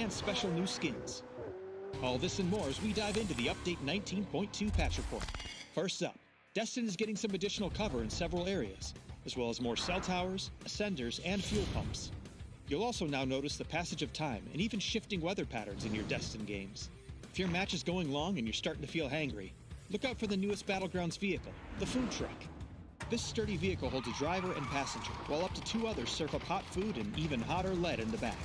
and special new skins. All this and more as we dive into the Update 19.2 patch report. First up, Destin is getting some additional cover in several areas, as well as more cell towers, ascenders, and fuel pumps. You'll also now notice the passage of time and even shifting weather patterns in your Destin games. If your match is going long and you're starting to feel hangry, look out for the newest Battlegrounds vehicle, the food truck. This sturdy vehicle holds a driver and passenger, while up to 2 others serve up hot food and even hotter lead in the back.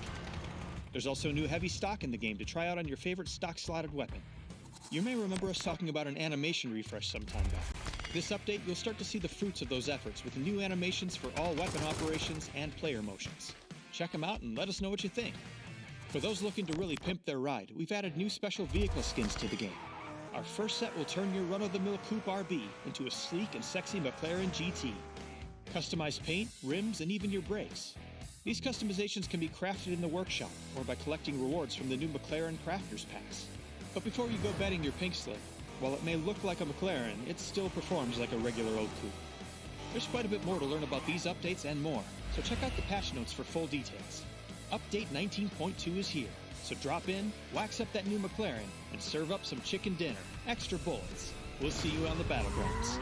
There's also new heavy stock in the game to try out on your favorite stock-slotted weapon. You may remember us talking about an animation refresh some time back. This update, you'll start to see the fruits of those efforts with new animations for all weapon operations and player motions. Check them out and let us know what you think. For those looking to really pimp their ride, we've added new special vehicle skins to the game. Our first set will turn your run-of-the-mill Coupe RB into a sleek and sexy McLaren GT. Customized paint, rims, and even your brakes. These customizations can be crafted in the workshop or by collecting rewards from the new McLaren Crafter's Pass. But before you go betting your pink slip, while it may look like a McLaren, it still performs like a regular old coupe. There's quite a bit more to learn about these updates and more, so check out the patch notes for full details. Update 19.2 is here, so drop in, wax up that new McLaren, and serve up some chicken dinner, extra bullets. We'll see you on the battlegrounds.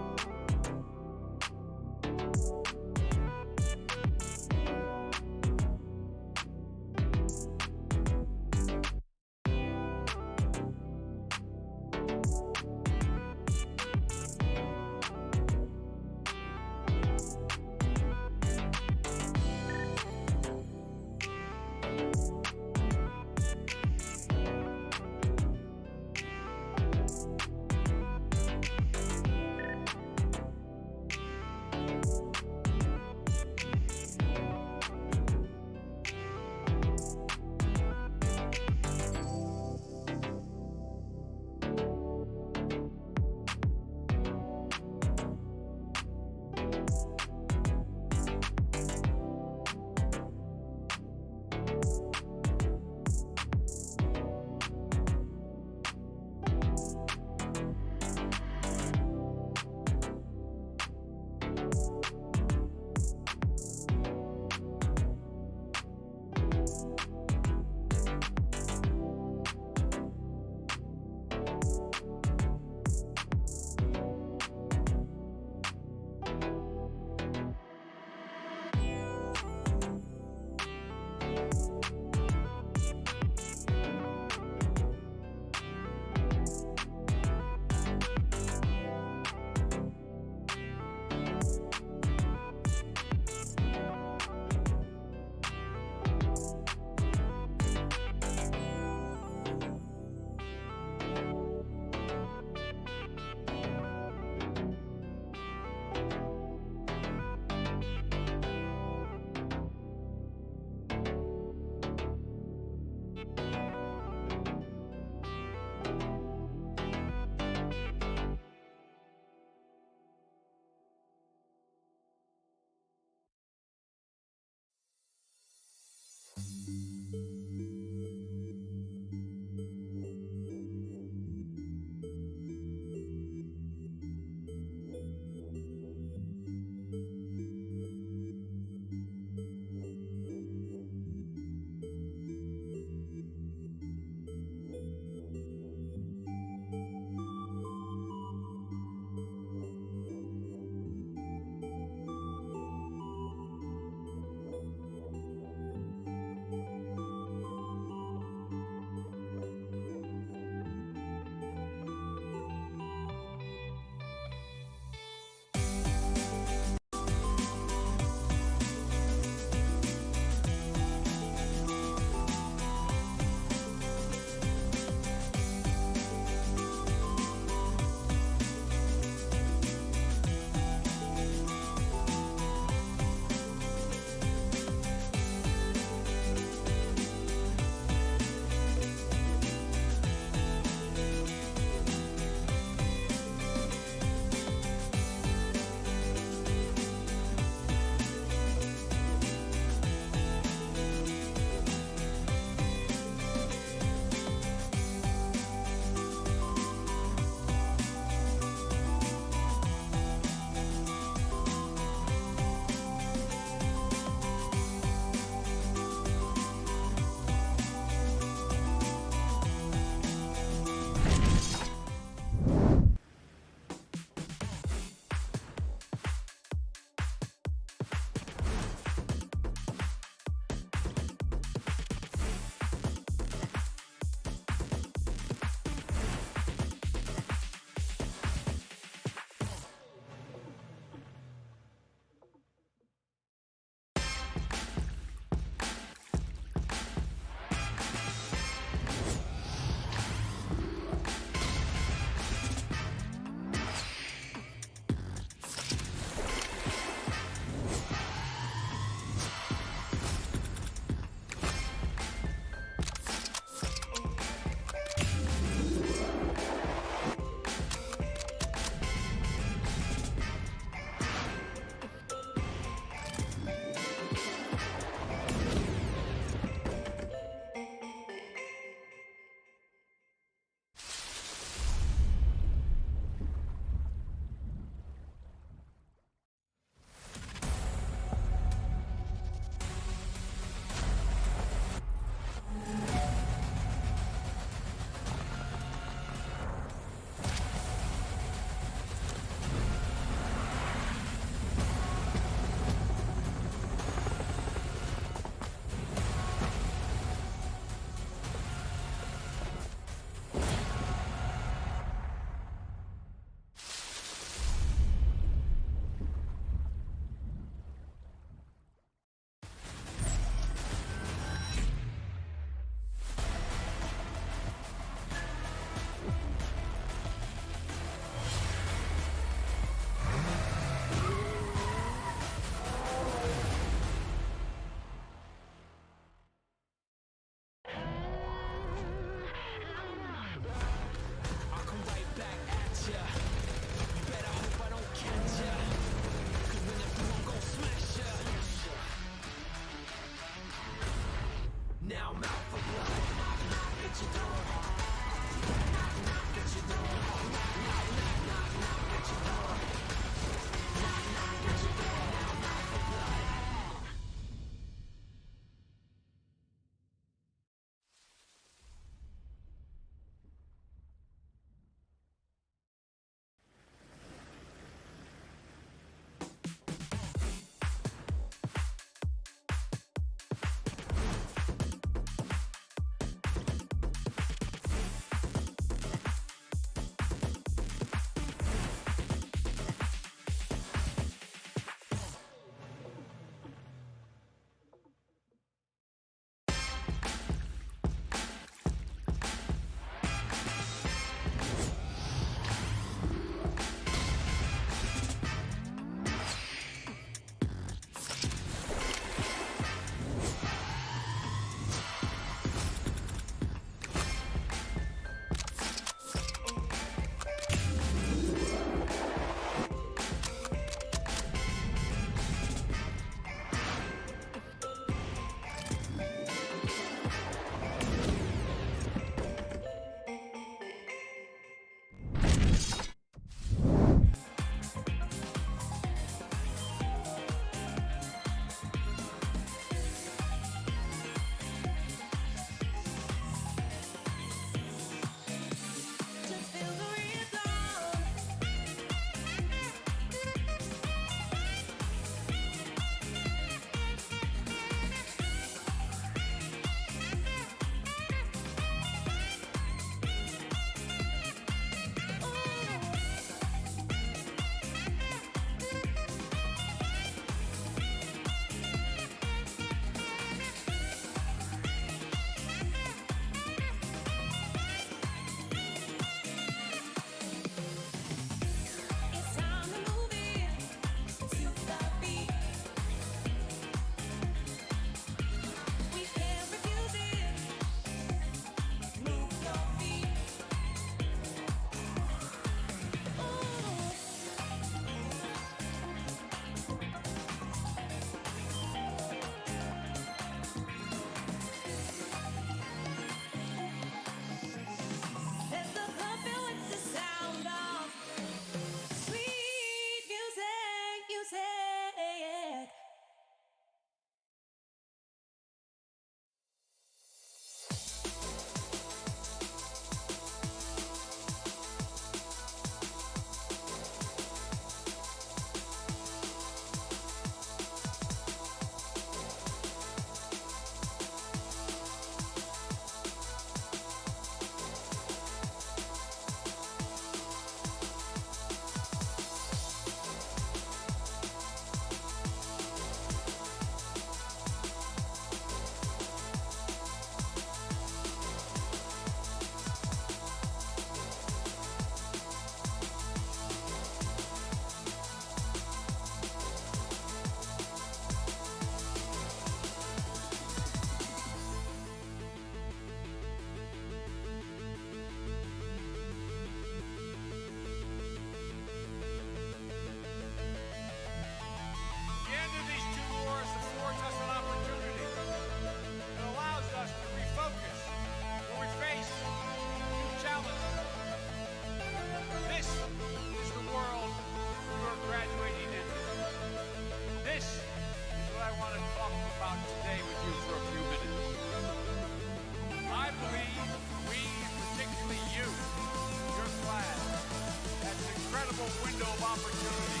incredible window of opportunity.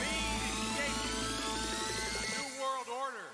Lead is shaping a new world order.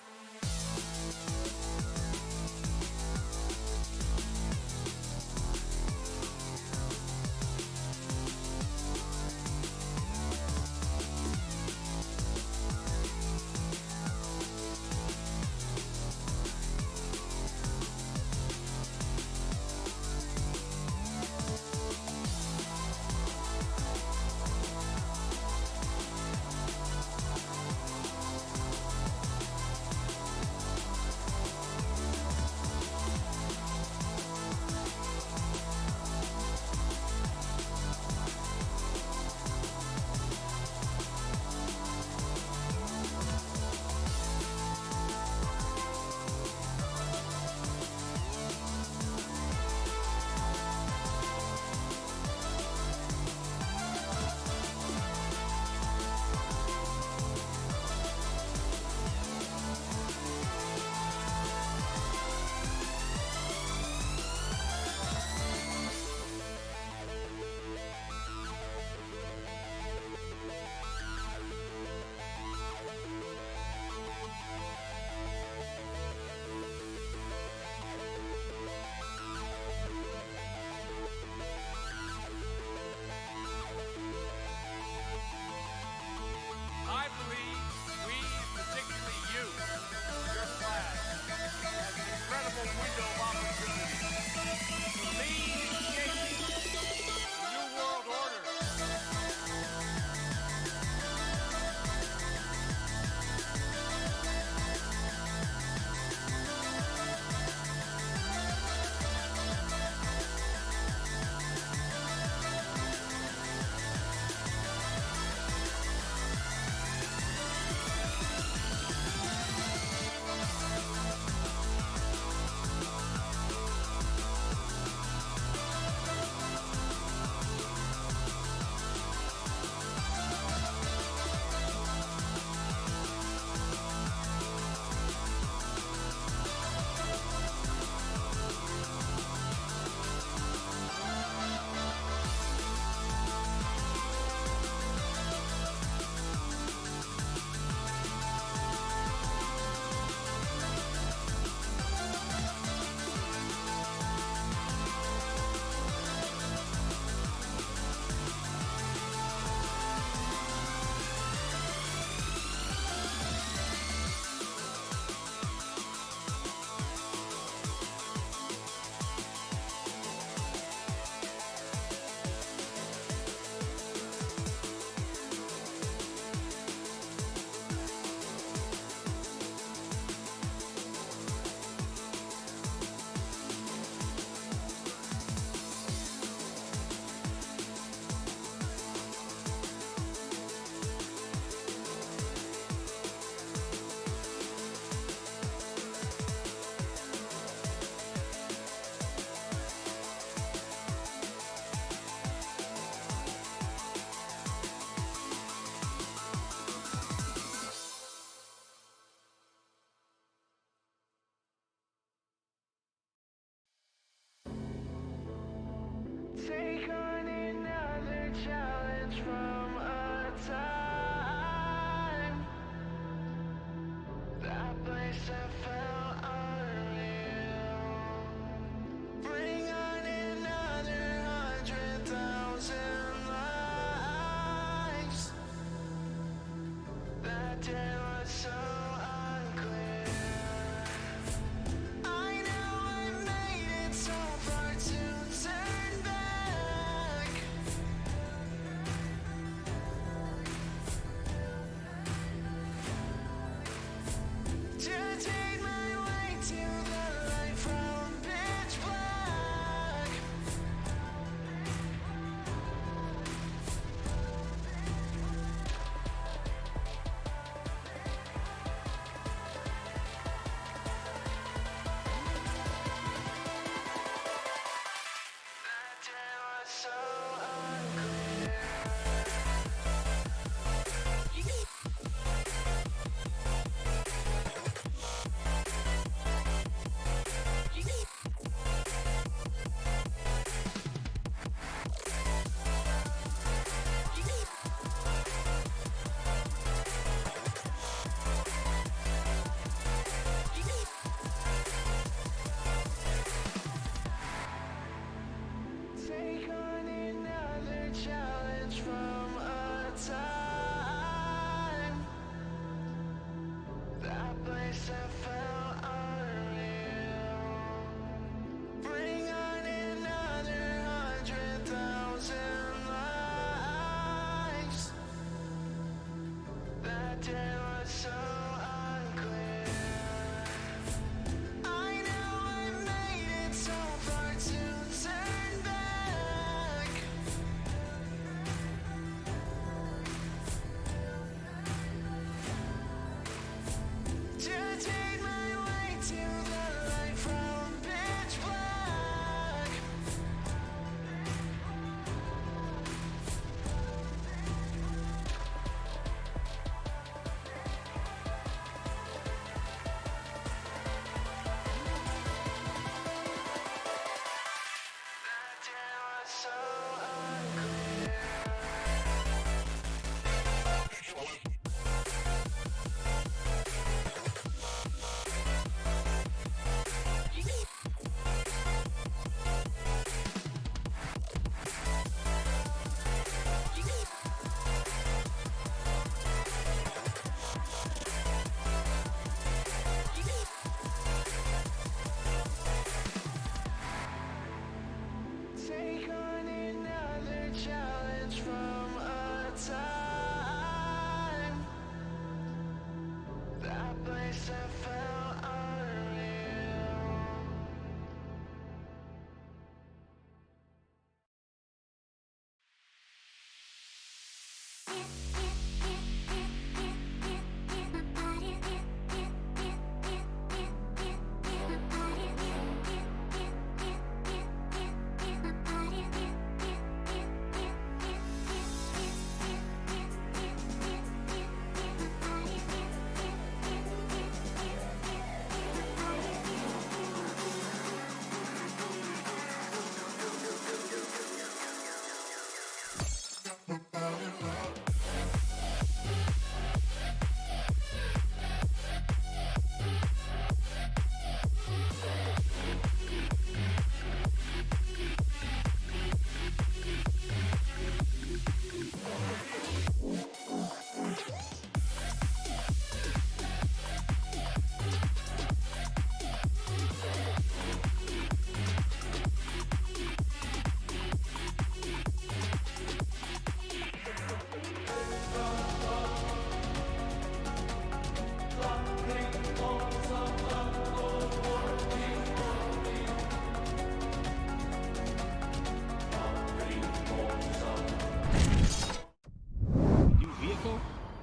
new vehicle,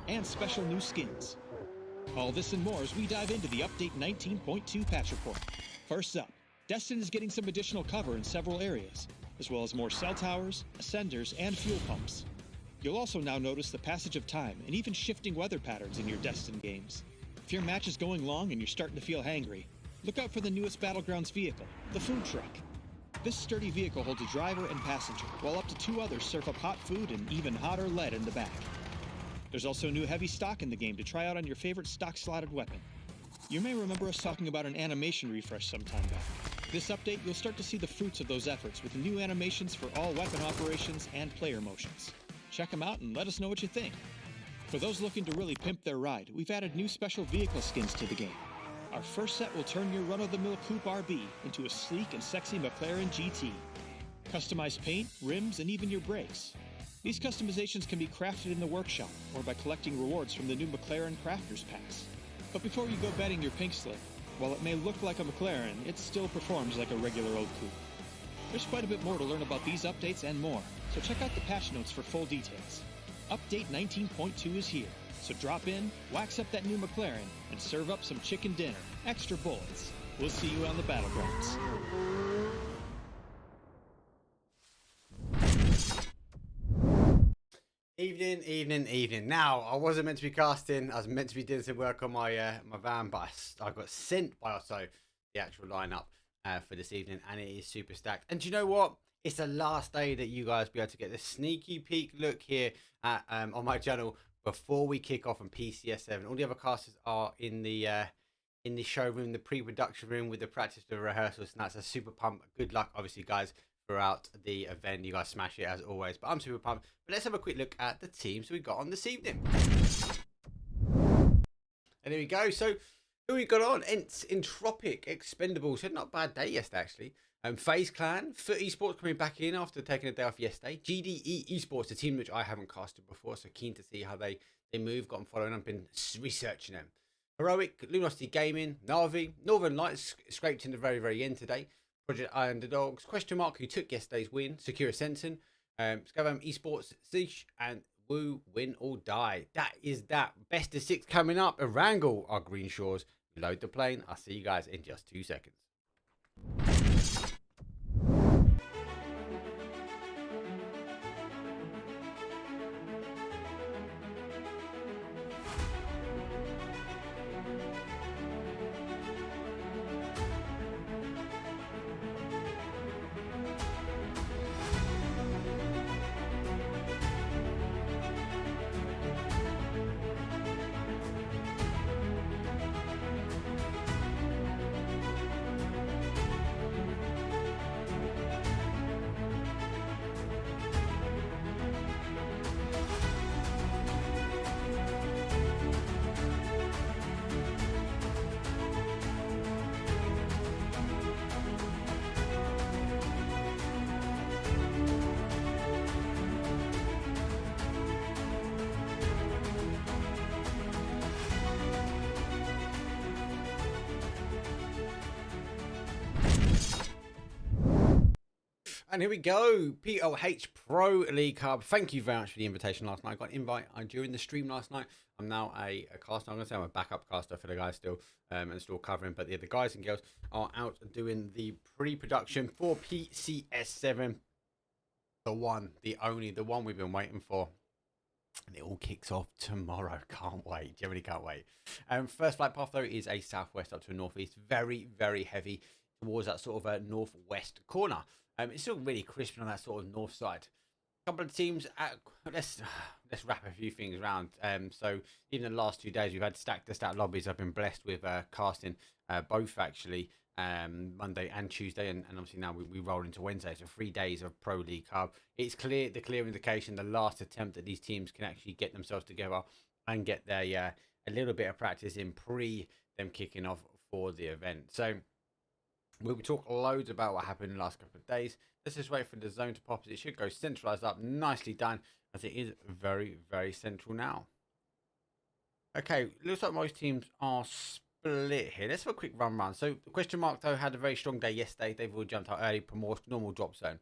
and special new skins. All this and more as we dive into the Update 19.2 patch report. First up, Destin is getting some additional cover in several areas, as well as more cell towers, ascenders, and fuel pumps. You'll also now notice the passage of time and even shifting weather patterns in your Destin games. If your match is going long and you're starting to feel hangry, look out for the newest Battlegrounds vehicle, the food truck. This sturdy vehicle holds a driver and passenger, while up to 2 others serve up hot food and even hotter lead in the back. There's also new heavy stock in the game to try out on your favorite stock-slotted weapon. You may remember us talking about an animation refresh some time back. This update, you'll start to see the fruits of those efforts with new animations for all weapon operations and player motions. Check them out and let us know what you think. For those looking to really pimp their ride, we've added new special vehicle skins to the game. Our first set will turn your run-of-the-mill Coupe RB into a sleek and sexy McLaren GT. Customized paint, rims, and even your brakes. These customizations can be crafted in the workshop or by collecting rewards from the new McLaren Crafters Pass. But before you go betting your pink slip, while it may look like a McLaren, it still performs like a regular old coupe. There's quite a bit more to learn about these updates and more, so check out the patch notes for full details. Update 19.2 is here, so drop in, wax up that new McLaren, and serve up some chicken dinner, extra bullets. We'll see you on the battlegrounds. Evening. Now, I wasn't meant to be casting. I was meant to be doing some work on my my van, but I got sent by also the actual lineup for this evening, and it is super stacked. And do you know what? It's the last day that you guys be able to get the sneaky peek look here at, on my channel before we kick off on PCS7. All the other casters are in the showroom, the pre-production room with the practice, the rehearsals, and that's a super pump. Good luck, obviously, guys, throughout the event. You guys smash it as always, but I'm super pumped. But let's have a quick look at the teams we got on this evening. And here we go. So who we got on? ENCE, Entropiq, Expendables. Had not a bad day yesterday, actually. FaZe Clan, Foot eSports coming back in after taking a day off yesterday. GDE eSports, a team which I haven't casted before, so keen to see how they move. Got them following. I've been researching them. Heroic, Luminosity Gaming, NAVI, Northern Lights scraped in the very end today. Project Underdogs, Question Mark, who took yesterday's win, Sakura Zensen, Sarvem eSports, SHEESH, and Woo, win or die. That is that. Best of 6 coming up. Erangel, our Green Shores. Load the plane. I'll see you guys in just 2 seconds. And here we go, PLH Pro League Hub. Thank you very much for the invitation last night. I got an invite during the stream last night. I'm now a caster. I'm going to say I'm a backup caster for the guys still, and still covering. But the guys and girls are out doing the pre-production for PCS7. The one, the only, the one we've been waiting for. And it all kicks off tomorrow. Can't wait. Generally can't wait. First flight path, though, is a southwest up to a northeast. Very, very heavy towards that sort of a northwest corner. It's still really crispy on that sort of north side. A couple of teams. Let's wrap a few things around. So even the last 2 days, we've had stack to stack lobbies. I've been blessed with casting both actually Monday and Tuesday, and obviously now we roll into Wednesday. So 3 days of Pro League Hub. It's clear, the clear indication, the last attempt that these teams can actually get themselves together and get their a little bit of practice in pre them kicking off for the event. So we'll talk loads about what happened in the last couple of days. Let's just wait for the zone to pop. It should go centralized up. Nicely done, as it is very, very central now. Okay, looks like most teams are split here. Let's have a quick run. So Question Mark, though, had a very strong day yesterday. They've all jumped out early for more normal drop zone.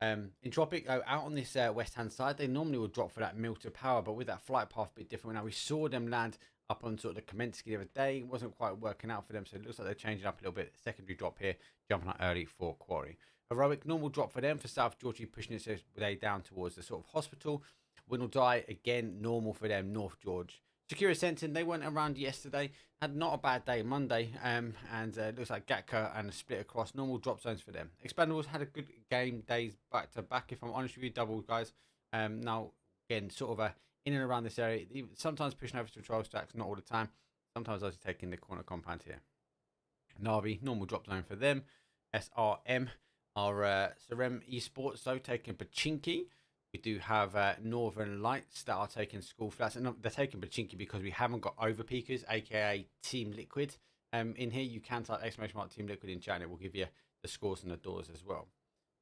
Entropiq out on this west hand side, they normally would drop for that Milter power, but with that flight path a bit different. Now we saw them land up on sort of the Kaminsky the other day. It wasn't quite working out for them, so it looks like they're changing up a little bit. Secondary drop here, jumping out early for Quarry. Heroic, normal drop for them. For South Georgia, pushing it way down towards the sort of hospital. Win or Die, again, normal for them, North George. Sakura Zensen, they went around yesterday. Had not a bad day Monday, and it looks like Gatka and a split across. Normal drop zones for them. Expendables had a good game days back to back, if I'm honest with you, double guys. Now, again, sort of in and around this area, sometimes pushing over to control stacks, not all the time. Sometimes also taking the corner compound here. NAVI, normal drop zone for them. SRM are Sarvem eSports, though, taking Pachinki. We do have Northern Lights that are taking school flats, and they're taking Pachinki because we haven't got overpeakers, aka Team Liquid. In here, you can type !mark Team Liquid in chat, and it will give you the scores and the doors as well.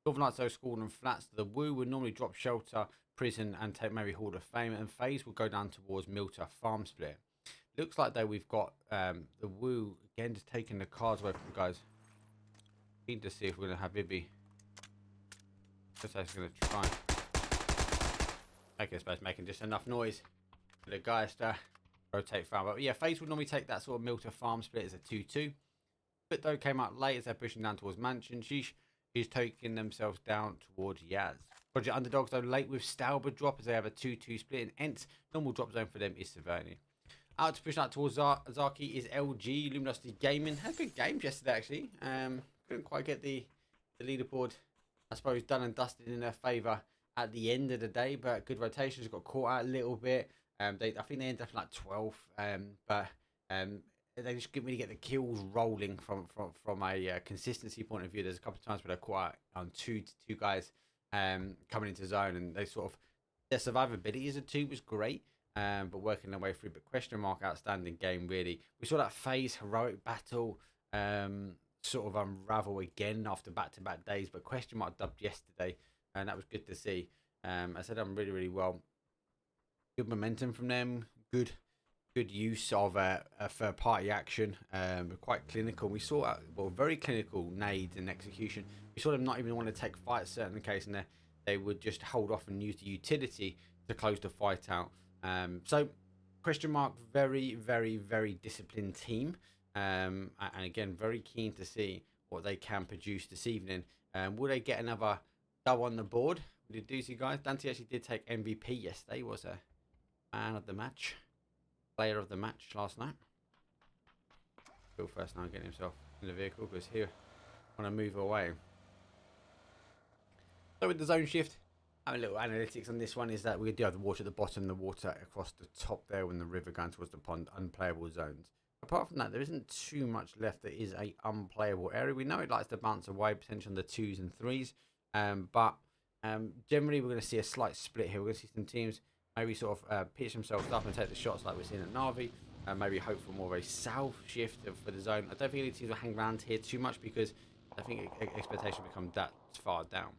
Northern Lights, though, school and flats. The Woo would normally drop Shelter, Prison, and take maybe Hall of Fame, and FaZe will go down towards Milter Farm Split. Looks like, though, we've got the Woo again just taking the cards away from the guys. Need to see if we're going to have Ibby. Looks like he's going to try. Okay, I suppose making just enough noise for the guys to rotate farm. But yeah, FaZe would normally take that sort of Milter Farm Split as a 2-2. But though came out late as they're pushing down towards Mansion. SHEESH is taking themselves down towards Yaz. Project Underdogs, though, late with Stauber drop as they have a 2-2 split. And ENCE, normal drop zone for them is Severny. Out to push out towards Zaki is LG. Luminosity Gaming had good games yesterday, actually. Couldn't quite get the leaderboard, I suppose, done and dusted in their favour at the end of the day, but good rotations. Got caught out a little bit. I think they ended up like 12th, but they just couldn't really get the kills rolling from a consistency point of view. There's a couple of times where they're caught out on two guys coming into zone, and they sort of, their survivability as a 2 was great, but working their way through. But question mark, outstanding game really. We saw that FaZe heroic battle sort of unravel again after back-to-back days, but question mark dubbed yesterday. And that was good to see. I said I'm really well. Good momentum from them. Good use of a third-party action. Quite clinical. We saw very clinical nades and execution. We saw them not even want to take fights certain case, and they would just hold off and use the utility to close the fight out. So question mark, very disciplined team. And again, very keen to see what they can produce this evening. Will they get another dub on the board? We did do see, guys. Dante actually did take MVP yesterday. He was a man of the match, player of the match last night. Bill first now getting himself in the vehicle because here want to move away. So with the zone shift, having a little analytics on this one is that we do have the water at the bottom, the water across the top there, when the river going towards the pond, unplayable zones. Apart from that, there isn't too much left that is a unplayable area. We know it likes to bounce away, potentially on the 2s and 3s. But generally, we're going to see a slight split here. We're going to see some teams maybe sort of pitch themselves up and take the shots like we're seeing at NAVI. Maybe hope for more of a south shift for the zone. I don't think any teams will hang around here too much because I think expectation becomes that far down.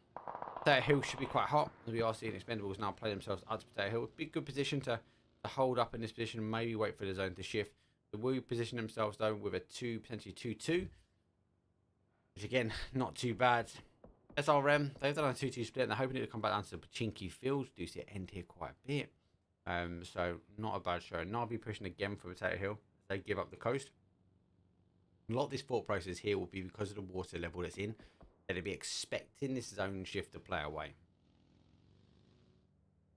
Potato Hill should be quite hot, as we are seeing Expendables now play themselves out to Potato Hill. Be a good position to hold up in this position, maybe wait for the zone to shift. The Woo position themselves though with a 2, potentially 2-2, which again, not too bad. SRM, they've done a 2-2 split, and they're hoping it to come back down to the Pachinki fields. Do see it end here quite a bit. So not a bad show. NAVI pushing again for Potato Hill. They give up the coast. A lot of this thought process here will be because of the water level that's in. They'll be expecting this zone shift to play away.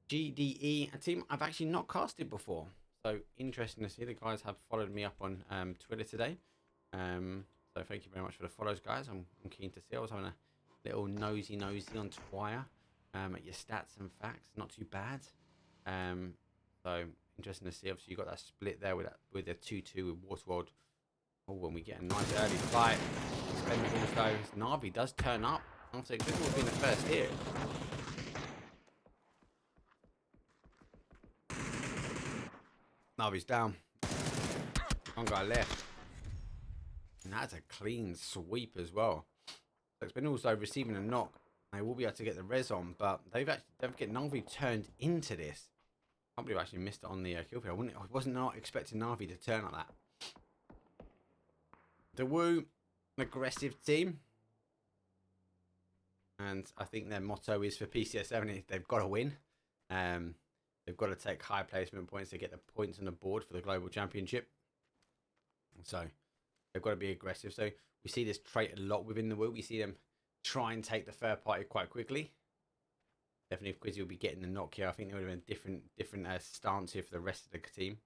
GDE, a team I've actually not casted before. So interesting to see. The guys have followed me up on Twitter today. So thank you very much for the follows, guys. I'm keen to see. I was having a little nosy on Twire at your stats and facts. Not too bad. So interesting to see. Obviously, you got that split there with a 2-2 with Waterworld. Oh, when we get a nice early fight. Expendables though. NAVI does turn up. After Expendables being the first here. NAVI's down. One guy left. And that's a clean sweep as well. So Expendables though receiving a knock. They will be able to get the res on, but they've actually, don't forget, NAVI turned into this. I can't believe I actually missed it on the kill field. I wasn't not expecting NAVI to turn like that. The Woo, an aggressive team. And I think their motto is for PCS7, they've got to win. They've got to take high placement points to get the points on the board for the global championship. So they've got to be aggressive. So we see this trait a lot within the WoO. We see them try and take the third party quite quickly. Definitely if Quizzy will be getting the knock here, I think there would have been different stance here for the rest of the team.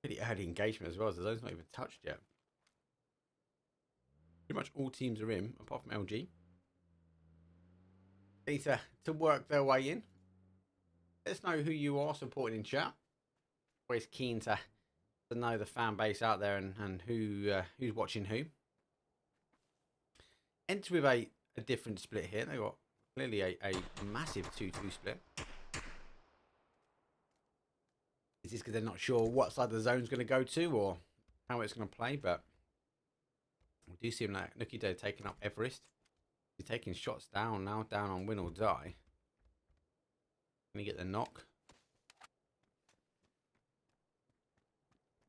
Pretty early engagement as well, as the zone's not even touched yet. Pretty much all teams are in, apart from LG. They need to work their way in. Let us know who you are supporting in chat. Always keen to know the fan base out there and who's watching who. ENCE with a different split here. They've got clearly a massive 2-2 split. Is this because they're not sure what side the zone's going to go to or how it's going to play? But we do see him like NNNOOOOO taking up Everest. He's taking shots down now, down on win or die. Can he get the knock?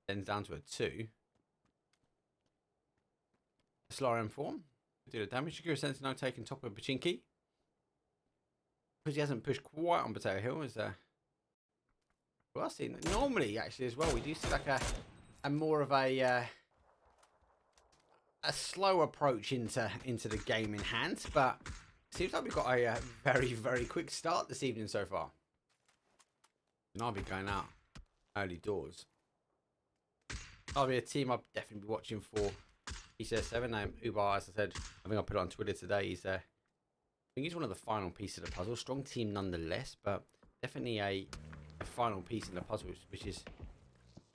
Then down to a 2. Sarvem form. Do the damage. Sakura Zensen now taking top of Pachinki. Because he hasn't pushed quite on Potato Hill. Is well, I've seen normally actually as well. We do see like a more of a slow approach into the game in hand, but it seems like we've got a very quick start this evening so far. NAVI going out early doors. NAVI, a team I'll definitely be watching for. PCS7. Ubar, as I said, I think I put it on Twitter today. He's I think he's one of the final pieces of the puzzle. Strong team nonetheless, but definitely a final piece in the puzzle, which is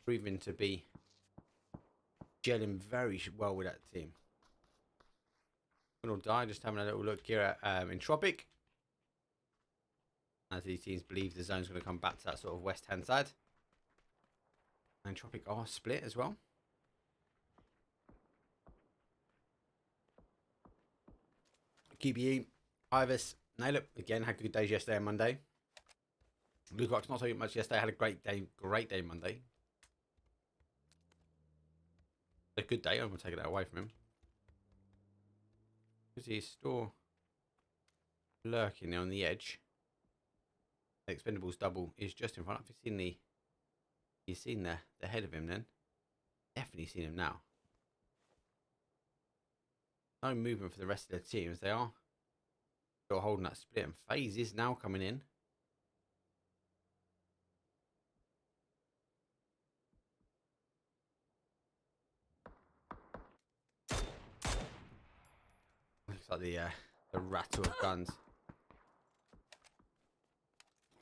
proving to be gelling very well with that team. Win or die, just having a little look here at Entropiq. As these teams believe the zone's going to come back to that sort of west hand side. And Entropiq are split as well. QBE, Ivis, nail it again. Had good days yesterday and Monday. Lukerock's not so much yesterday. Had a great day Monday. A good day. I'm gonna take that away from him. Because he's still lurking there on the edge. The Expendables double is just in front. Have you seen the head of him then? Definitely seen him now. No movement for the rest of their teams. They are still holding that split, and FaZe is now coming in. Looks like the rattle of guns.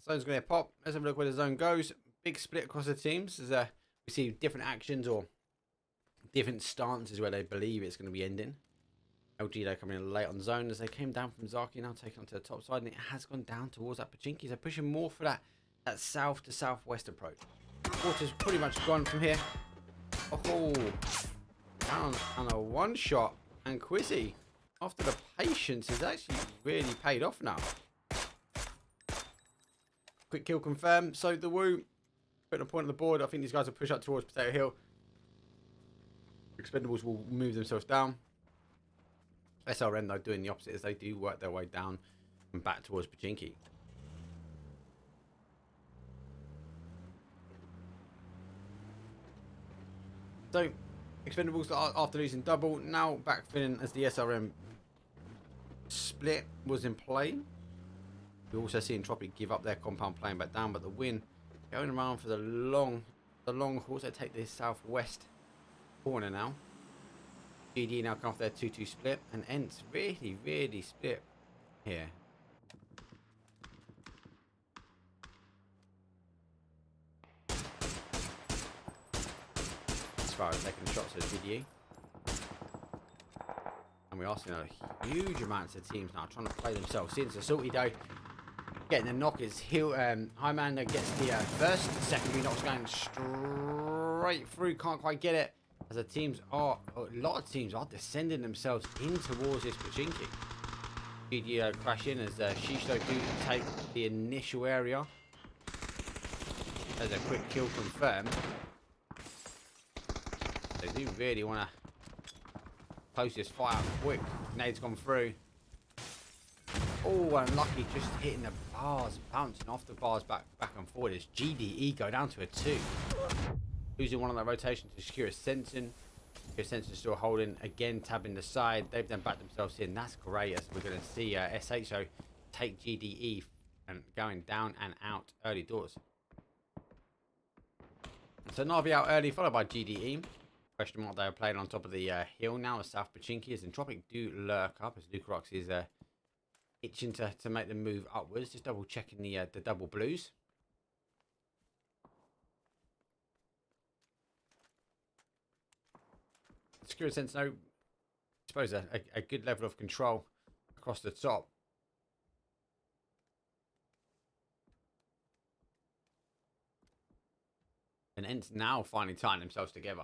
Zone's going to pop. Let's have a look where the zone goes. Big split across the teams. As we see different actions or different stances where they believe it's going to be ending. LG though coming in late on zone as they came down from Zaki, now taking onto the top side, and it has gone down towards that Pachinki. They're pushing more for that south to southwest approach. Water's pretty much gone from here. Oh, down on a one shot, and Quizzy, after the patience, has actually really paid off now. Quick kill confirmed. So the WoO putting a point on the board. I think these guys will push up towards Potato Hill. Expendables will move themselves down. SRM though doing the opposite as they do work their way down and back towards Pachinki. So Expendables after losing double now backfilling as the SRM split was in play. We also see Entropiq give up their compound playing back down, but the win going around for the long haul. They take this southwest corner now. GD now come off their 2-2 split, and ENCE really split here. As far as taking shots at GD. And we are seeing a huge amount of teams now trying to play themselves in. So Salty though getting the knock is Highlander gets the first, secondary knocks going straight through, can't quite get it. As the teams are, a lot of teams are descending themselves in towards this Pachinki. GD crash in as SHEESH do take the initial area. There's a quick kill confirmed. They do really want to closest fire. Quick. Nade's gone through. Oh, unlucky. Just hitting the bars. Bouncing off the bars back and forward. As GDE go down to a 2. Losing one on that rotation to secure a Zensen. Zensen still holding. Again, tabbing the side. They've then backed themselves in. That's great, as we're going to see SHO take GDE and going down and out early doors. So NAVI out early, followed by GDE. Question mark, they are playing on top of the hill now as South Pachinki, as Entropiq do lurk up, as Lucarox is itching to make the move upwards. Just double checking the double blues. Sakura sense no, I suppose a good level of control across the top. And ENCE now finally tying themselves together.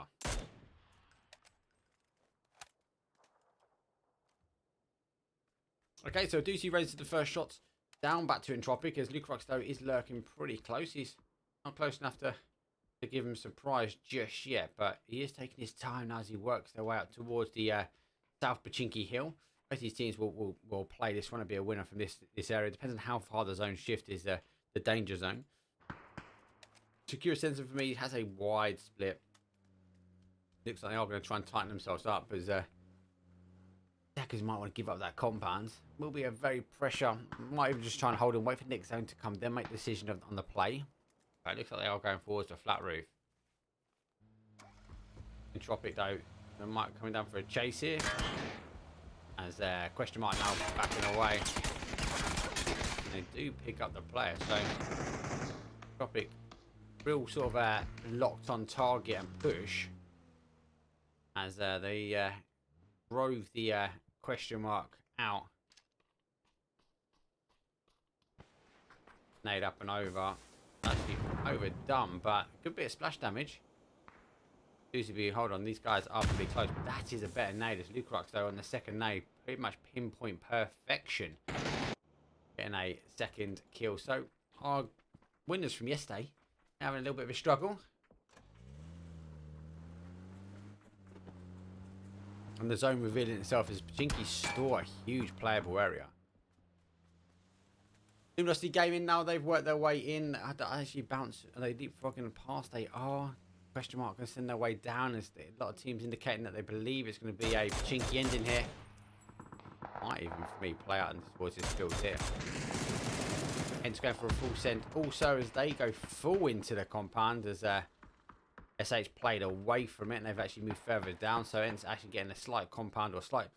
Okay, so Ducey raises the first shots down back to Entropiq, as Lucarox though is lurking pretty close. He's not close enough to give him surprise just yet, but he is taking his time as he works their way up towards the South Pachinki hill. Both these teams will play this one and be a winner from this area. Depends on how far the zone shift is the danger zone. Sakura Zensen for me has a wide split. Looks like they are going to try and tighten themselves up, as attackers might want to give up that compound. Will be a very pressure. Might even just try and hold and wait for Nick Zone to come, then make the decision on the play. But it looks like they are going forwards to a flat roof. Entropiq though, they might coming down for a chase here, as question mark now backing away. And they do pick up the player, so Entropiq real sort of locked on target and push, as they drove the question mark out. Nade up and over. Actually overdone, but good bit of splash damage. Hold on, these guys are pretty close, but that is a better nade, as Lucarox though on the second nade pretty much pinpoint perfection, getting a second kill. So our winners from yesterday having a little bit of a struggle, and the zone revealing itself as Pachinki store a huge playable area. Luminosity Gaming now, they've worked their way in. I actually bounce. Are they leapfrogging past? They are. Question mark going to send their way down, as a lot of teams indicating that they believe it's going to be a Pachinki ending here. Might even for me play out and towards his field here. ENCE going for a full send also, as they go full into the compound, as SH played away from it and they've actually moved further down. So ENCE actually getting a slight compound or a slight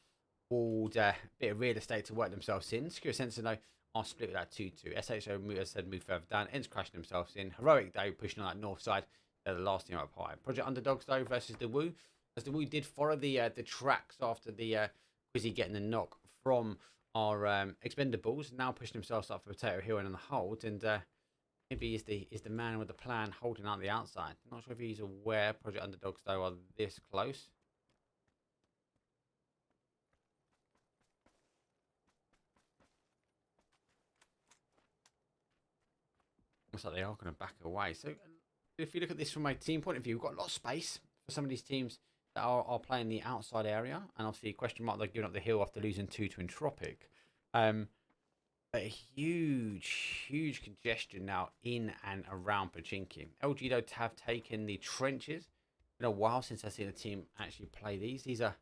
walled bit of real estate to work themselves in. Sakura Zensen though are split with that 2-2. SH, as I said, move further down. ENCE crashing themselves in. Heroic though pushing on that north side. They're the last team up high. Project Underdogs though versus the Woo, as the Woo did follow the tracks after the Quizzy getting the knock from our Expendables. Now pushing themselves up for Potato Hill and on the hold, and maybe is the man with the plan holding out the outside. Not sure if he's aware Project Underdogs though are this close. Looks like they are going to back away. So if you look at this from a team point of view, we've got a lot of space for some of these teams that are playing the outside area, and obviously question mark they're giving up the hill after losing 2 to Entropiq. A huge congestion now in and around Pachinki. LG though have taken the trenches. It's been a while since I've seen a team actually play these. These are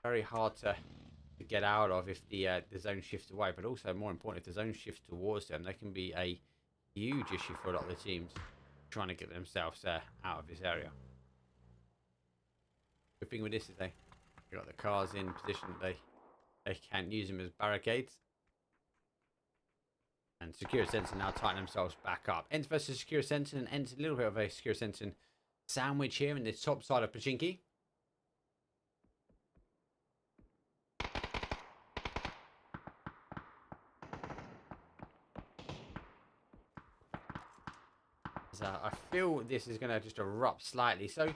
very hard to get out of if the zone shifts away, but also more important, if the zone shifts towards them, they can be a huge issue for a lot of the teams trying to get themselves out of this area. The thing with this is they've got the cars in position that they can't use them as barricades. And Sakura Zensen now tighten themselves back up. ENCE versus Sakura Zensen, and ENCE a little bit of a Sakura Zensen sandwich here in the top side of Pachinki. So I feel this is going to just erupt slightly. So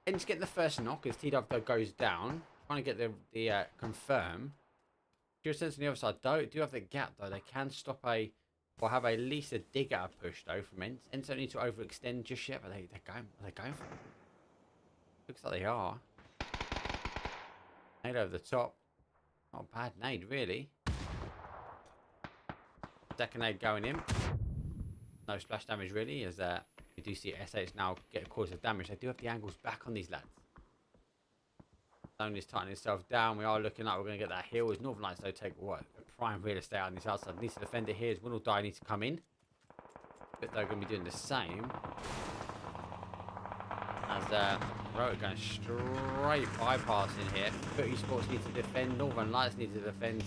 ENCE getting the first knock as T-Dub though goes down, trying to get the confirm. Sakura Zensen on the other side do have the gap though. They can stop or have at least a dig out push though from ENCE. ENCE don't need to overextend just yet, but they're going for it. Looks like they are. Nade over the top. Not a bad nade, really. Second nade going in. No splash damage, really, as we do see SH now get a course of damage. They do have the angles back on these lads. Zone is tightening itself down. We are looking like we're going to get that heal. As Northern Lights, though, take what? A prime real estate on this outside. Needs to defend it here. As Win or Die needs to come in. But they're going to be doing the same. As Heroic going straight bypassing here. But eSports need to defend. Northern Lights need to defend.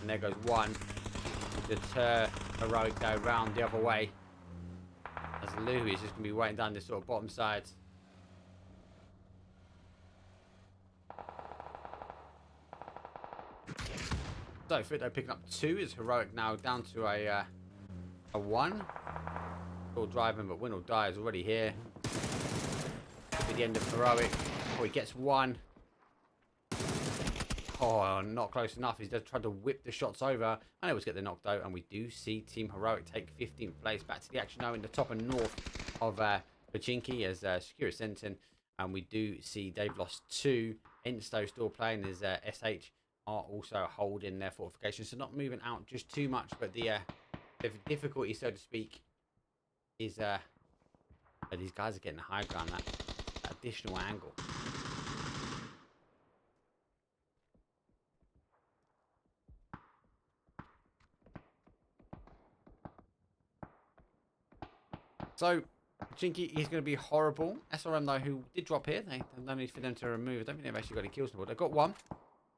And there goes one. To deter Heroic go round the other way. As Louis is just going to be waiting down this sort of bottom side. So Faygo picking up 2 is Heroic now down to a 1. Still driving, but Win or Die is already here. At the end of Heroic. Oh, he gets 1. Oh, not close enough. He's just tried to whip the shots over. Unable to get the knocked out, and we do see Team Heroic take 15th place. Back to the action now in the top and north of Pachinki as Sakura Zensen, and we do see they've lost 2. ENCE still playing as SH are also holding their fortifications, so not moving out just too much, but the difficulty, so to speak, is these guys are getting high ground, that additional angle. So Jinky is going to be horrible. SRM though, who did drop here, they have no need for them to remove. I don't think they've actually got any kills on the board. They've got 1.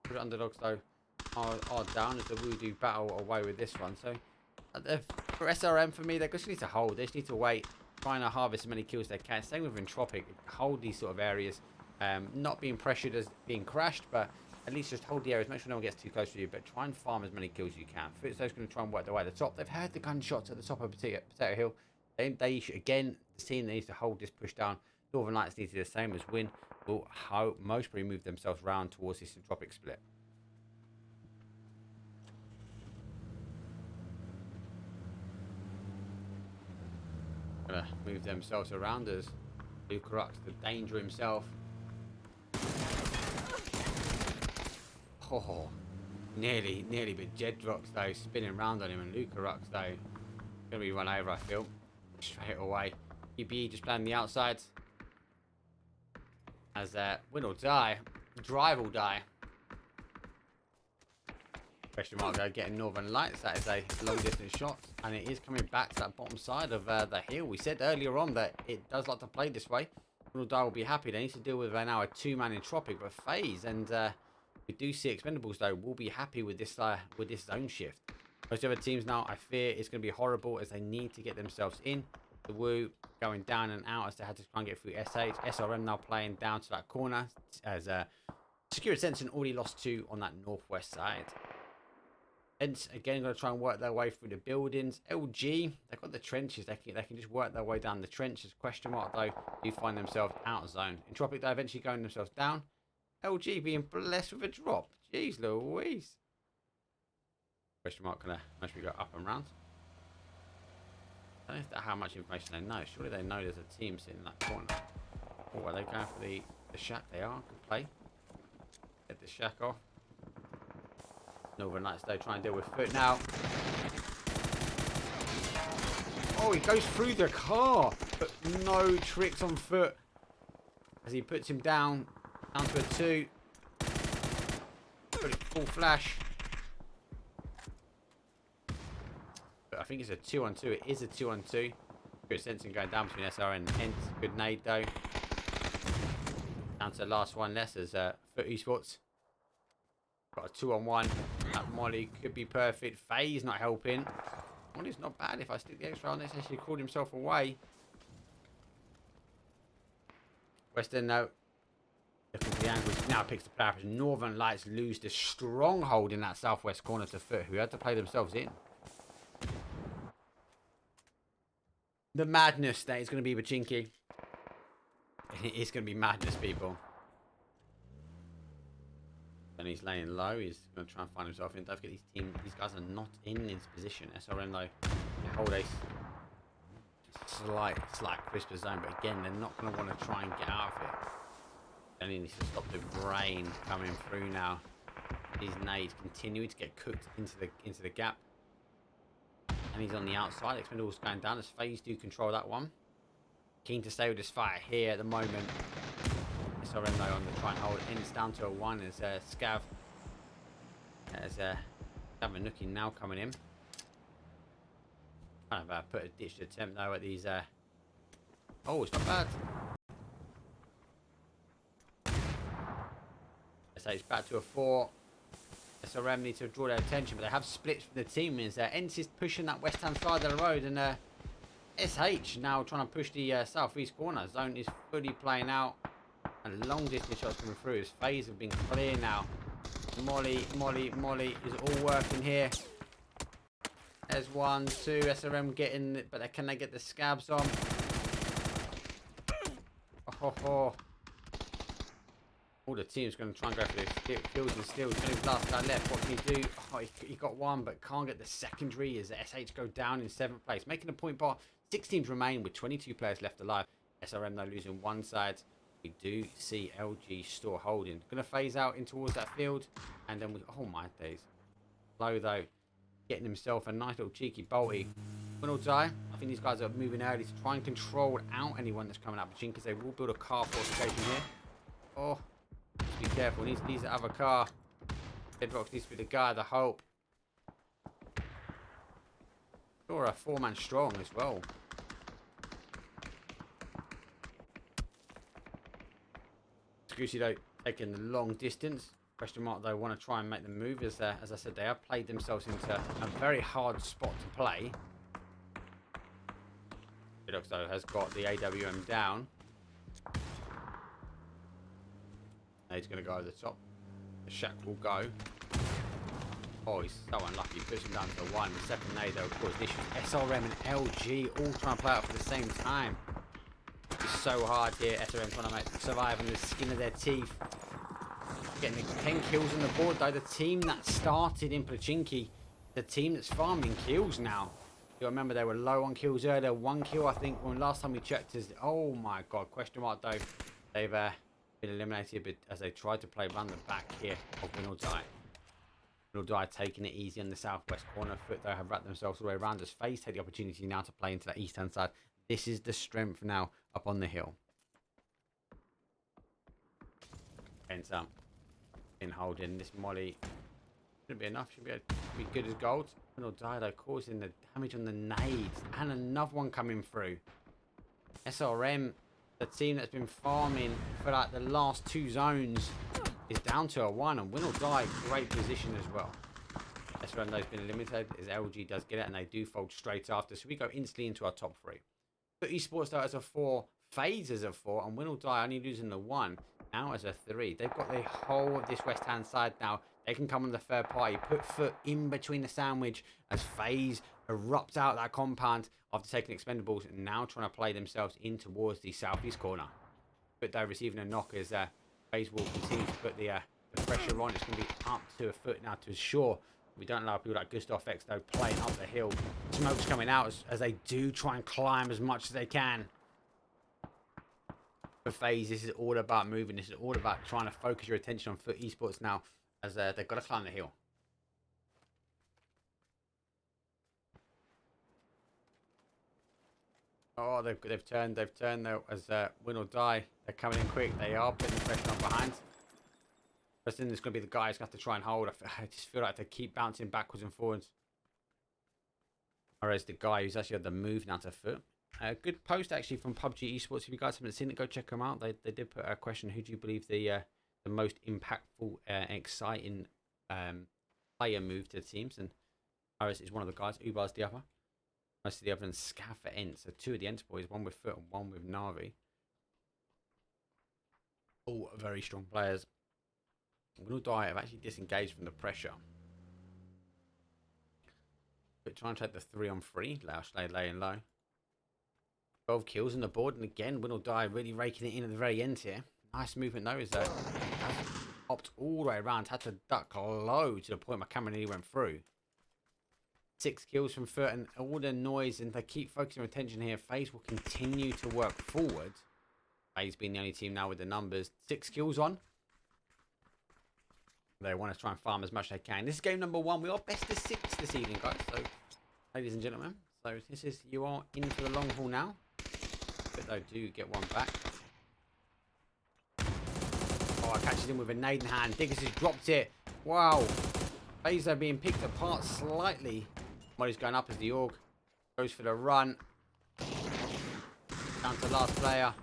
The Underdogs though are down as the Voodoo battle away with this one. So for SRM, for me, they just need to hold. They just need to wait, trying to harvest as many kills as they can. Same with Entropiq, hold these sort of areas, not being pressured as being crashed, but at least just hold the areas. Make sure no one gets too close to you, but try and farm as many kills as you can. Faygo's going to try and work their way at the top. They've heard the gunshots at the top of Potato Hill. They should, again, the team needs to hold this push down. Northern Lights need to do the same as Win. Will most probably move themselves round towards this Entropiq split. Gonna move themselves around as Lucarux, the danger himself. Oh, nearly but Jedrox though spinning around on him, and Lucarux though gonna be run over, I feel, straight away. EBE just playing the outside as Win or Die, Drive or Die. Question mark though, getting Northern Lights. That is a long distance shot, and it is coming back to that bottom side of the hill. We said earlier on that it does like to play this way. Win or Die will be happy. They need to deal with now a 2-man Entropiq, but FaZe and we do see Expendables though will be happy with this zone shift. Most other teams now, I fear it's going to be horrible as they need to get themselves in. The Woo going down and out as they had to try and get through SH. SRM now playing down to that corner as Sakura Zensen already lost 2 on that northwest side. ENCE again going to try and work their way through the buildings. LG, they've got the trenches. They can just work their way down the trenches. Question mark though, do find themselves out of zone. Entropiq though eventually going themselves down. LG being blessed with a drop. Jeez Louise. Question mark, can must we go up and round? I don't know how much information they know. Surely they know there's a team sitting in that corner. Oh, are they going for the shack? They are. Good play. Get the shack off. Northern Lights though try and deal with Foot now. Oh, he goes through the car, but no tricks on Foot as he puts him down to a 2. Put it full flash. But I think it's a 2-on-2. It is a 2-on-2. Good Zensen going down between SR and ENCE. Good nade though. Down to the last one less as Foot eSports. Got a 2-on-1. That Molly could be perfect. FaZe not helping. Molly's not bad. If I stick the extra on this, actually crawled himself away. Western though. Looking for the angles. Now picks the player up as Northern Lights lose the stronghold in that southwest corner to Foot, who had to play themselves in. The madness that is going to be Pachinki. It is going to be madness, people. And he's laying low. He's going to try and find himself in. Don't forget these guys are not in his position. SRM though, they hold a slight crisper zone, but again, they're not going to want to try and get out of it. And he needs to stop the rain coming through now. These nades continue to get cooked into the gap. And he's on the outside. Expendables going down as FaZe do control that one. Keen to stay with this fight here at the moment. Sarvem though on the try and hold. ENCE down to a 1 as Scav. As Scav and Nookie now coming in. Kind of put a ditched attempt though at these. Oh, it's not bad. So it's back to a 4. Sarvem need to draw their attention, but they have split from the team. Is ENCE is pushing that west hand side of the road, and SH now trying to push the southeast corner. Zone is fully playing out, and long distance shots coming through. As FaZe have been clear now. Molly is all working here. There's 1, 2. SRM getting it, but can they get the scabs on? Oh. All the team's going to try and go for the kills and steals. Only the last guy left. What can he do? Oh, he got 1, but can't get the secondary as SH go down in 7th place. Making a point bar. 6 teams remain with 22 players left alive. SRM though losing 1 side. We do see LG still holding. Going to phase out in towards that field. And then we... Oh my days. Low though. Getting himself a nice little cheeky bolty. Win or die. I think these guys are moving early to try and control out anyone that's coming up the chin, because they will build a car fortification here. Oh. Be careful, needs to have a car. Bedrock needs to be the guy, the hope. Or a 4-man strong as well. Scusi though taking the long distance. Question mark though want to try and make the move as I said, they have played themselves into a very hard spot to play. Bedrock though has got the AWM down. He's going to go over the top. The Shack will go. Oh, he's so unlucky. Puts him down to 1. The second nade, though, of course, issues. SRM and LG all trying to play out for the same time. It's so hard here. SRM trying to survive on the skin of their teeth. Getting the 10 kills on the board, though. The team that started in Pachinki, the team that's farming kills now. You remember they were low on kills earlier. 1 kill, I think, when last time we checked. Oh, my God. Question mark, though. They've... been eliminated a bit as they tried to play around the back here of Win or Die. Win or Die taking it easy on the southwest corner. Foot though have wrapped themselves all the way around as FaZe take the opportunity now to play into that east hand side. This is the strength now up on the hill. Ends up in holding this molly. Shouldn't be enough, should be good as gold. Win or Die though causing the damage on the nades, and another one coming through. SRM, the team that's been farming for like the last 2 zones, is down to a 1, and Win or Die, great position as well. SRM though's been eliminated as LG does get it, and they do fold straight after. So we go instantly into our top 3. But eSports though as a 4, FaZe as a 4, and Win or Die only losing the 1 now as a 3. They've got the whole of this west hand side now. They can come on the third party, put foot in between the sandwich as FaZe erupt out that compound after taking Expendables, and now trying to play themselves in towards the southeast corner. But they're receiving a knock as FaZe will continue to put the pressure on. It's going to be up to a foot now to ensure we don't allow people like Gustav X though playing up the hill. Smoke's coming out as they do try and climb as much as they can. For FaZe, this is all about moving. This is all about trying to focus your attention on Foot Esports now, as they've got to climb the hill. Oh, they've turned though as Win or Die. They're coming in quick. They are putting the pressure on behind. But then there's going to be the guys who have to try and hold. I just feel like they keep bouncing backwards and forwards. Whereas the guy who's actually had the move now to Foot. Good post actually from PUBG eSports. If you guys haven't seen it, go check them out. They did put a question: who do you believe the most impactful, exciting player move to the teams? And Aris is one of the guys. Ubar's the other. Most of the other than Scav for ENCE. So 2 of the ENCE boys, 1 with Foot and 1 with NAVI. All very strong players. Win or Die have actually disengaged from the pressure. But try and take the 3-on-3. Laying low. 12 kills on the board, and again, Win or Die really raking it in at the very end here. Nice movement though, is that hopped all the way around, had to duck low to the point my camera nearly went through. 6 kills from Foot, and all the noise, and they keep focusing on attention here. FaZe will continue to work forward. FaZe being the only team now with the numbers. 6 kills on. They want to try and farm as much as they can. This is game number 1. We are best of 6 this evening, guys. So, ladies and gentlemen, so this is, you are in for the long haul now. But they do get one back. Oh, catches him with a nade in hand. Diggers has dropped it. Wow. FaZe are being picked apart slightly. Molly's going up as the org goes for the run. Down to last player.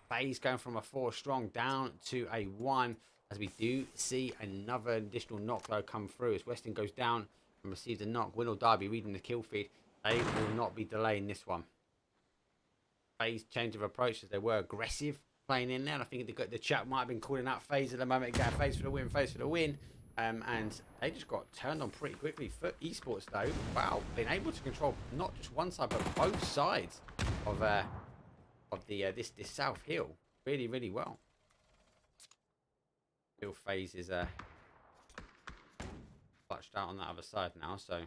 FaZe going from a 4 strong down to a 1. As we do see another additional knock though come through. As Weston goes down and receives a knock. Win or die, be reading the kill feed. They will not be delaying this one. FaZe change of approach as they were aggressive playing in there. And I think the chat might have been calling out FaZe at the moment. Again, FaZe for the win, FaZe for the win. And they just got turned on pretty quickly for eSports though. Wow, been able to control not just one side but both sides of this South Hill really, really well. Still FaZe is clutched out on that other side now, so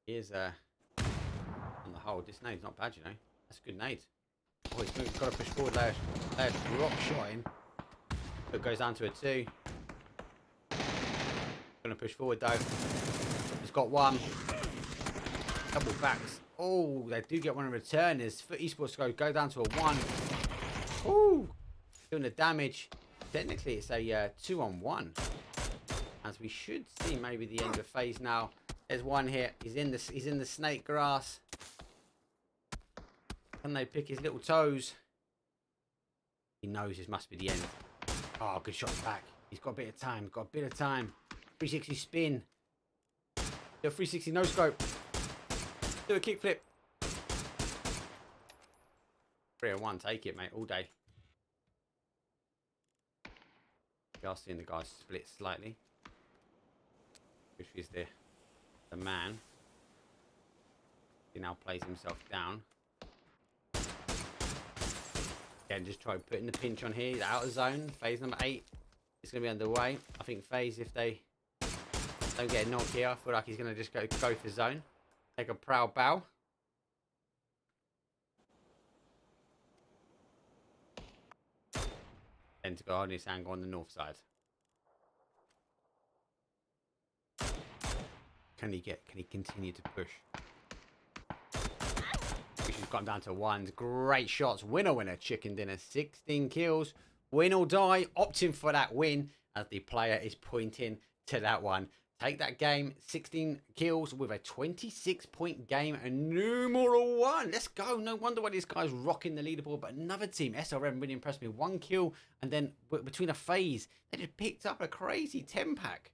here's on the whole. This nade's not bad, you know. That's a good nade. Oh, he's got to push forward there. There's rock shot in. It goes down to a 2. Gonna push forward though. He's got one. Double backs. Oh, they do get one in return. As for eSports go down to a 1. Oh, doing the damage. Technically, it's a 2-on-1. As we should see maybe the end of FaZe now. There's one here. He's in the snake grass. Can they pick his little toes? He knows this must be the end. Oh, good shot back. He's got a bit of time. 360 spin. Do a 360 no scope. Do a kickflip. 3-on-1. Take it, mate. All day. We are seeing the guys split slightly. Which is the man. He now plays himself down. Again, just try putting the pinch on here. He's out of zone. FaZe number 8 is going to be underway. I think FaZe, if they don't get a knock here, I feel like he's going to just go for zone. Take a proud bow. Then to go on this angle on the north side. Can he continue to push? He's got him down to 1. Great shots. Winner, chicken dinner. 16 kills. Win or die. Opting for that win as the player is pointing to that one. Take that game. 16 kills with a 26-point game. A numeral 1. Let's go. No wonder why this guy's rocking the leaderboard. But another team, SRM, really impressed me. 1 kill. And then between a FaZe, they just picked up a crazy 10-pack.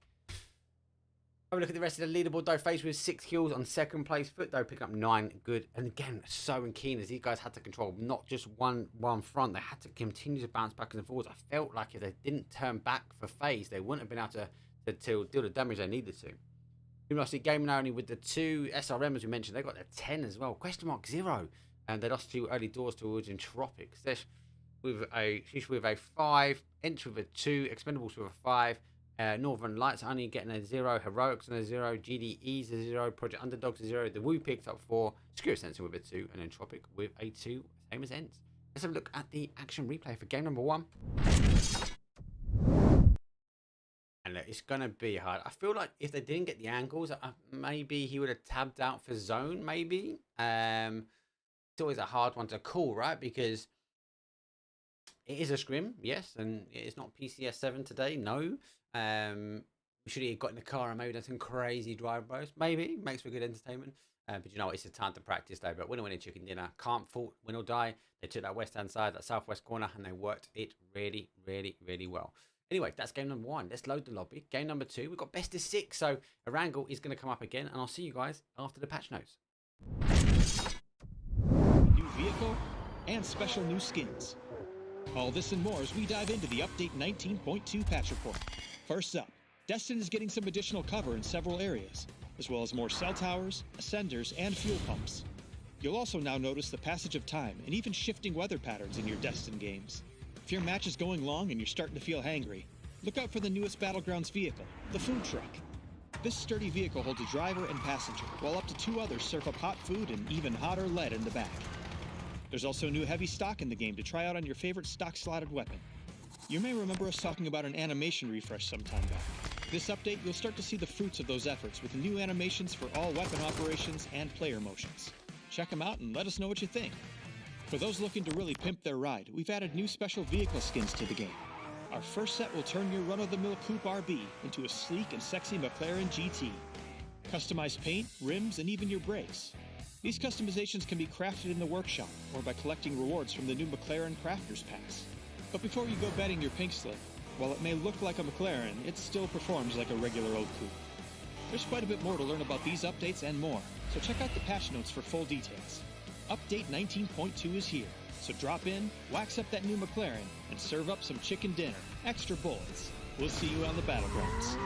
Have a look at the rest of the leaderboard though. FaZe with 6 kills on 2nd place. Foot though pick up 9. Good. And again, so keen as these guys had to control not just one front. They had to continue to bounce back and forwards. I felt like if they didn't turn back for FaZe, they wouldn't have been able to deal the damage they needed to. Luminosity gaming now only with the 2 SRM as we mentioned. They got their 10 as well. Question mark 0. And they lost 2 early doors towards Entropiq. SHEESH with a 5. ENCE with a 2. Expendables with a 5. Northern Lights only getting a 0, Heroics on a 0, GDE's a 0, Project Underdog's a 0, the Woo picked up 4, Zensen with a 2, and Entropiq with a 2, same as ENCE. Let's have a look at the action replay for game number 1. And look, it's going to be hard. I feel like if they didn't get the angles, maybe he would have tabbed out for zone, maybe. It's always a hard one to call, right? Because it is a scrim, yes, and it's not PCS7 today, no. We should have got in the car and maybe done some crazy drive bros. Maybe makes for good entertainment. But you know, it's a time to practice though. But winning chicken dinner, can't fault win or die. They took that west hand side, that southwest corner, and they worked it really, really, really well. Anyway, that's game number 1. Let's load the lobby. Game number 2, we've got best of 6. So Erangel is going to come up again, and I'll see you guys after the patch notes. New vehicle and special new skins. All this and more as we dive into the update 19.2 patch report. First up, Destin is getting some additional cover in several areas, as well as more cell towers, ascenders, and fuel pumps. You'll also now notice the passage of time and even shifting weather patterns in your Destin games. If your match is going long and you're starting to feel hangry, look out for the newest Battlegrounds vehicle, the food truck. This sturdy vehicle holds a driver and passenger, while up to 2 others surf up hot food and even hotter lead in the back. There's also new heavy stock in the game to try out on your favorite stock-slotted weapon. You may remember us talking about an animation refresh some time back. This update, you'll start to see the fruits of those efforts with new animations for all weapon operations and player motions. Check them out and let us know what you think. For those looking to really pimp their ride, we've added new special vehicle skins to the game. Our first set will turn your run-of-the-mill Coupe RB into a sleek and sexy McLaren GT. Customized paint, rims, and even your brakes. These customizations can be crafted in the workshop or by collecting rewards from the new McLaren Crafters Pass. But before you go betting your pink slip, while it may look like a McLaren, it still performs like a regular old coupe. There's quite a bit more to learn about these updates and more, so check out the patch notes for full details. Update 19.2 is here, so drop in, wax up that new McLaren, and serve up some chicken dinner, extra bullets. We'll see you on the battlegrounds.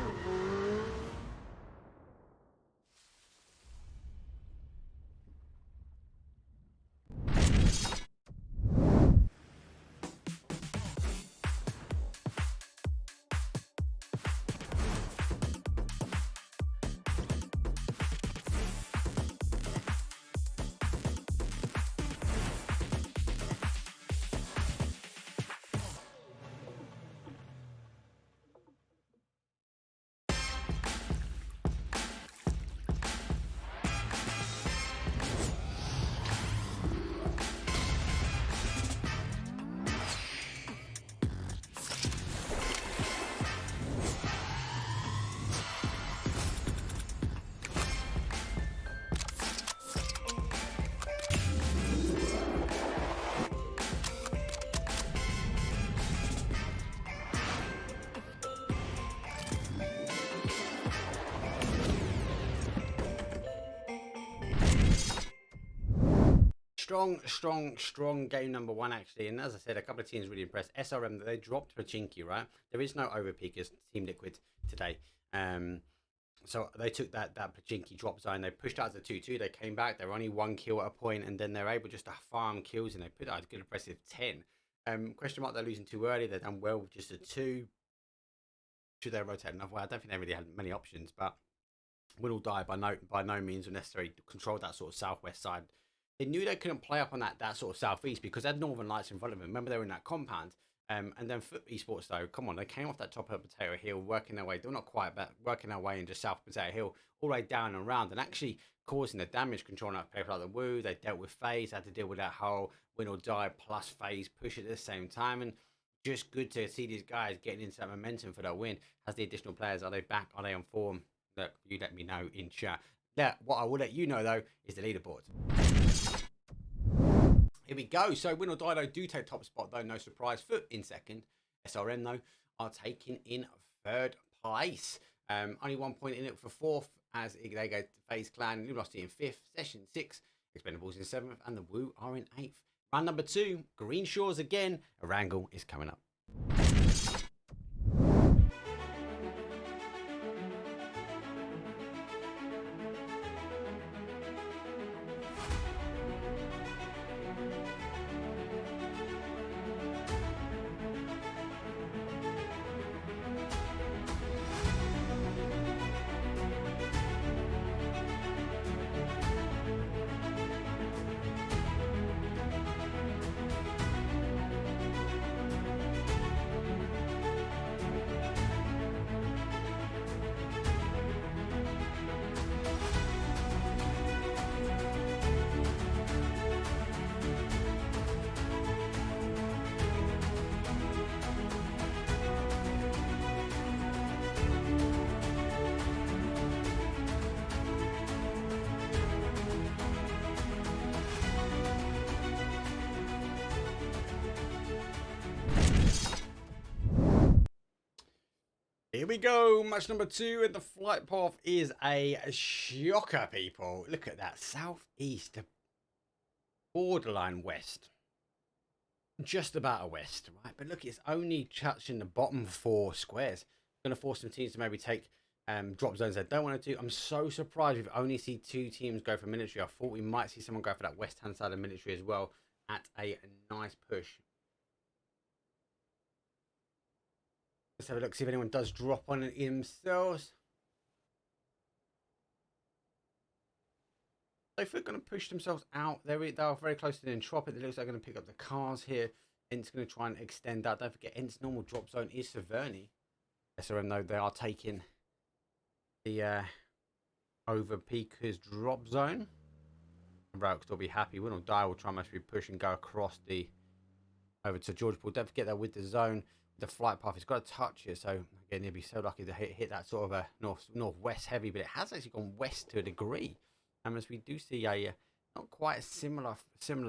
Strong game number 1 actually, and as I said, a couple of teams really impressed. SRM, they dropped Pachinki, right? There is no overpeakers Team Liquid today, so they took that Pachinki drop zone, they pushed out to 2-2, they came back, they were only 1 kill at a point, and then they're able just to farm kills, and they put out a good impressive 10. Question mark, they're losing too early, they've done well with just a 2. Should they rotate another way? I don't think they really had many options, but win or die by no means were necessary to control that sort of southwest side. They knew they couldn't play up on that sort of southeast because they had Northern Lights in front of them. Remember, they were in that compound. And then for eSports, though, come on, they came off that top of Potato Hill, working their way, they're not quite, but working their way into South Potato Hill, all the way down and around, and actually causing the damage, controlling out people like the Woo. They dealt with FaZe, had to deal with that whole win or die plus FaZe push at the same time. And just good to see these guys getting into that momentum for that win. As the additional players, are they back? Are they on form? Look, you let me know in chat. What I will let you know, though, is the leaderboard. Here we go. So win or die, though, do take top spot, though. No surprise. Foot in second. SRM, though, are taking in 3rd place. Only 1 point in it for 4th, as they go to FaZe Clan. Luminosity in 5th. Session 6. Expendables in 7th. And the Woo are in 8th. Round number 2. Green Shores again. A wrangle is coming up. Here we go, match number 2, and the flight path is a shocker, people. Look at that, southeast to borderline west. Just about a west, right? But look, it's only touching the bottom 4 squares. Going to force some teams to maybe take drop zones they don't want to do. I'm so surprised we've only seen 2 teams go for military. I thought we might see someone go for that west-hand side of military as well at a nice push. Let's have a look, see if anyone does drop on it themselves. So if they're going to push themselves out, they are very close to the Entropiq. It looks like they're going to pick up the cars here. ENCE going to try and extend that. Don't forget, ENCE normal drop zone is Severny. SRM, though, they are taking the over Peaker's drop zone. Route will be happy. Win or die will try and actually push and go across the over to George Paul. Don't forget that with the zone, the flight path, it's got to touch it. So again, he'll be so lucky to hit that sort of a northwest heavy, but it has actually gone west to a degree. As we do see a not quite a similar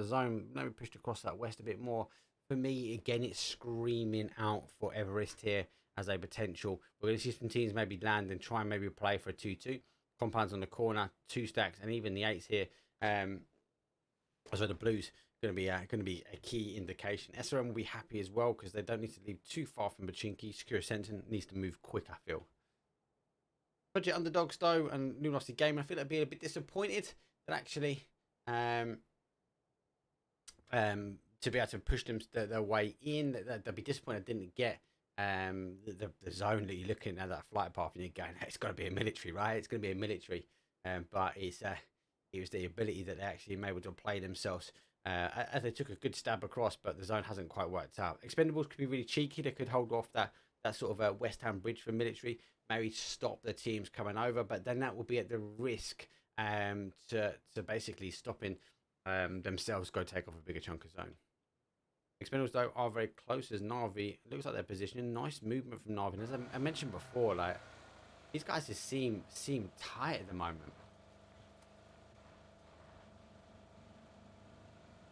zone, maybe pushed across that west a bit more. For me, again, it's screaming out for Everest here as a potential. We're going to see some teams maybe land and try and maybe play for a 2-2. Compounds on the corner, 2 stacks, and even the 8s here. So the blues going to be a key indication. SRM will be happy as well because they don't need to leave too far from Bachinki. Sakura Zensen needs to move quick, I feel. Budget Underdogs though and Luminosity game, I feel like being a bit disappointed that actually to be able to push them their way in, they'll be disappointed didn't get the zone that you're looking at, that flight path, and you're going, it's got to be a military, right? It's going to be a military, but it was the ability that they actually were able to play themselves as they took a good stab across, but the zone hasn't quite worked out. Expendables could be really cheeky. They could hold off that sort of West Ham bridge for military, maybe stop the teams coming over, but then that will be at the risk to basically stopping themselves go take off a bigger chunk of zone. Expendables though are very close as NAVI. It looks like they're positioning. Nice movement from NAVI. And as I mentioned before, like these guys just seem tight at the moment.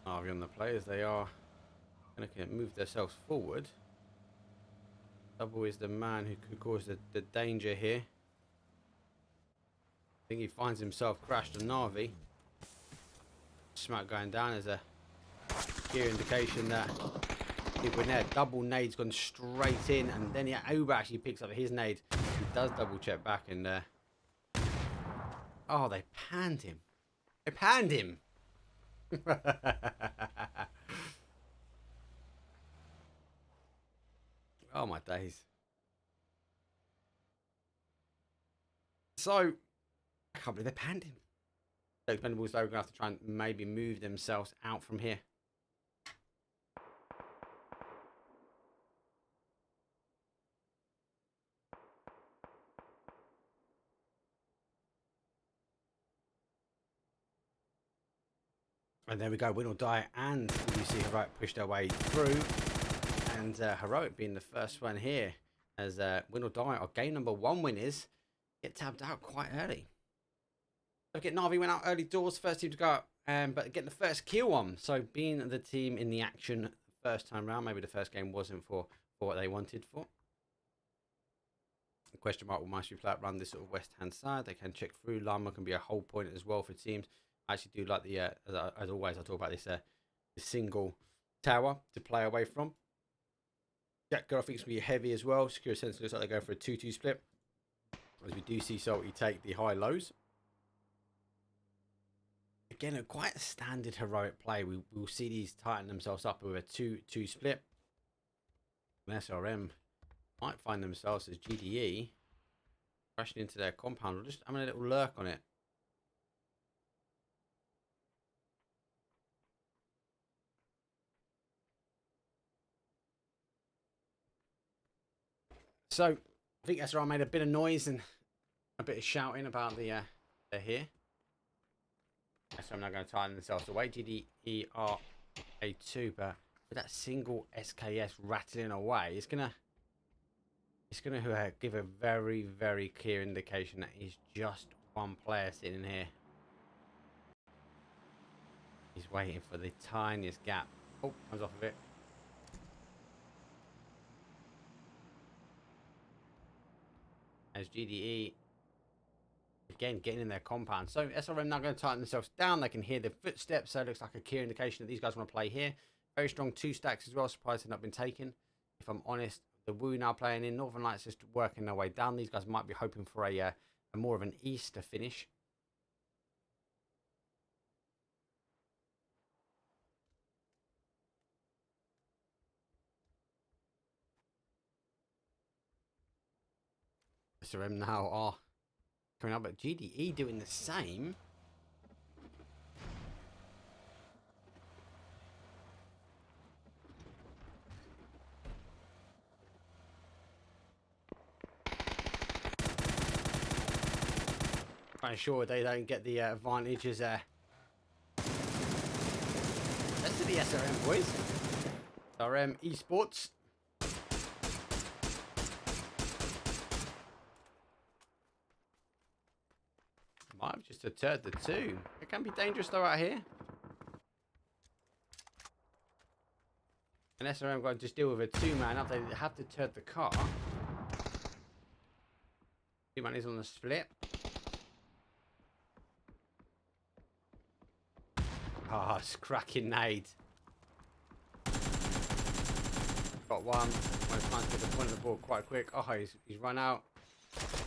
NAVI on the players, they are going to move themselves forward. Double is the man who could cause the danger here. I think he finds himself crashed on NAVI. Smack going down as a clear indication that people in there. Double nade's gone straight in, and then Uber actually picks up his nade. He does double check back, and oh, they panned him. They panned him. Oh my days. So I can't believe they panned him. The Expendables though are going to have to try and maybe move themselves out from here. And there we go, win or die, and you see Heroic push their way through, and Heroic being the first one here as win or die, or game number 1 winners get tabbed out quite early. Look at NAVI went out early doors, first team to go out, but getting the first kill on. So being the team in the action first time round, maybe the first game wasn't for what they wanted for. The question mark will Mastery play around this sort of west hand side. They can check through. Lama can be a whole point as well for teams. I actually do like the as always I talk about this the single tower to play away from. Jack Girl I think it's gonna be heavy as well. Sakura Zensen looks like they're going for a 2-2 split. As we do see Salty take the high lows. Again, quite a standard Heroic play. We will see these tighten themselves up with a 2-2 split. And SRM might find themselves as GDE crashing into their compound. Or just having a little lurk on it. So I think SRM made a bit of noise and a bit of shouting about they're here. So I'm now going to tighten themselves away. GDE are A2, but with that single SKS rattling away, it's gonna give a very, very clear indication that he's just one player sitting here. He's waiting for the tiniest gap. Oh, comes off of it. As GDE again getting in their compound. So SRM now going to tighten themselves down. They can hear the footsteps, so it looks like a clear indication that these guys want to play here. Very strong 2 stacks as well. Surprised they've not been taken. If I'm honest, the Wu now playing in. Northern Lights just working their way down. These guys might be hoping for a more of an Easter finish. SRM now are coming up, but GDE doing the same. trying to ensure they don't get the advantages there. That's the SRM, boys. SRM eSports. Might have just deterred the two. It can be dangerous though out here. And SRM got to just deal with a two-man up. They have deterred the car. Two-man is on the split. Ah, it's cracking nade. Got one. I'm trying to get the point of the ball quite quick. Oh, he's run out.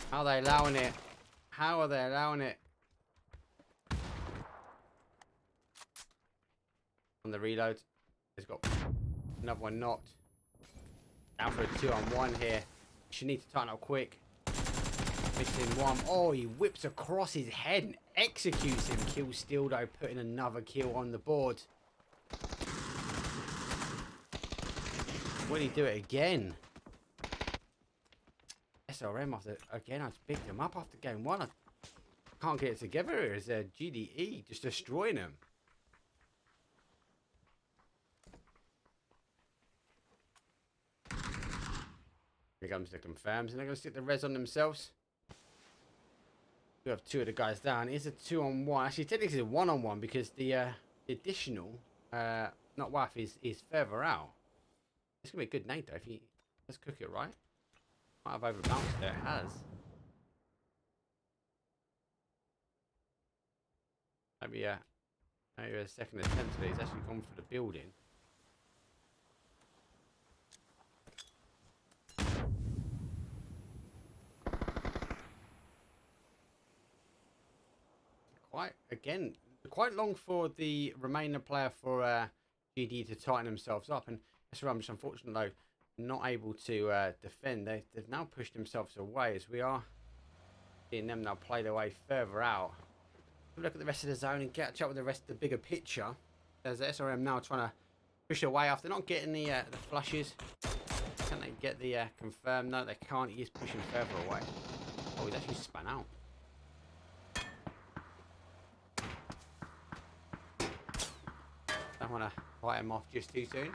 How are they allowing it? How are they allowing it? On the reload. He's got another one knocked. Down for a 2-on-1 here. Should need to tighten up quick. Mixing one. Oh, he whips across his head and executes him. Kill steal though, putting another kill on the board. Will he do it again? SRM after again. I picked him up after game one. I can't get it together. Is GDE just destroying him? Here comes the confirms, and they're going to stick the res on themselves. We have two of the guys down. It's a 2-on-1. Actually, technically, it's a 1-on-1 because the additional, not WAF, is further out. It's going to be a good nade, though. If he let's cook it right. Might have overbounced there. It has. Maybe a second attempt today. He's actually gone for the building. Quite long for the remainder player for GD to tighten themselves up, and SRM just unfortunately though not able to defend. They've now pushed themselves away as we are seeing them now play their way further out. Look at the rest of the zone and catch up with the rest of the bigger picture. There's the SRM now trying to push away after not getting the flushes. Can they get the confirm? No, they can't. He is pushing further away. Oh, he's actually spun out. Don't want to fight him off just too soon.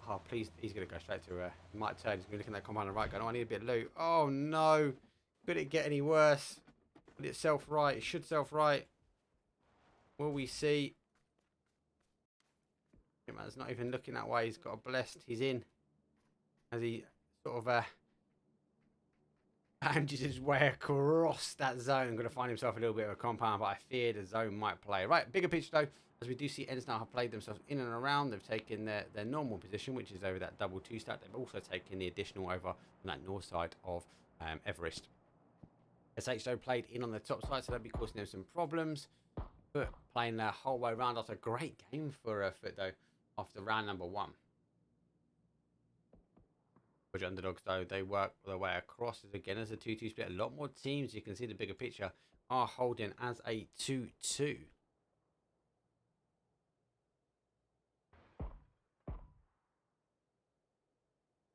Oh, please. He's going to go straight to he might turn. He's going to look in that compound on the right. Going, oh, I need a bit of loot. Oh, no. Could it get any worse? Would it self-right? It should self-right. Will we see? Man's not even looking that way. He's got a blessed. He's in. As he sort of bandages his way across that zone. Going to find himself a little bit of a compound, but I fear the zone might play. Right, bigger picture though, as we do see ENCE now have played themselves in and around. They've taken their normal position, which is over that double 2 stack. They've also taken the additional over on that north side of Everest. SH though played in on the top side, so that'll be causing them some problems. But playing their whole way around after a great game for Foot though, after round number 1. Which Underdogs though, they work their way across as again as a 2-2 split. A lot more teams, you can see the bigger picture, are holding as a 2-2.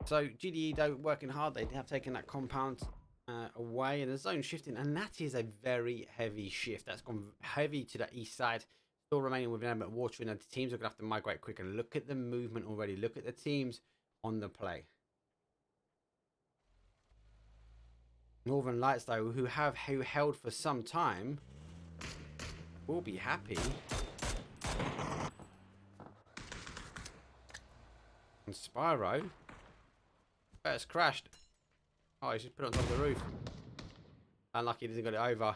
So GDE though working hard, they have taken that compound away and the zone shifting, and that is a very heavy shift. That's gone heavy to the east side, still remaining with an element of water, and the teams are going to have to migrate quicker. Look at the movement already. Look at the teams on the play. Northern Lights though, who held for some time, will be happy. And Spyro first crashed. Oh, he's just put it on top of the roof. Unlucky he doesn't get it over.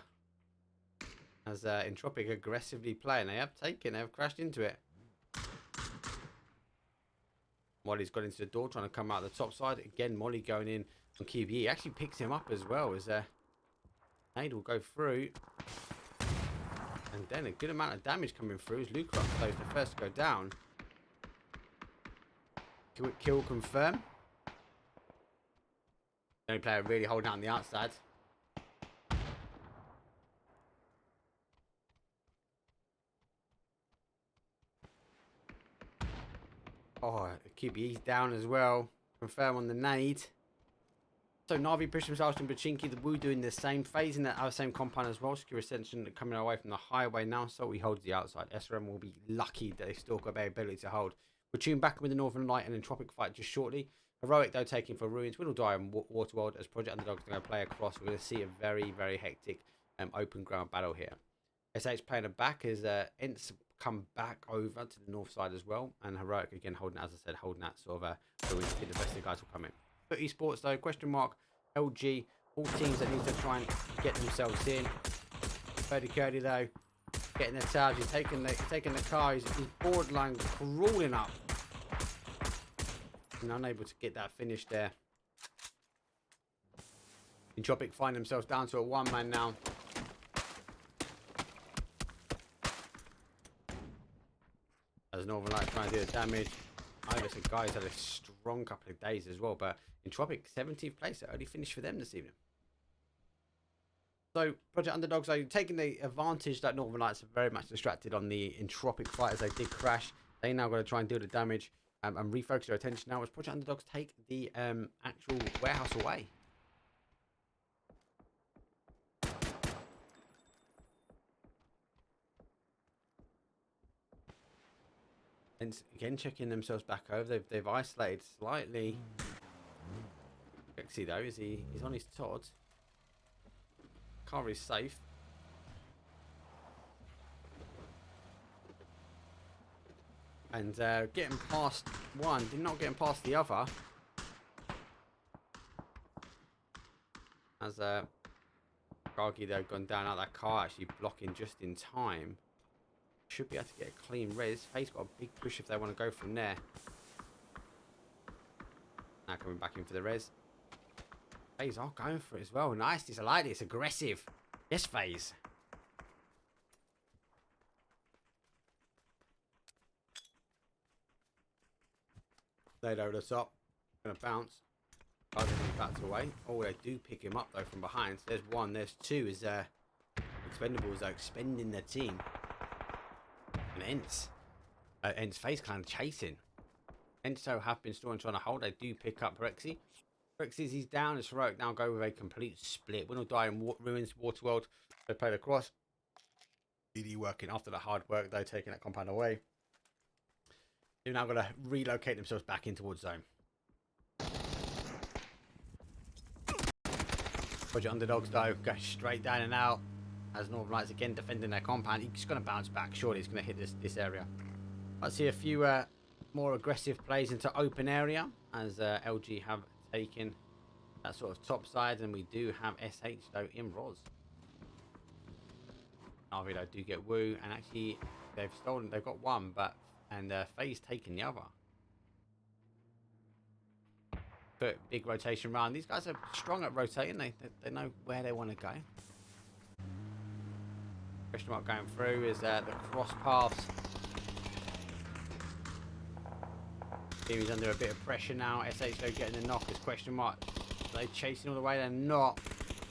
As Entropiq aggressively playing. They have crashed into it. Molly's got into the door, trying to come out the top side. Again, Molly going in on QBE. He actually picks him up as well as Nade will go through. And then a good amount of damage coming through as Luca plays the first to go down. Kill confirm. The only player really holding out on the outside. Oh, QBE's down as well. Confirm on the nade. So Navi pushed themselves in Pachinki, the Wu doing the same, phasing that other same compound as well. Secure Ascension coming away from the highway now, so he holds the outside. SRM will be lucky that they still got their ability to hold. We'll tune back with the Northern Light and Entropiq fight just shortly. Heroic though taking for Ruins. Will die on Waterworld as Project Underdog's going to play across. We're going to see a very, very hectic open ground battle here. SH playing it back as ENCE come back over to the north side as well. And Heroic again holding, as I said, holding that sort of Ruins. I think the rest of the guys will come in. But eSports though, question mark, LG, all teams that need to try and get themselves in. Freddy Curdy though, getting the tabs, he's taking the car, he's borderline crawling up. And unable to get that finish there. Entropiq find themselves down to a one-man now. As Northern Light trying to do the damage. Iverson guys had a strong couple of days as well, but Entropiq 17th place, early finish for them this evening. So Project Underdogs are taking the advantage that Northern Lights are very much distracted on the Entropiq fight as they did crash. They now got to try and do the damage and refocus their attention now as Project Underdogs take the actual warehouse away. And again, checking themselves back over. They've isolated slightly. Blissey though, he's on his Todd. Car is safe. And getting past one, did not getting past the other. As Gargi though gone down out that car, actually blocking just in time. Should be able to get a clean res. FaZe got a big push if they want to go from there. Now coming back in for the res. FaZe are going for it as well. Nice, it's ELITEeS, it's aggressive. Yes, FaZe. Laid over the top. Gonna bounce. Guys are back away. Oh, they do pick him up though from behind. So there's one, there's two. Is Expendables are expending their team. And ENCE FaZe kind of chasing. ENCE have been still trying to hold. They do pick up Blissey. Blissey, he's down. It's Heroic now go with a complete split. Will die in Ruins, Waterworld. They play the cross. DD working after the hard work though, taking that compound away. They're now going to relocate themselves back in towards zone. Project Underdogs though go straight down and out. As Northern Lights again defending their compound. He's going to bounce back. Surely he's going to hit this area. I see a few more aggressive plays into open area as LG have taken that sort of top side, and we do have SH though in Roz. Navi though do get Wu, and actually they've got one, but FaZe taking the other. But big rotation round. These guys are strong at rotating. They know where they want to go. Question mark going through is the cross paths. Team is under a bit of pressure now. SH though getting the knock is question mark. Are they chasing all the way? They're not.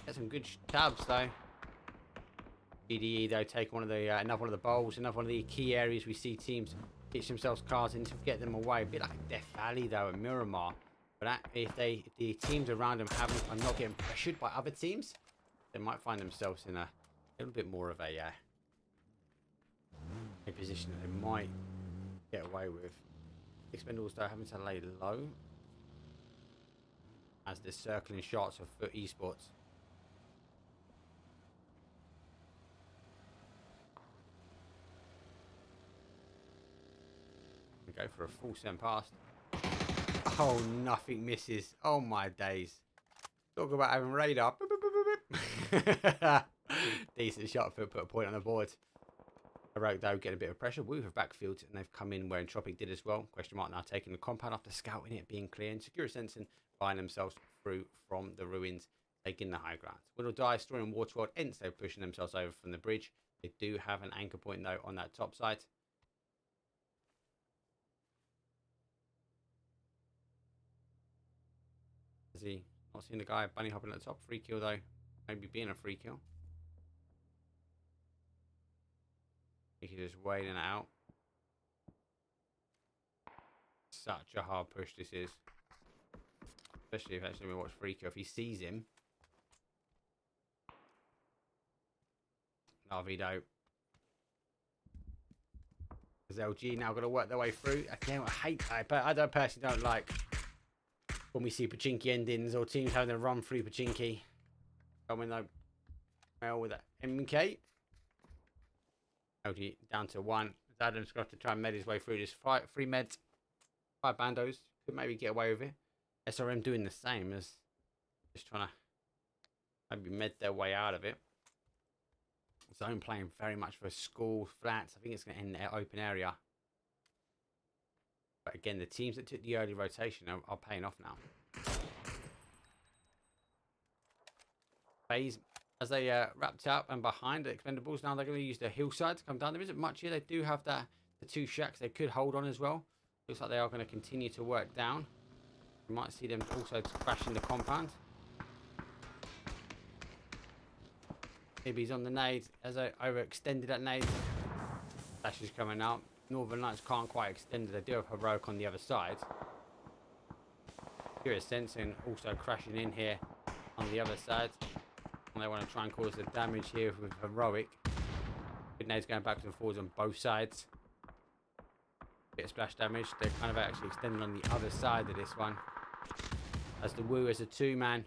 Get some good tabs though. EDE though take one of the another one of the bowls, another one of the key areas we see teams pitch themselves cars in to get them away. A bit like Death Valley though and Miramar. But if the teams around them are not getting pressured by other teams, they might find themselves in a little bit more of a position that they might get away with. Expendables though having to lay low as they're circling shots for eSports. We go for a full send past. Oh, nothing misses. Oh my days. Talk about having radar. Decent shot for put a point on the board. Heroic though getting a bit of pressure. Woo have backfield and they've come in where Entropiq did as well. Question mark now taking the compound after scouting it being clear, and Sakura Zensen buying themselves through from the ruins, taking the high ground. Will die destroying Waterworld. ENCE they're pushing themselves over from the bridge. They do have an anchor point though on that top side. Is he not seeing the guy bunny hopping at the top? Free kill though. Maybe being a free kill. He can just waiting it out. Such a hard push this is. Especially if actually we watch Freaker. If he sees him. NAVI though. Is LG now going to work their way through? Again, I don't personally don't like when we see Pachinki endings or teams having to run through Pachinki. Coming though, well with that MK. LG down to 1. Adam's got to try and med his way through this fight. 3 meds, 5 bandos. Could maybe get away with it. SRM doing the same as just trying to maybe med their way out of it. Zone playing very much for school flats. I think it's going to end in the open area. But again, the teams that took the early rotation are paying off now. FaZe, as they wrapped up and behind the Expendables, now they're going to use the hillside to come down. There isn't much here. They do have the 2 shacks they could hold on as well. Looks like they are going to continue to work down. You might see them also crashing the compound. Maybe he's on the nade as I overextended that nade. Flash is coming out. Northern Lights can't quite extend it. They do have Heroic on the other side. Here is Zensen also crashing in here on the other side. And they want to try and cause the damage here with Heroic. Good nades going backwards and forwards on both sides. Bit of splash damage. They're kind of actually extending on the other side of this one. As the Woo as a 2-man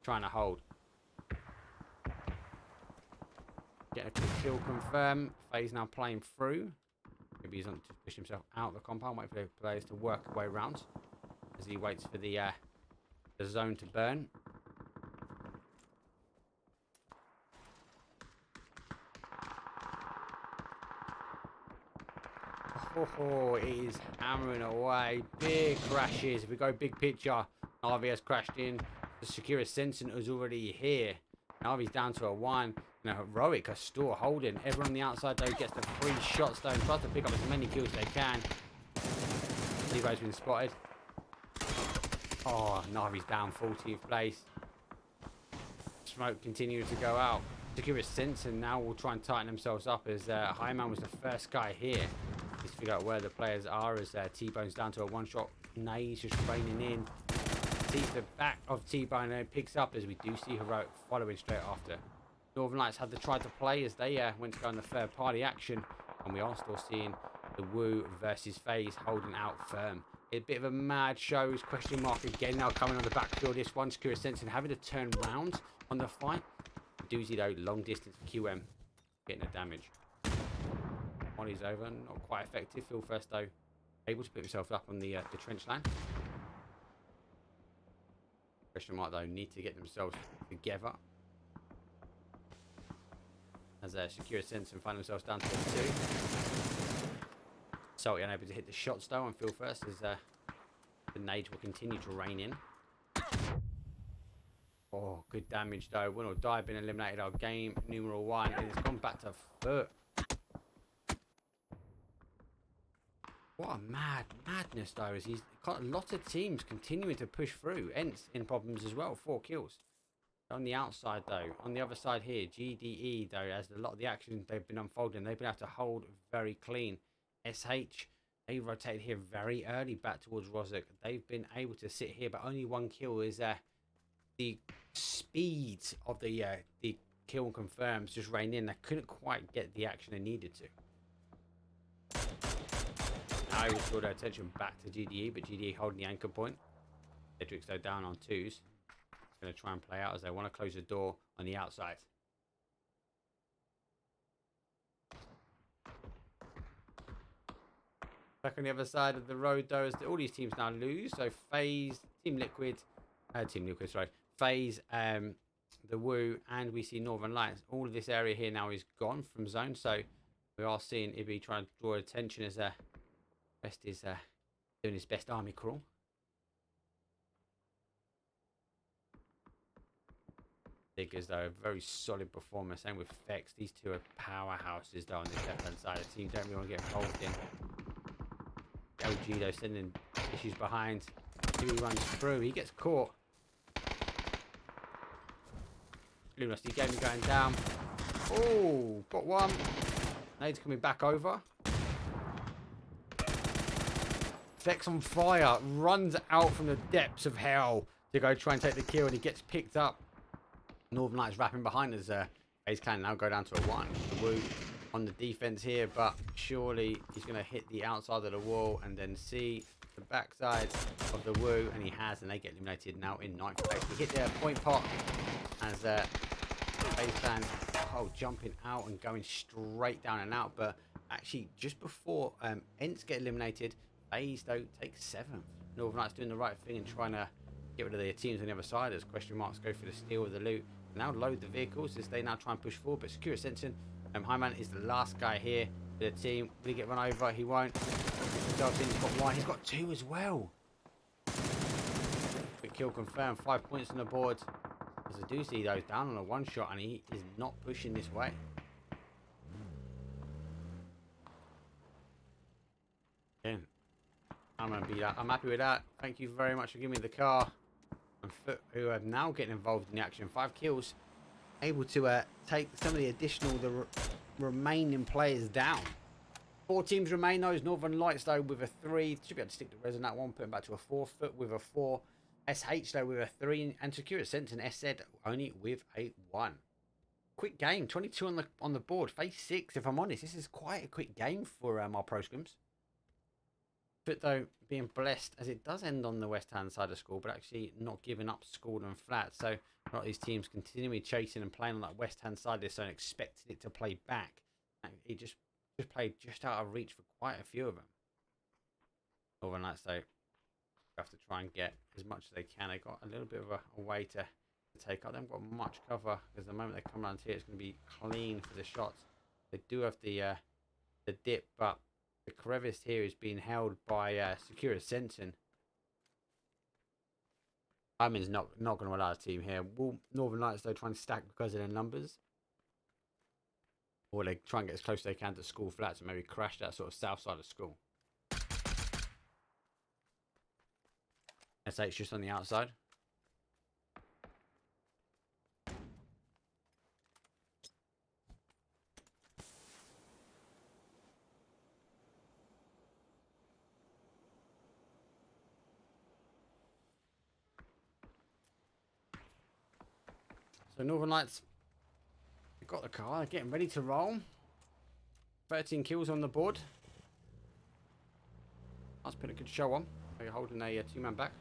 trying to hold. Getting a quick kill confirm. FaZe now playing through. Maybe he's on to push himself out of the compound. Wait for the players to work their way around as he waits for the zone to burn. Oh, it is hammering away. Big crashes. If we go big picture, NAVI has crashed in. The Sakura Zensen is already here. NAVI's down to a 1. Now, Heroic are still holding. Everyone on the outside, though, gets the 3 shots, though, and tries to pick up as many kills as they can. Levi's been spotted. Oh, NAVI's down 40th place. Smoke continuing to go out. Sakura Zensen now will try and tighten themselves up as Highman was the first guy here. Just figure out where the players are as T-Bone's down to a 1-shot. Nays just raining in. Sees the back of T-Bone and picks up as we do see Heroic following straight after. Northern Lights had to try to play as they went to go in the third party action, and we are still seeing the Woo versus FaZe holding out firm. A bit of a mad shows, question mark again now coming on the backfield. This one, Sakura Zensen having to turn round on the fight. Doozy though, long distance QM, getting the damage. Molly's over, not quite effective. Phil first though, able to put himself up on the trench line. Question mark though, need to get themselves together. As Sakura Zensen find themselves down to a 2. Salty unable to hit the shots though on Phil first as the nades will continue to rain in. Oh, good damage though. Win or die been eliminated our game numeral 1 and it's gone back to foot. What a madness though, as he's got a lot of teams continuing to push through. ENCE in problems as well, 4 kills. On the outside though, on the other side here, GDE though, as a lot of the action they've been unfolding, they've been able to hold very clean. SH, they rotated here very early back towards Rozak. They've been able to sit here, but only 1 kill is the speed of the kill confirms just rained in. They couldn't quite get the action they needed to. Now he restored their attention back to GDE, but GDE holding the anchor point. Cedric's though down on 2s. Going to try and play out as they want to close the door on the outside. Back on the other side of the road though, as all these teams now lose. So FaZe, Team Liquid, FaZe, the Woo, and we see Northern Lights. All of this area here now is gone from zone, so we are seeing Ibby trying to draw attention as Best is doing his best army crawl. Diggers though, a very solid performer. Same with Fex. These two are powerhouses though on this left hand side. The team don't really want to get involved in. LG though sending issues behind. He runs through. He gets caught. Luminosity game going down. Oh, got one. Nade's coming back over. Fex on fire. Runs out from the depths of hell. to go try and take the kill, and he gets picked up. Northern Lights wrapping behind as FaZe can now go down to a 1. Woo on the defense here, but surely he's going to hit the outside of the wall and then see the backside of the Woo, and he has, and they get eliminated now in 9th place. He hit their point pot as FaZe can jumping out and going straight down and out, but actually just before ENCE get eliminated, FaZe though takes 7th. Northern Lights doing the right thing and trying to get rid of their teams on the other side as question marks go for the steal of the loot. Now load the vehicles as they now try and push forward, but Sakura Zensen, Hyman is the last guy here for the team. Will he get run over? He won't. He's got 1. He's got 2 as well. Quick kill confirmed. 5 points on the board. As I do see those down on a 1 shot, and he is not pushing this way. Again, I'm gonna be that. I'm happy with that. Thank you very much for giving me the car. And Foot, who are now getting involved in the action. 5 kills, able to take some of the additional remaining players down. 4 teams remain. Those Northern Lights though with a 3 should be able to stick the res on that one. Put him back to a 4. Foot with a 4. SH though with a 3, and Sakura Zensen SZ only with a 1. Quick game. 22 on the board. Phase 6. If I'm honest, this is quite a quick game for our pro scrims. But though being blessed as it does end on the west hand side of school, but actually not giving up school and flat. So a lot of these teams continually chasing and playing on that west hand side of this, and expected it to play back. And it just played just out of reach for quite a few of them. Northern Lights though have to try and get as much as they can. They got a little bit of a way to take up. They haven't got much cover because the moment they come around here, it's going to be clean for the shots. They do have the dip, but the crevice here is being held by Sakura Zensen. Hyman's not going to allow a team here. Will Northern Lights though try and stack because of their numbers? Or they try and get as close as they can to school flats and maybe crash that sort of south side of school. SH just on the outside. So Northern Lights, they've got the car, they're getting ready to roll. 13 kills on the board. Let's put a good show on. They're holding a 2-man back.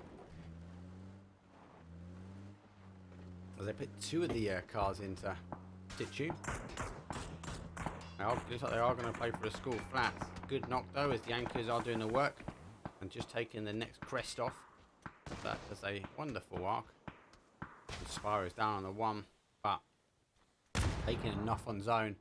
As they put 2 of the cars into situ. Now, looks like they are going to play for the school flats. Good knock though, as the anchors are doing the work and just taking the next crest off. That is a wonderful arc. Spyro is down on the 1, but taking enough on zone.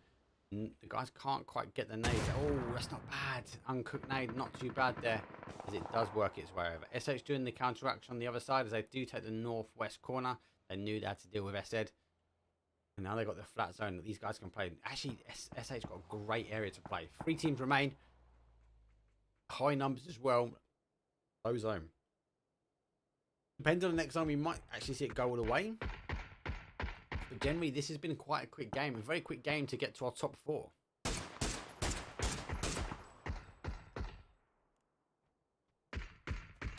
The guys can't quite get the nade. Oh, that's not bad. Uncooked nade, not too bad there, as it does work its way over. SH doing the counteraction on the other side as they do take the northwest corner. They knew they had to deal with SZ. And now they've got the flat zone that these guys can play. Actually, SH got a great area to play. 3 teams remain. High numbers as well. Low zone. Depending on the next zone, we might actually see it go all the way. But generally, this has been quite a quick game. A very quick game to get to our top 4.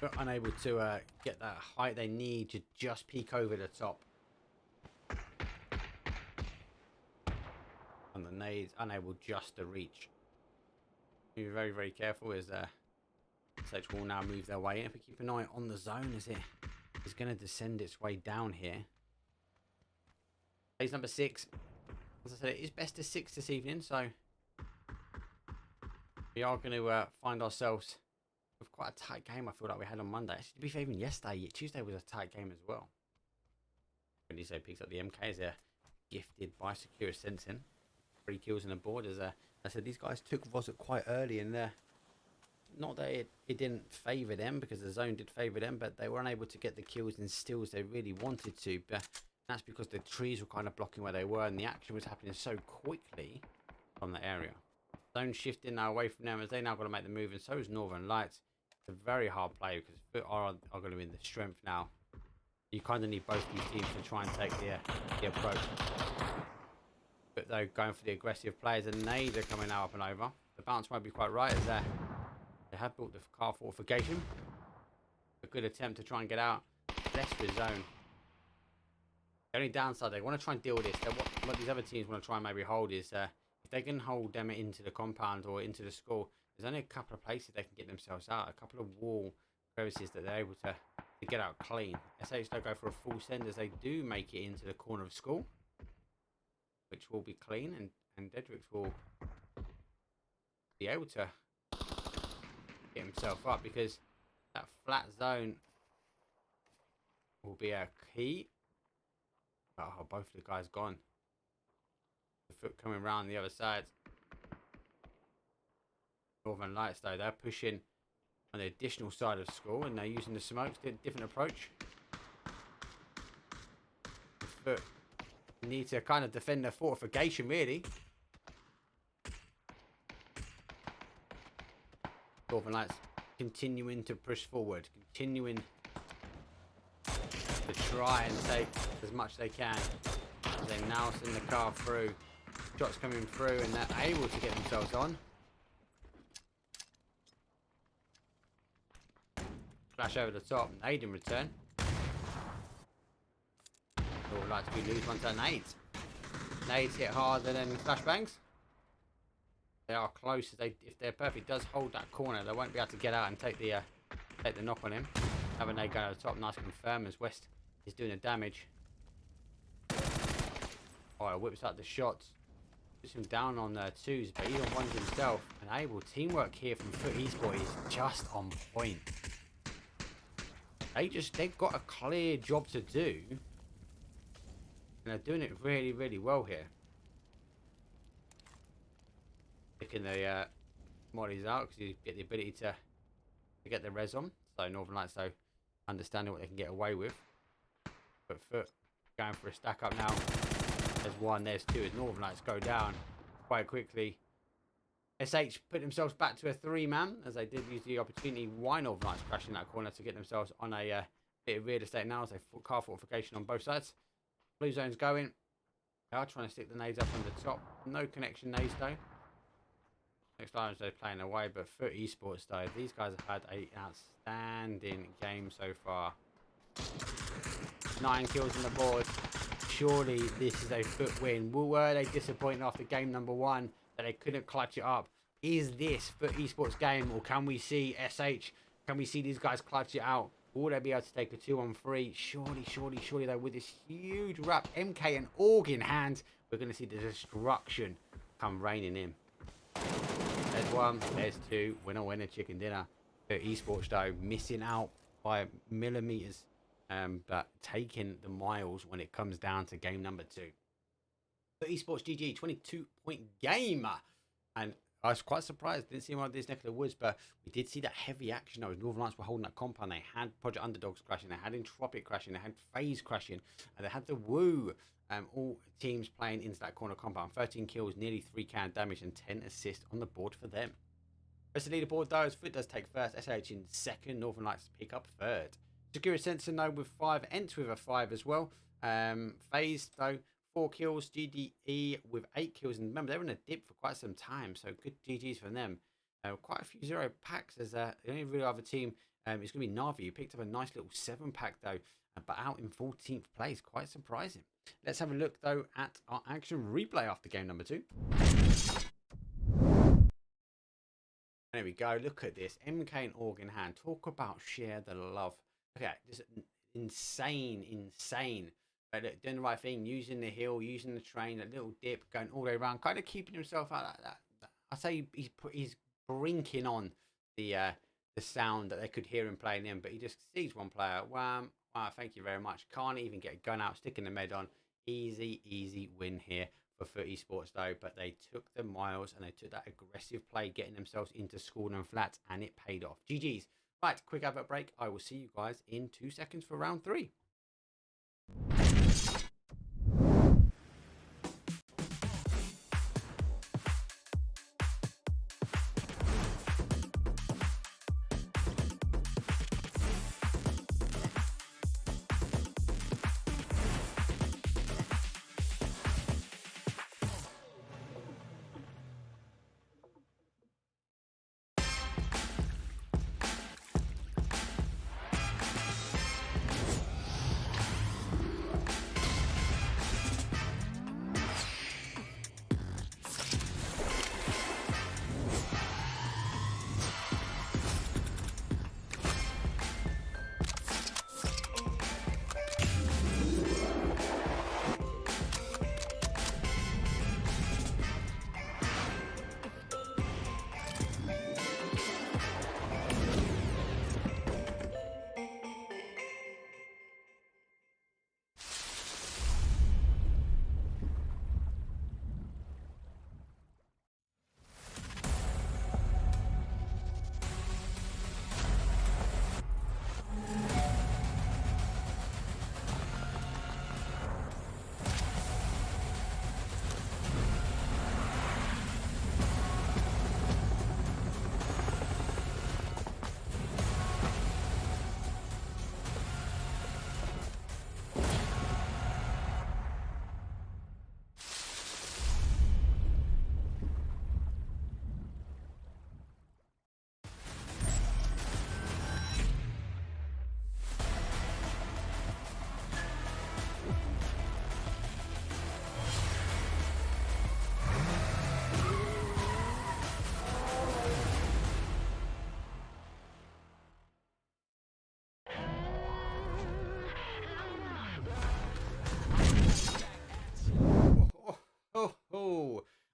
But unable to get that height they need to just peek over the top. And the nades unable just to reach. Be very, very careful as SH will now move their way in. If we keep an eye on the zone as it is going to descend its way down here. Phase number 6. As I said, it is best of 6 this evening, so we are going to find ourselves with quite a tight game. I feel like we had on Monday. Actually, to be fair, even yesterday, Tuesday was a tight game as well. When you say picks up the MK, as they're gifted by Sakura Zensen. 3 kills on the board. As I said, these guys took Rosette quite early in there. Not that it didn't favour them, because the zone did favour them, but they weren't able to get the kills and steals they really wanted to. But that's because the trees were kind of blocking where they were, and the action was happening so quickly from the area. Zone shifting now away from them as they now got to make the move, and so is Northern Lights. It's a very hard play because Foot are going to be in the strength now. You kind of need both these teams to try and take the approach. But though going for the aggressive players, and nades are coming now up and over. The bounce won't be quite right as they have built the car fortification. A good attempt to try and get out. desperate zone. The only downside, they want to try and deal with this. What these other teams want to try and maybe hold is if they can hold them into the compound or into the school, there's only a couple of places they can get themselves out. A couple of wall crevices that they're able to get out clean. SH don't go for a full send as they do make it into the corner of school, which will be clean, and Dedrix will be able to get himself up because that flat zone will be a key. Oh, both of the guys gone. The foot coming around the other side. Northern Lights though, they're pushing on the additional side of school and they're using the smokes, different approach. The foot need to kind of defend their fortification really. Northern Lights continuing to push forward, continuing to try and take as much as they can. As they now send the car through. Shots coming through and they're able to get themselves on. Flash over the top, nade in return. Would like to be lose one to nades. Nades hit harder than flashbangs. They are close. If their perfect does hold that corner, they won't be able to get out and take the knock on him. Have a nade go to the top, nice confirm as West is doing the damage. Oh, whips out the shots. Puts him down on twos, but he's on ones himself. And able teamwork here from Foot Esports is just on point. They've got a clear job to do. And they're doing it really, really well here. Picking the mollies out because you get the ability to get the res on. So Northern Lights though understanding what they can get away with. But Foot going for a stack up now. There's one, there's two as Northern Lights go down quite quickly. SH put themselves back to a 3-man as they did use the opportunity. Why Northern Lights crashing that corner to get themselves on a bit of real estate now as they car fortification on both sides. Blue zone's going. They are trying to stick the nades up on the top. No connection nades though. Next Lions they're playing away, but Foot Esports though, these guys have had an outstanding game so far. 9 kills on the board. Surely this is a Foot win. Were they disappointed after game number 1 that they couldn't clutch it up? Is this Foot Esports game, or can we see SH? Can we see these guys clutch it out? Will they be able to take a 2-on-3? Surely though, with this huge wrap, MK and Org in hand, we're going to see the destruction come raining in. There's one, there's two, winner, chicken dinner. Foot Esports though, missing out by millimeters. But taking the miles when it comes down to game number 2. But eSports GG, 22-point game. And I was quite surprised. Didn't see him on this neck of the woods, but we did see that heavy action. Northern Lights were holding that compound. They had Project Underdogs crashing. They had Entropiq crashing. They had FaZe crashing. And they had the Woo. All teams playing into that corner compound. 13 kills, nearly 3k damage, and 10 assists on the board for them. Rest of the leaderboard, though, as Foot does take first. SH in second. Northern Lights pick up third. Sakura Zensen though with 5, ENCE with a 5 as well. FaZe though 4 kills, GDE with 8 kills, and remember they're in a dip for quite some time, so good GGs from them. Quite a few 0 packs as the only real other team is going to be NAVI, who picked up a nice little 7-pack though, but out in 14th place, quite surprising. Let's have a look though at our action replay after game number 2. There we go, look at this, MK and Org in hand, talk about share the love. Okay, just insane. But look, doing the right thing, using the hill, using the train, a little dip, going all the way around, kind of keeping himself out like that. I say he's brinking on the sound that they could hear him playing in, but he just sees one player. Wow, thank you very much. Can't even get a gun out, sticking the med on. Easy win here for Foot Esports though. But they took the miles and they took that aggressive play, getting themselves into school and flats, and it paid off. GG's. Right, quick advert break. I will see you guys in 2 seconds for round 3.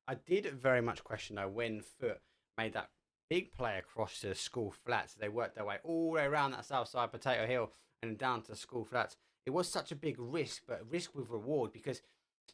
I did very much question though when Foot made that big play across to School Flats. They worked their way all the way around that south side Potato Hill and down to School Flats. It was such a big risk, but risk with reward, because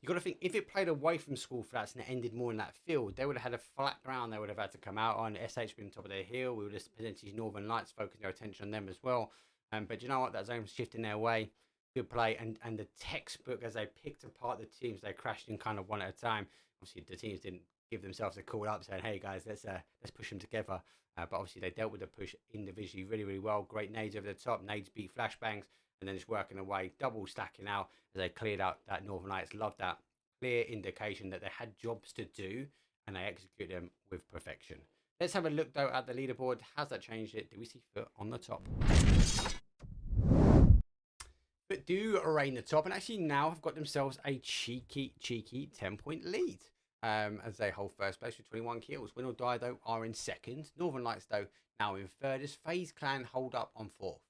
you got to think if it played away from School Flats and it ended more in that field, they would have had a flat ground they would have had to come out on. SH being top of their hill, we would have potentially Northern Lights focusing their attention on them as well. But you know what? That zone was shifting their way. Good play, and the textbook as they picked apart the teams, they crashed in kind of one at a time. Obviously, the teams didn't give themselves a call up saying, "Hey guys, let's push them together." But obviously, they dealt with the push individually really, really well. Great nades over the top. Nades beat flashbangs, and then just working away, double stacking out as they cleared out that Northern Lights. Love that clear indication that they had jobs to do and they executed them with perfection. Let's have a look though at the leaderboard. Has that changed it? Do we see Foot on the top? But do reign the top, and actually now have got themselves a cheeky 10-point lead as they hold first place with 21 kills. Win or Die though are in second. Northern Lights though now in third as FaZe Clan hold up on fourth.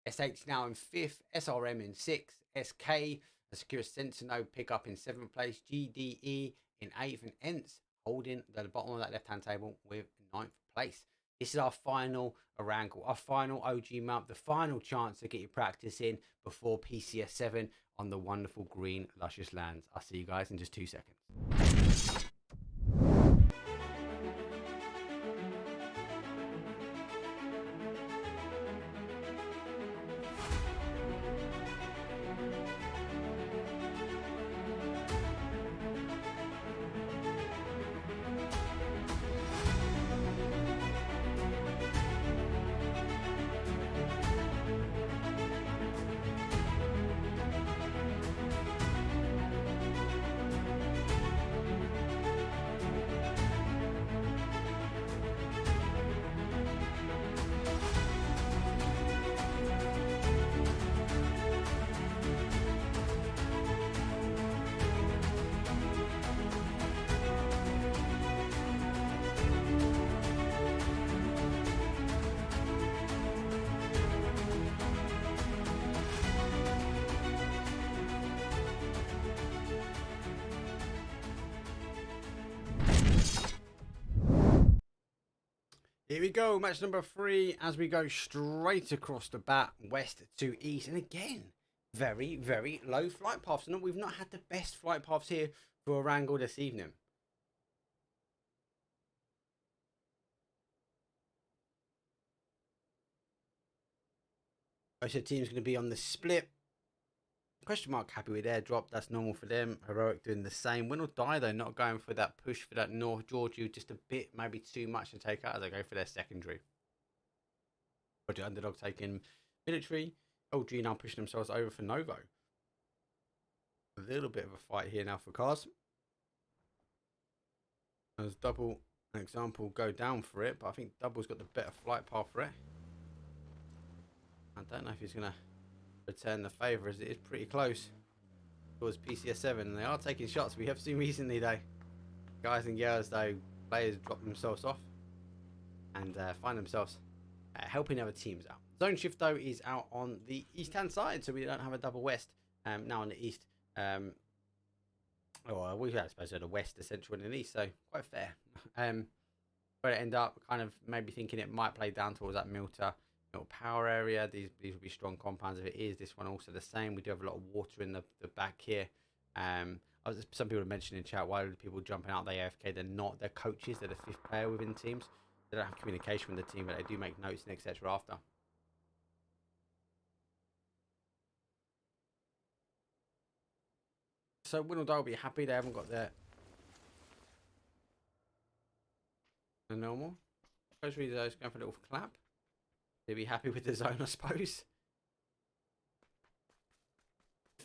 SH now in fifth. SRM in sixth. SK, the Sakura Zensen pick up in seventh place. GDE in eighth, and ENCE holding the bottom of that left-hand table with ninth place. This is our final Orangle, our final OG map, the final chance to get your practice in before PCS7 on the wonderful green luscious lands. I'll see you guys in just 2 seconds. Here we go, match number 3 as we go straight across the bat, west to east. And again, very, very low flight paths. And we've not had the best flight paths here for Orangle this evening. Most of the team's going to be on the split. Question mark happy with airdrop. That's normal for them. Heroic doing the same. Win or Die though, not going for that push for that North Georgia. Just a bit, maybe too much to take out as they go for their secondary. Project Underdog taking military. OG now pushing themselves over for Novo. A little bit of a fight here now for cars. As Double, an example, go down for it. But I think Double's got the better flight path for it. I don't know if he's going to return the favour, as it is pretty close towards PCS7, and they are taking shots. We have seen recently though, guys and girls though, players drop themselves off and find themselves helping other teams out. Zone shift though is out on the east hand side, so we don't have a double west now on the east. Or we I suppose the west, the central and the east, so quite fair. Where it end up, kind of maybe thinking it might play down towards that Milter power area. These will be strong compounds if it is. This one also the same. We do have a lot of water in the back here. Some people have mentioned in chat, why are people jumping out? They AFK. They're not. They're coaches. They're the 5th player within teams. They don't have communication with the team, but they do make notes and etc. after. So Win or Die will be happy they haven't got the normal. Suppose we're just going for a little clap. They'll be happy with the zone, I suppose.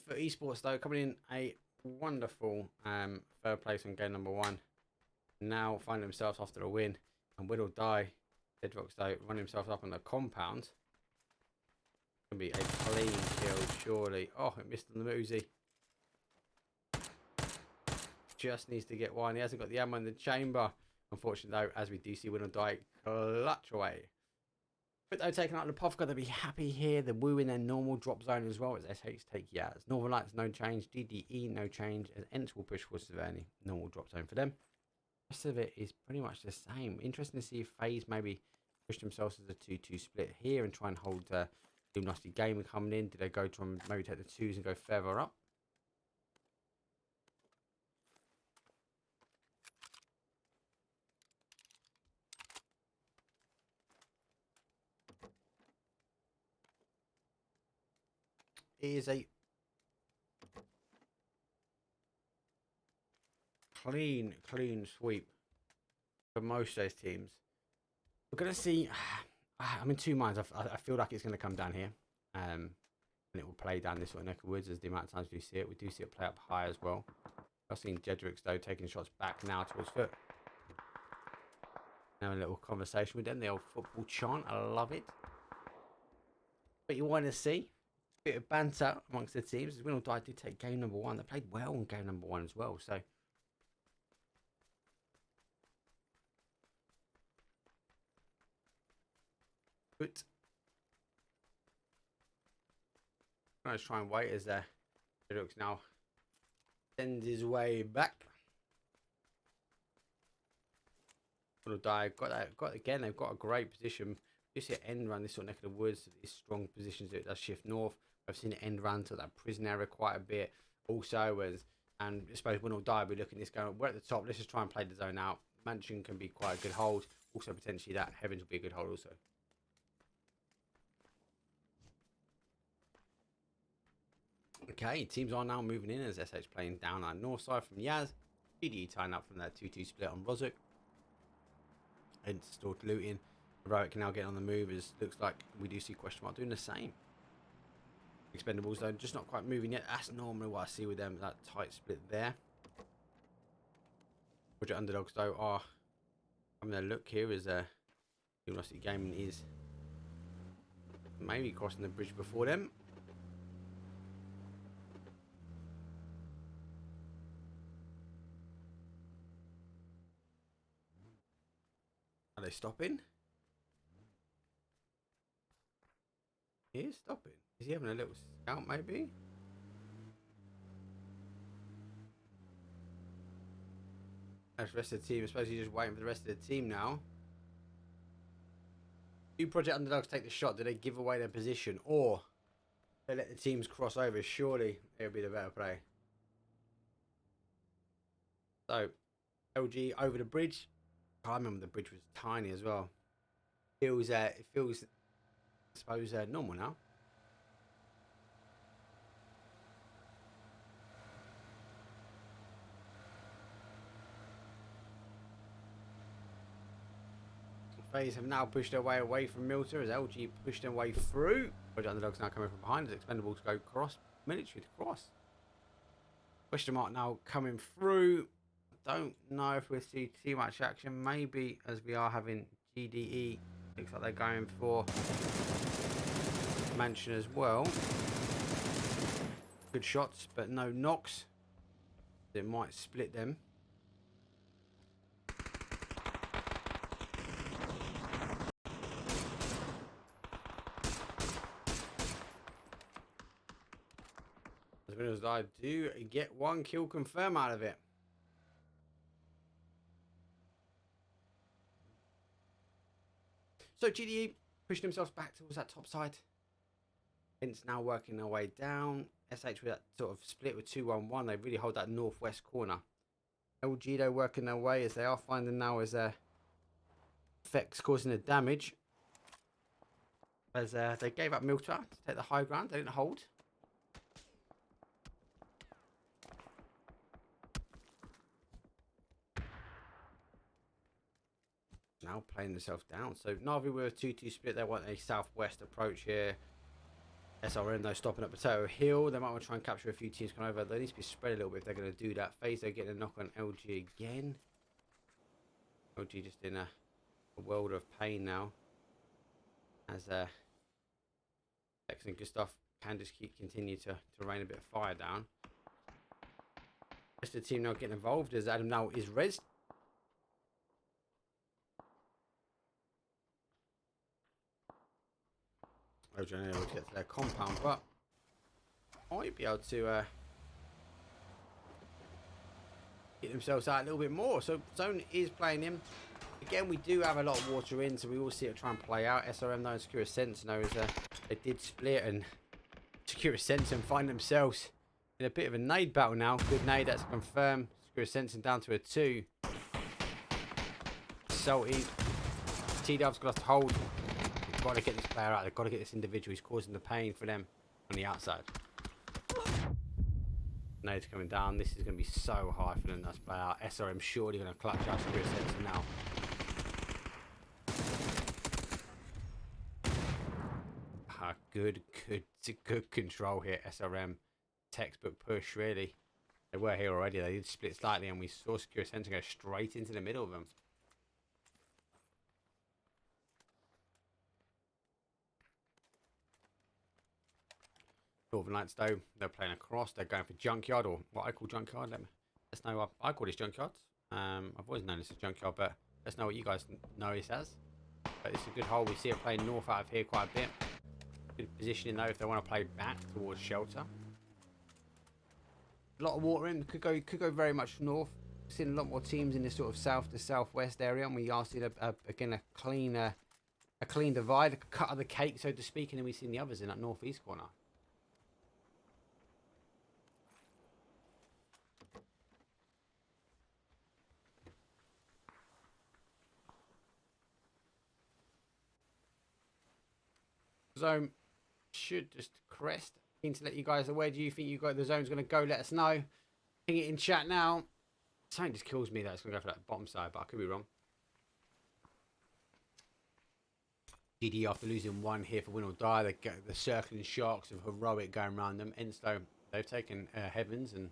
For eSports though, coming in a wonderful 3rd place on game number 1. Now find themselves after a win, and Win or Die, Deadrocks though, run himself up on the compound. Gonna be a clean kill, surely. Oh, it missed on the Uzi. Just needs to get one. He hasn't got the ammo in the chamber. Unfortunately though, as we do see Win or Die clutch away. But though taking out the Povka, they'll be happy here. The Woo in their normal drop zone as well as SH take Yaz. Northern Lights no change. DDE no change. As ENCE will push for Severny. Normal drop zone for them. rest of it is pretty much the same. Interesting to see if FaZe maybe push themselves as a 2-2 split here and try and hold Luminosity Gamer coming in. Did they go to maybe take the twos and go further up? It is a clean sweep for most of those teams. We're going to see. I'm in two minds. I feel like it's going to come down here. And it will play down this sort of neck of woods as the amount of times we see it. We do see it play up high as well. I've seen Jedrix, though, taking shots back now towards foot. Now a little conversation with them. The old football chant. I love it. But you want to see a bit of banter amongst the teams. As Win or Die did take game number 1. They played well in game number 1 as well. So good. Let's try and wait as Jedrix now sends his way back. Win or Die got again. They've got a great position. You see it end run this sort of neck of the woods. These strong positions. It does shift north. I've seen it end run to that prison area quite a bit. Also, and I suppose Win or Die, we're looking at this going. We're at the top. Let's just try and play the zone out. Mansion can be quite a good hold. Also, potentially that Heavens will be a good hold. Also. Okay, teams are now moving in as SH playing down our north side from Yaz. GDE tying up from that 2-2 split on Rozuk. And stored looting. Heroic now getting on the move. As looks like we do see question mark doing the same. Expendables though just not quite moving yet. That's normally what I see with them. That tight split there. Project Underdogs though are having a look here as Luminosity Gaming is maybe crossing the bridge before them. Are they stopping? He is stopping. Is he having a little scout maybe? That's the rest of the team. I suppose he's just waiting for the rest of the team now. Do Project Underdogs take the shot? Do they give away their position? Or they let the teams cross over? Surely it would be the better play. So, LG over the bridge. I remember the bridge was tiny as well. It feels, I suppose, normal now. FaZe have now pushed their way away from Milter as LG pushed their way through. But Underdogs now coming from behind as Expendables go cross. Military to cross. Question mark now coming through. Don't know if we'll see too much action. Maybe as we are having GDE. Looks like they're going for Mansion as well. Good shots, but no knocks. It might split them. As many as I do get one kill confirm out of it. So GDE pushing themselves back towards that top side. ENCE now working their way down. SH with that sort of split with 2-1-1. They really hold that northwest corner. LG though working their way as they are finding now as effects causing the damage. As they gave up Milter to take the high ground. They didn't hold. Now playing themselves down. So Navi with a 2-2 split. They want a southwest approach here. SRM though stopping at Potato Hill. They might want to try and capture a few teams coming over. They need to be spread a little bit if they're going to do that. FaZe they're getting a knock on LG again. LG just in a world of pain now. As X and Gustav can just continue to rain a bit of fire down. Rest of the team now getting involved as Adam now is rezzed. LG unable to get to their compound, but might be able to get themselves out a little bit more. So Zone is playing him. Again, we do have a lot of water in, so we will see it try and play out. SRM though and Sakura Sense knows they did split, and Sakura Sense and find themselves in a bit of a nade battle now. Good nade, that's confirmed. Sakura Sense down to a 2. Salty. T-Dub's got to hold. They've got to get this player out. They've got to get this individual. He's causing the pain for them on the outside. Nade's coming down. This is going to be so high for them to play out. SRM surely going to clutch out Sakura Sense now. Good control here. SRM textbook push, really. They were here already. They did split slightly, and we saw Sakura Sense go straight into the middle of them. Northern Lights though, they're playing across. They're going for Junkyard, or what I call Junkyard. Let's know what I call this Junkyard. I've always known this as Junkyard, but let's know what you guys know this as. But it's a good hole. We see it playing north out of here quite a bit. Good positioning though if they want to play back towards shelter. A lot of water in. Could go very much north. We've seen a lot more teams in this sort of south to southwest area, and we are seeing again a clean divide, a cut of the cake, so to speak, and then we've seen the others in that northeast corner. Zone should just crest. Keen to let you guys know, where do you think the zone's going to go? Let us know. Ping it in chat now. Something just kills me that it's going to go for that bottom side, but I could be wrong. GD after losing 1 here for win or die. They get the circling sharks of heroic going around them. ENCE though, they've taken Heavens, and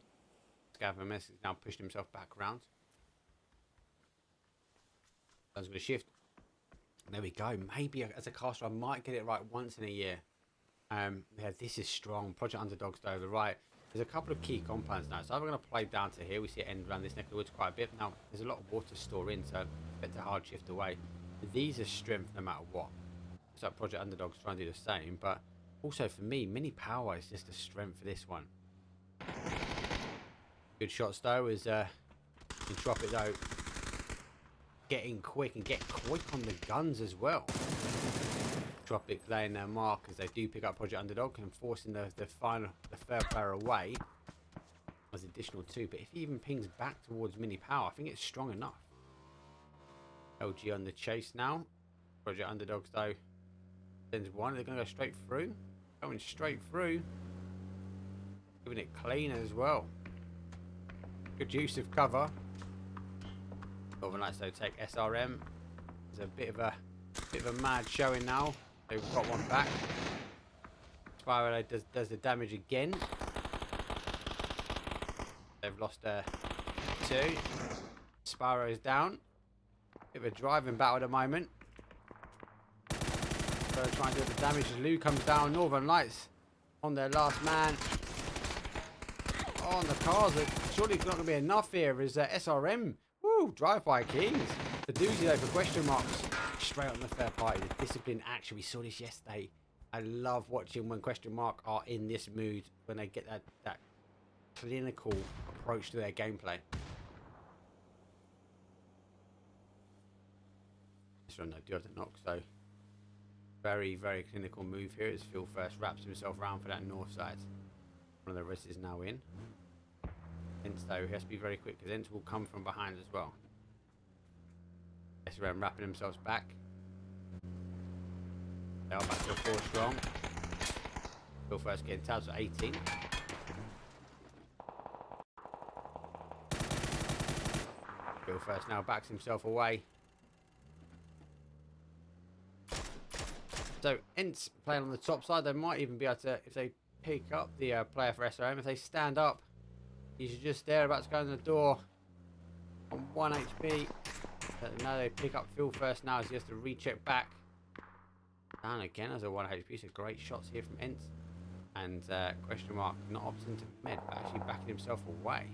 Sarvem has now pushed himself back around. That's going to shift. There we go. Maybe as a caster I might get it right once in a year. Yeah, this is strong. Project Underdog's though, the right. There's a couple of key compounds now. So I'm going to play down to here. We see it end around this neck of the woods quite a bit. Now, there's a lot of water store in, so expect a hard shift away. But these are strength no matter what. So Project Underdog's trying to do the same. But also for me, mini power is just a strength for this one. Good shots though is Entropiq though. Getting quick and get quick on the guns as well. Entropiq laying their mark as they do pick up Project Underdog and forcing the third player away. As additional 2, but if he even pings back towards mini power, I think it's strong enough. LG on the chase now. Project Underdogs though sends 1. They're going to go straight through. Going straight through. Giving it clean as well. Good use of cover. Northern Lights though take SRM. There's a bit of a mad showing now. They've got one back. Spyro does the damage again. They've lost 2. Spyro's down. Bit of a driving battle at the moment. So trying to do the damage as Lou comes down. Northern Lights on their last man. On the cars, surely it's not going to be enough here. Is SRM. Woo, drive-by kings. The doozy though for question marks. Straight on the third party. The discipline action. We saw this yesterday. I love watching when question mark are in this mood. When they get that clinical approach to their gameplay. This one, do have the knock, so very, very clinical move here as Phil first wraps himself around for that north side. One of the rest is now in. ENCE though, he has to be very quick because ENCE will come from behind as well. SRM wrapping themselves back. They are back to 4 strong. Phil first getting tabs at 18. Phil first now backs himself away. So ENCE playing on the top side, they might even be able to, if they pick up the player for SRM, if they stand up, he's just there about to go in the door on 1 HP. But now they pick up Phil first now as he has to recheck back. Down again as a 1 HP, so great shots here from ENCE. And question mark not opting to med, but actually backing himself away.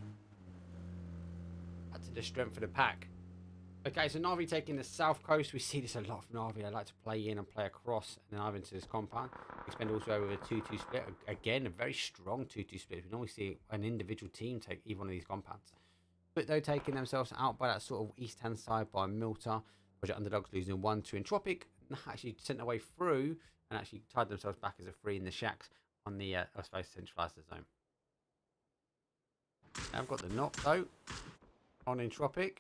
That's the strength for the pack. Okay, so NAVI taking the south coast. We see this a lot from NAVI. They like to play in and play across and then either into this compound. Expendables also with a 2-2 split. Again, a very strong 2-2 split. We normally see an individual team take either one of these compounds. But though taking themselves out by that sort of east-hand side by Milta. Project Underdogs losing 1 to Entropiq. Actually sent their way through and actually tied themselves back as a 3 in the shacks on the, I suppose, centralised zone. Now I've got the knock though on Entropiq.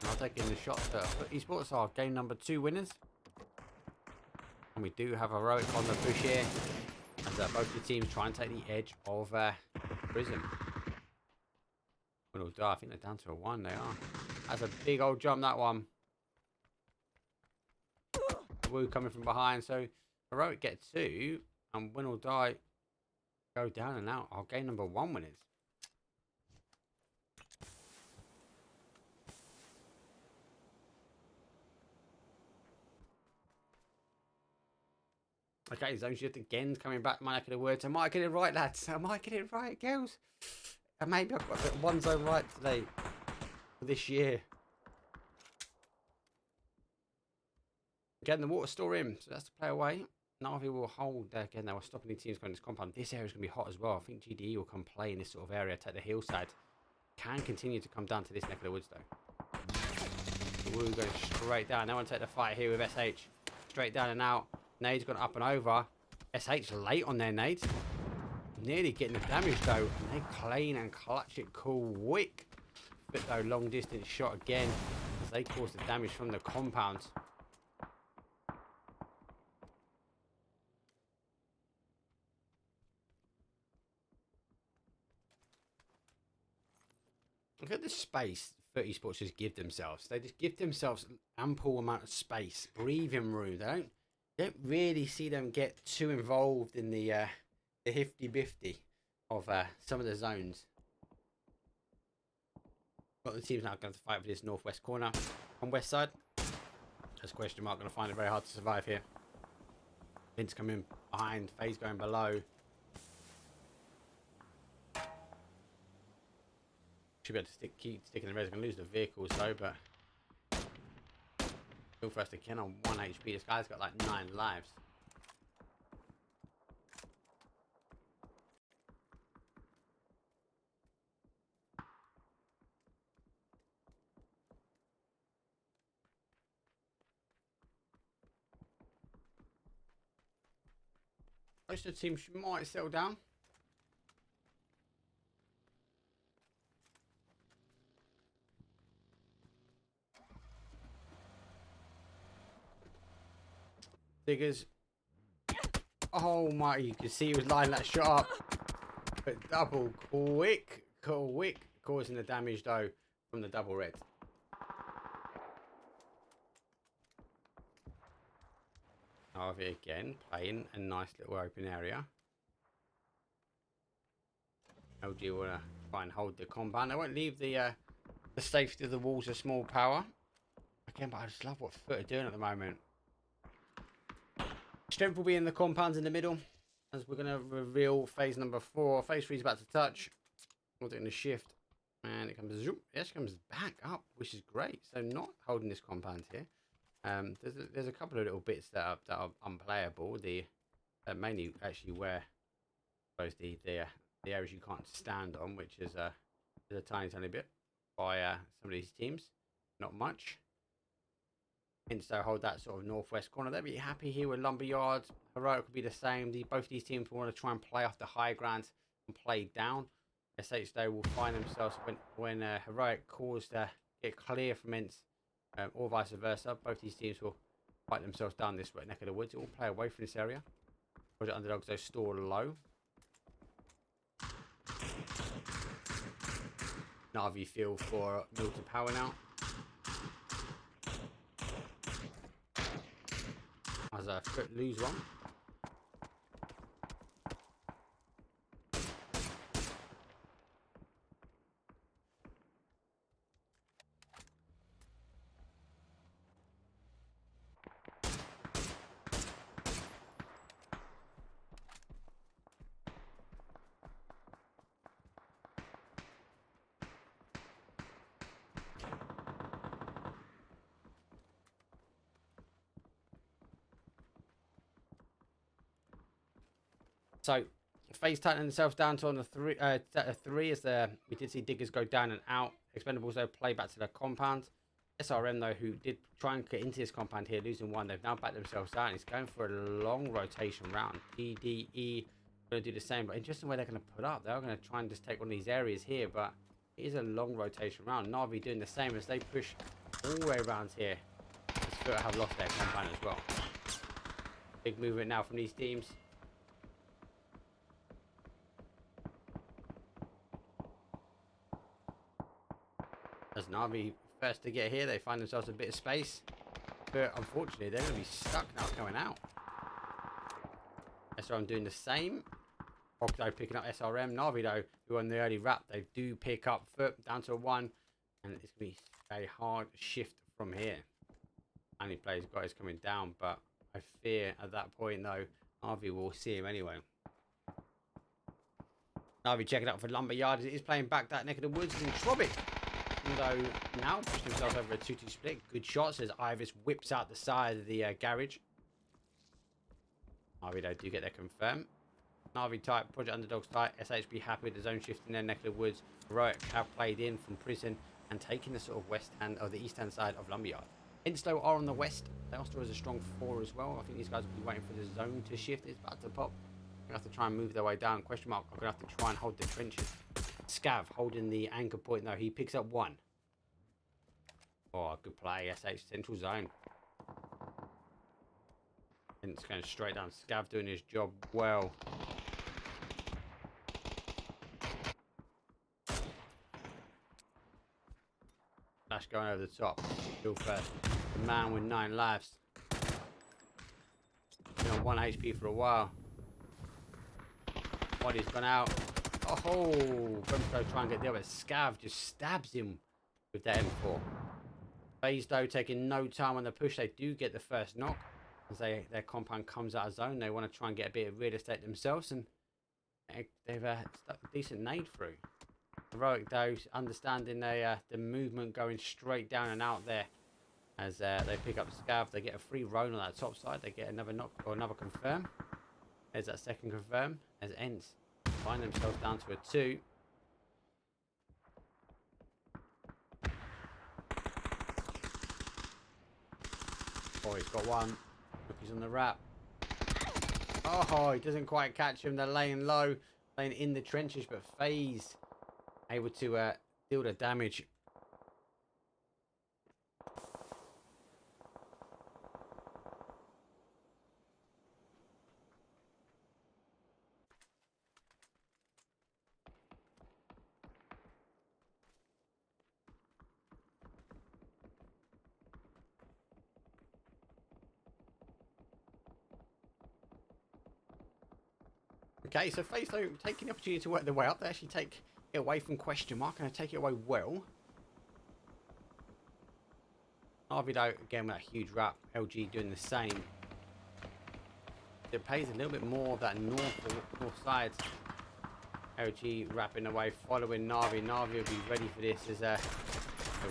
I'll take in the shot for eSports are game number 2 winners. And we do have Heroic on the push here. As both the teams try and take the edge of Prism. I think they're down to a 1. They are. That's a big old jump, that one. Woo coming from behind. So Heroic get 2. And win or die go down and out. Our game number 1 winners. Okay, zone shift again, coming back. Might I get a word? Am I getting it right, lads? Am I getting it right, girls? And maybe I've got the one zone right today for this year. Again, the water store in, so that's to play away. NAVI will hold again. They were stopping the teams going to this compound. This area is going to be hot as well. I think GDE will come play in this sort of area, take the hillside. Can continue to come down to this neck of the woods though. Woo going straight down. They want to take the fight here with SH. Straight down and out. Nade's gone up and over. SH late on their nade. Nearly getting the damage though. And they clean and clutch it quick. But though, long distance shot again. As they cause the damage from the compound. Look at the space that eSports just give themselves. They just give themselves ample amount of space, breathing room. They don't really see them get too involved in the hifty-bifty of some of the zones. But the team's now going to fight for this northwest corner on west side. As question mark going to find it very hard to survive here. Vince coming behind, FaZe going below. Should be able to keep sticking the res. Going to lose the vehicles though, but still first again on 1 HP. This guy's got like 9 lives. Most of the team might settle down. Diggers. Oh my, you can see he was lining that shot up. But double quick, causing the damage though from the double red. Harvey again, playing a nice little open area. LG will try and hold the compound. They won't leave the safety of the walls of small power. Again, but I just love what Foot are doing at the moment. Strength will be in the compounds in the middle as we're going to reveal phase number 4. Phase 3 is about to touch. We're doing the shift and it comes zoom. Yes, it comes back up, which is great. So not holding this compound here. There's a couple of little bits that are unplayable. The mainly actually where I suppose the areas you can't stand on, which is a tiny bit by some of these teams. Not much. Hence, so hold that sort of northwest corner. They'll be happy here with Lumberyard. Heroic will be the same. Both these teams want to try and play off the high ground and play down. SH though will find themselves when Heroic calls to get clear from ENCE, or vice versa. Both these teams will fight themselves down this neck of the woods. It will play away from this area. Project Underdogs though store low. NAVI feel for Milton Power now. As a Foot lose one. So, FaZe tightening themselves down to on the three as we did see Diggers go down and out. Expendables though play back to their compound. SRM though, who did try and get into this compound here, losing one, they've now backed themselves out. And it's going for a long rotation round. PDE going to do the same, but interesting way they're going to put up. They're going to try and just take one of these areas here, but it is a long rotation round. NAVI doing the same as they push all the way around here. Spirit have lost their compound as well. Big movement now from these teams. As NAVI first to get here, they find themselves a bit of space, but unfortunately they're going to be stuck now coming out. SRM doing the same. Octo picking up SRM. NAVI though, who on the early wrap, they do pick up foot down to a 1, and it's going to be a hard shift from here. Only players guys coming down, but I fear at that point though, NAVI will see him anyway. NAVI checking out for Lumberyard. It is playing back that neck of the woods. Entropiq, though, now pushed himself over a 2-2 split. Good shots as Ivis whips out the side of the garage. NAVI though do get their confirm. NAVI type, Project Underdog's type, SHB happy with the zone shift in their neck of the woods. Heroic have played in from prison and taking the sort of west hand or the east hand side of Lumberyard. ENCE are on the west. They also has a strong 4 as well. I think these guys will be waiting for the zone to shift. It's about to pop. They're going to have to try and move their way down. Question mark. I'm going to have to try and hold the trenches. Scav holding the anchor point though. He picks up 1. Oh, good play. SH central zone. And it's going straight down. Scav doing his job well. Flash going over the top. Kill first. The man with 9 lives. Been on 1 HP for a while. Body's gone out. Oh, Grimstrow trying to get there, but Scav just stabs him with that M4. FaZe though taking no time on the push. They do get the first knock as their compound comes out of zone. They want to try and get a bit of real estate themselves, and they've stuck a decent nade through. Heroic though, understanding the movement going straight down and out there as they pick up Scav. They get a free roam on that top side. They get another knock or another confirm. There's that second confirm as ENCE find themselves down to a 2. Oh, he's got 1. Look, he's on the wrap. Oh, he doesn't quite catch him. They're laying low, laying in the trenches, but FaZe able to deal the damage. Okay, so FaZe though taking the opportunity to work their way up. They actually take it away from question mark and they take it away well. NAVI though again with that huge wrap. LG doing the same. It plays a little bit more of that north side. LG wrapping away, following NAVI. NAVI will be ready for this as they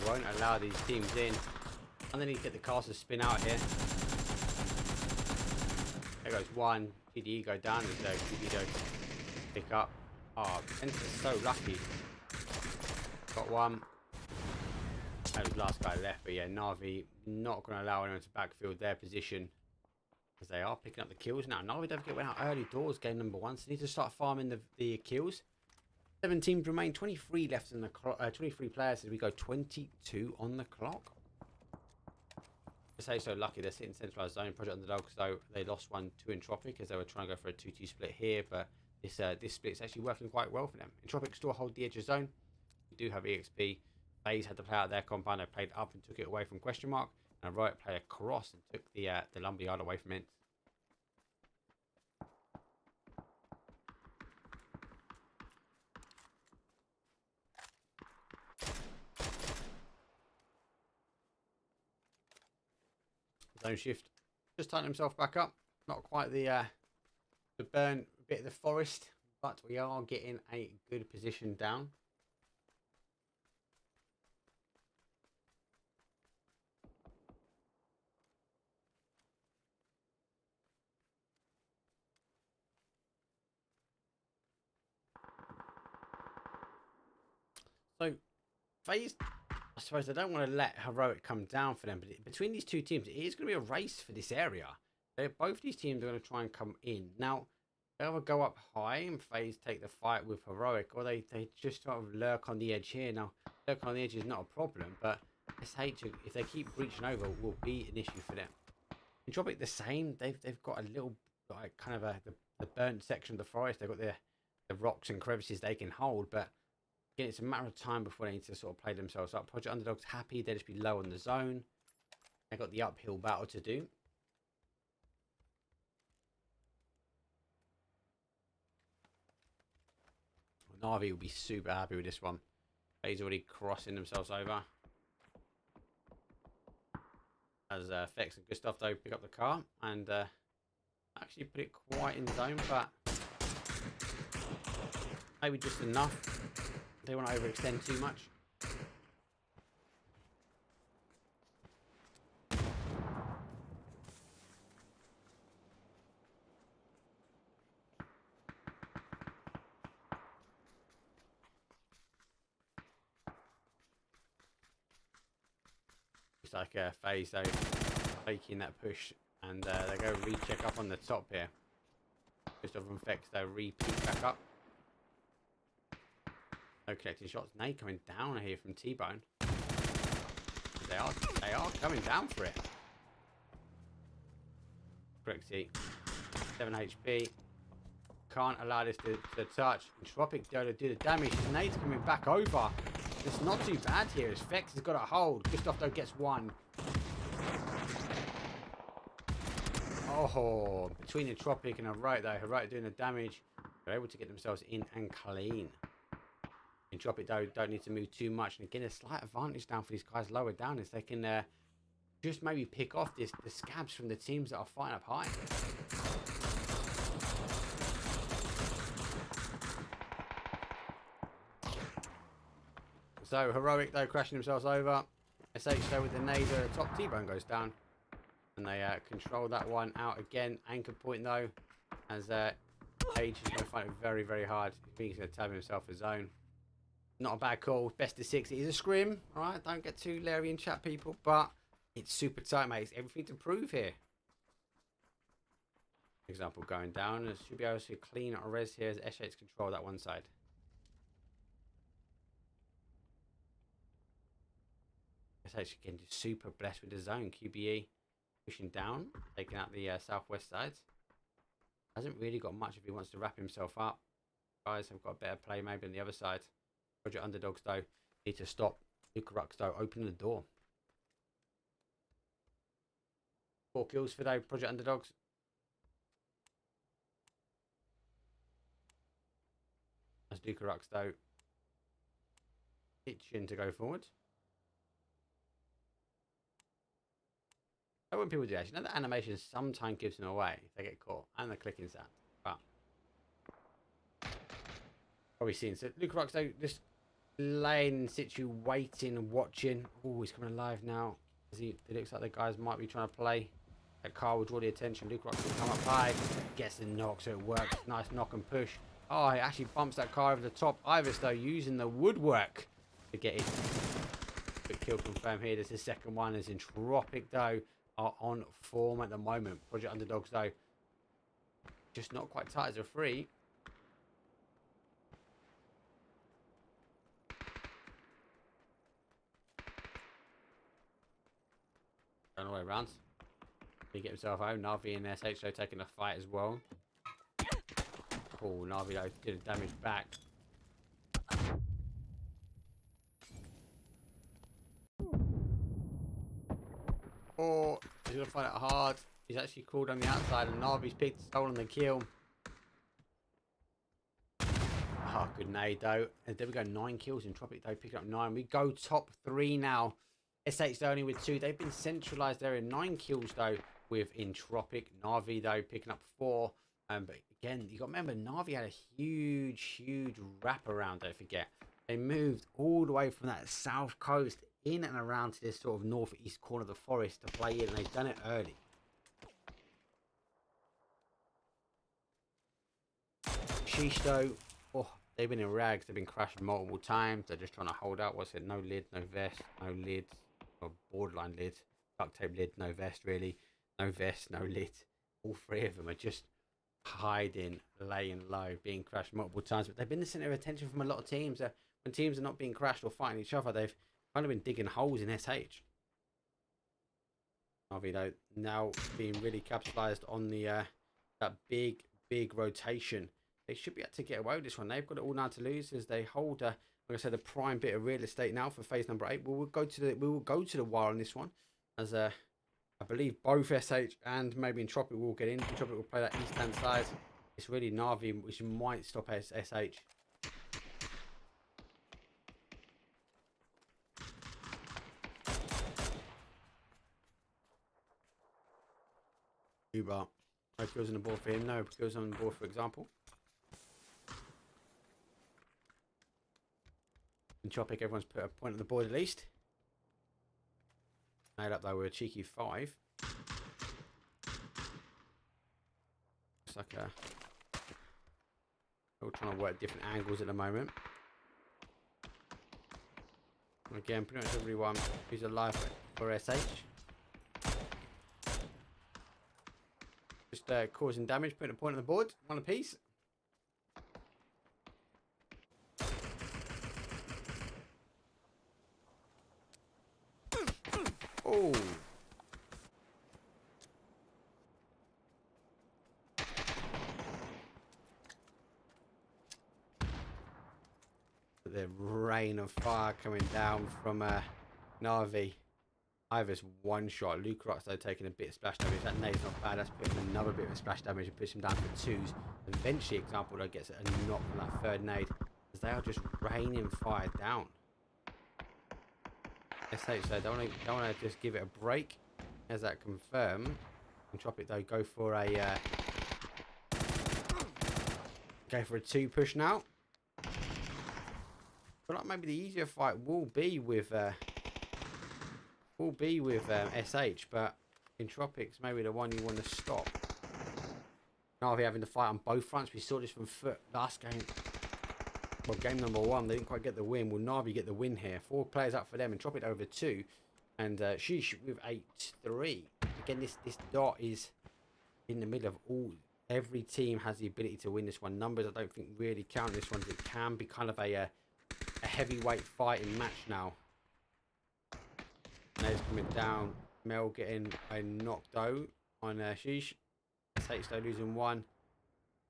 won't allow these teams in. And then you get the caster spin out here. There goes 1. PDE go down as PDE pick up. Oh, ENCE is so lucky. Got 1. That was the last guy left, but yeah, NAVI not going to allow anyone to backfield their position as they are picking up the kills now. NAVI don't get went out early doors, game number 1, so they need to start farming the kills. 7 teams remain, 23 left in the 23 players as we go 22 on the clock. Say so lucky they're sitting centralized zone. Project Underdog, so they lost 1 to Entropiq as they were trying to go for a 2-2 split here, but this split's actually working quite well for them. Entropiq still hold the edge of zone. We do have EXP. FaZe had to play out their compound. They played up and took it away from question mark, and Heroic played across and took the Lumberyard away from ENCE. Zone shift, just tighten himself back up. Not quite the burn bit of the forest, but we are getting a good position down. So, FaZe, I suppose they don't want to let Heroic come down for them, but between these two teams, it is going to be a race for this area. Both these teams are going to try and come in. Now, they either go up high and FaZe take the fight with Heroic, or they just sort of lurk on the edge here. Now, lurk on the edge is not a problem, but SH, if they keep breaching over, will be an issue for them. Entropiq the same. They've got a little, like, kind of the burnt section of the forest. They've got the rocks and crevices they can hold, but again, it's a matter of time before they need to sort of play themselves up. Project Underdog's happy. They'll just be low on the zone. They've got the uphill battle to do. NAVI will be super happy with this one. He's already crossing themselves over. As Fex and Gustav though pick up the car and actually put it quite in zone, but maybe just enough. They want to overextend too much. It's like FaZe though, taking that push, and they go recheck up on the top here. Gustav and Fex though repeat back up. No connecting shots. Nade coming down here from T-Bone. They are coming down for it. Brexy, 7 HP. Can't allow this to touch. Entropiq to do the damage. Nade's coming back over. It's not too bad here as Fex has got a hold. Gustav though gets one. Oh, between Entropiq and Heroic though. Heroic doing the damage. They're able to get themselves in and clean. Entropiq though don't need to move too much, and again a slight advantage down for these guys lower down as they can just maybe pick off the scabs from the teams that are fighting up high. So Heroic though crashing themselves over. SH though with the nade at the top. T-Bone goes down, and they control that one out again. Anchor point though, as Age is going to find it very, very hard. I think he's going to tab himself a zone. Not a bad call. Best of 6. It is a scrim. Alright, don't get too leery in chat, people. But it's super tight, mate. It's everything to prove here. Example going down. Should be able to clean a res here as SH control that one side. SH again just super blessed with the zone. QBE pushing down, taking out the southwest sides. Hasn't really got much if he wants to wrap himself up. Guys have got a better play maybe on the other side. Project Underdogs though need to stop. NNNOOOOO though opening the door. 4 kills for though Project Underdogs. As NNNOOOOO though itching to go forward. When people do actually, the animation sometimes gives them away if they get caught, and the clicking sound. But probably seen. So NNNOOOOO though just laying in situ, waiting, watching. Oh, he's coming alive now. It looks like the guys might be trying to play. That car will draw the attention. NNNOOOOO will come up high, gets the knock, so it works. Nice knock and push. Oh, he actually bumps that car over the top. Ivis though using the woodwork to get it. Quick kill confirmed here. There's the second one. As Entropiq though are on form at the moment. Project Underdogs though just not quite tight as a 3. Going all the way around. He get himself home. NAVI and SH though taking a fight as well. Oh, NAVI though did a damage back. Oh, he's going to find it hard. He's actually crawled on the outside and NAVI's stolen the kill. Oh, good nade though. And there we go, 9 kills. Entropiq though picking up 9. We go top 3 now. SH though only with 2. They've been centralised there in 9 kills though with Entropiq. NAVI though picking up 4. But again, you got to remember, NAVI had a huge wrap around, don't forget. They moved all the way from that south coast in and around to this sort of northeast corner of the forest to play in, and they've done it early. SHEESH though, oh, they've been in rags. They've been crashed multiple times. They're just trying to hold out. What's it? No lid, no vest, no lid, or borderline lid, duct tape lid, no vest really, no vest, no lid. All three of them are just hiding, laying low, being crashed multiple times. But they've been the centre of attention from a lot of teams. When teams are not being crashed or fighting each other, they've kind of been digging holes in SH. NAVI though now being really capitalised on the that big rotation. They should be able to get away with this one. They've got it all now to lose as they hold, like I said, the prime bit of real estate now for phase number 8. We will go to the wire on this one, as I believe both SH and maybe Entropiq will get in. Entropiq will play that east hand side. It's really NAVI which might stop SH. Uber. No kills on the board for him. No kills on the board, for example. Entropiq, everyone's put a point on the board at least. Nailed up though with a cheeky 5. Looks like we're trying to work different angles at the moment. Again, pretty much everyone who's alive for SH. Just causing damage, putting a point on the board, one apiece. Oh. The rain of fire coming down from NAVI. Ivor's one shot. Lucarot's though taking a bit of splash damage. That nade's not bad. That's putting another bit of splash damage and puts him down for 2s. Eventually, example though gets a knock from that third nade as they are just raining fire down. SH though don't want to just give it a break as that confirm. Entropiq though go for a 2 push now. But like maybe the easier fight will be with SH, but Entropiq's maybe the one you want to stop. NAVI having to fight on both fronts. We saw this from Foot last game. Well, game number 1, they didn't quite get the win. Will NAVI get the win here? 4 players up for them. Entropiq over 2, and SHEESH with 8-3. Again, this dot is in the middle of all. Every team has the ability to win this one. Numbers I don't think really count this one. It can be kind of a heavyweight fighting match now. Nade's coming down. Mel getting a knock though on SHEESH. SH though losing 1,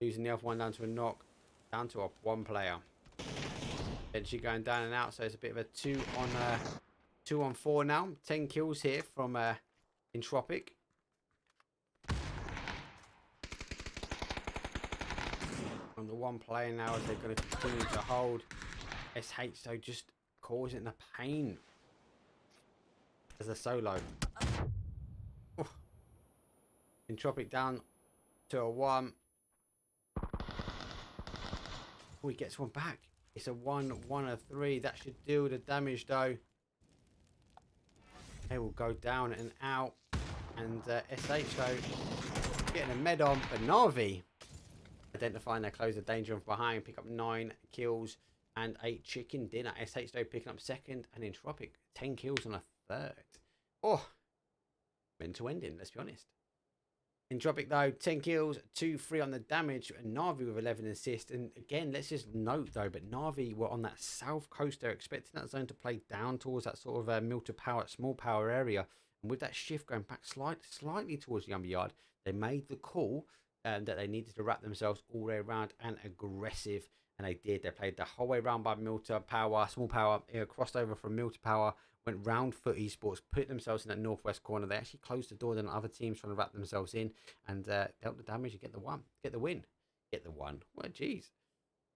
losing the other one down to a knock, down to a 1 player. Eventually going down and out, so it's a bit of a 2 on 4 now. 10 kills here from Entropiq. On the 1 player now as they're going to continue to hold. SH though just causing the pain as a solo. Oh. Entropiq down to a 1. Oh, he gets one back. It's a 1 of 3. That should deal the damage though. They will go down and out. And SH though getting a med on, but NAVI identifying their close of danger from behind, pick up 9 kills and 8 chicken dinner. SH though picking up 2nd, and Entropiq 10 kills on a 3rd. Oh, meant to ending, let's be honest. Entropiq though 10 kills, 2-3 on the damage, and NAVI with 11 assists. And again, let's just note though, but NAVI were on that south coast. They're expecting that zone to play down towards that sort of military power, small power area. And with that shift going back slightly towards the yard, they made the call that they needed to wrap themselves all the way around and aggressive. And they did. They played the whole way around by military power, small power, crossed over from military power, went round for eSports, put themselves in that northwest corner. They actually closed the door than other teams trying to wrap themselves in, and dealt the damage to get the win. Well, geez.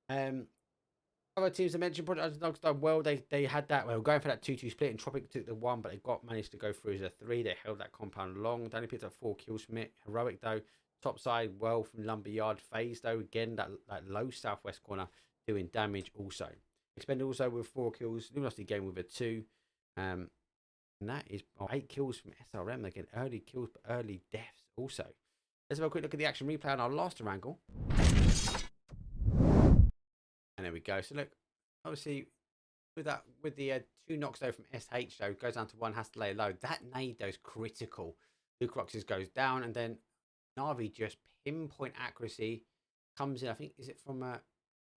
Other teams I mentioned, probably Underdog's done well. They had that. Well, going for that 2-2 split. Entropiq took the 1, but they managed to go through as a 3. They held that compound long. They only picked up 4 kills from it. Heroic though, top side well from Lumberyard. FaZe though, again that low southwest corner doing damage also. Expendables also with 4 kills. Luminosity game with a 2. And that is 8 kills from SRM. Again, early kills but early deaths also. Let's have a quick look at the action replay on our last angle. And there we go. So look, obviously with that, with the 2 knocks though from SH though, goes down to 1, has to lay low. That nade though is critical. Lucroxes goes down, and then NAVI just pinpoint accuracy comes in. I think, is it from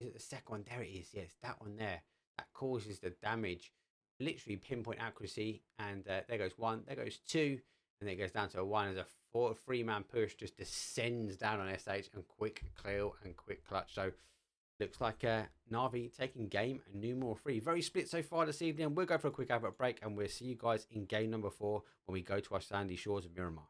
is it the second one? There it is. Yes, that one there. That causes the damage. Literally pinpoint accuracy, and there goes 1, there goes 2, and then it goes down to a 1 as a 3-man push just descends down on SH, and quick kill and quick clutch. So looks like NAVI taking game numeral 3. Very split so far this evening. We'll go for a quick advert break, and we'll see you guys in game number 4 when we go to our sandy shores of Miramar.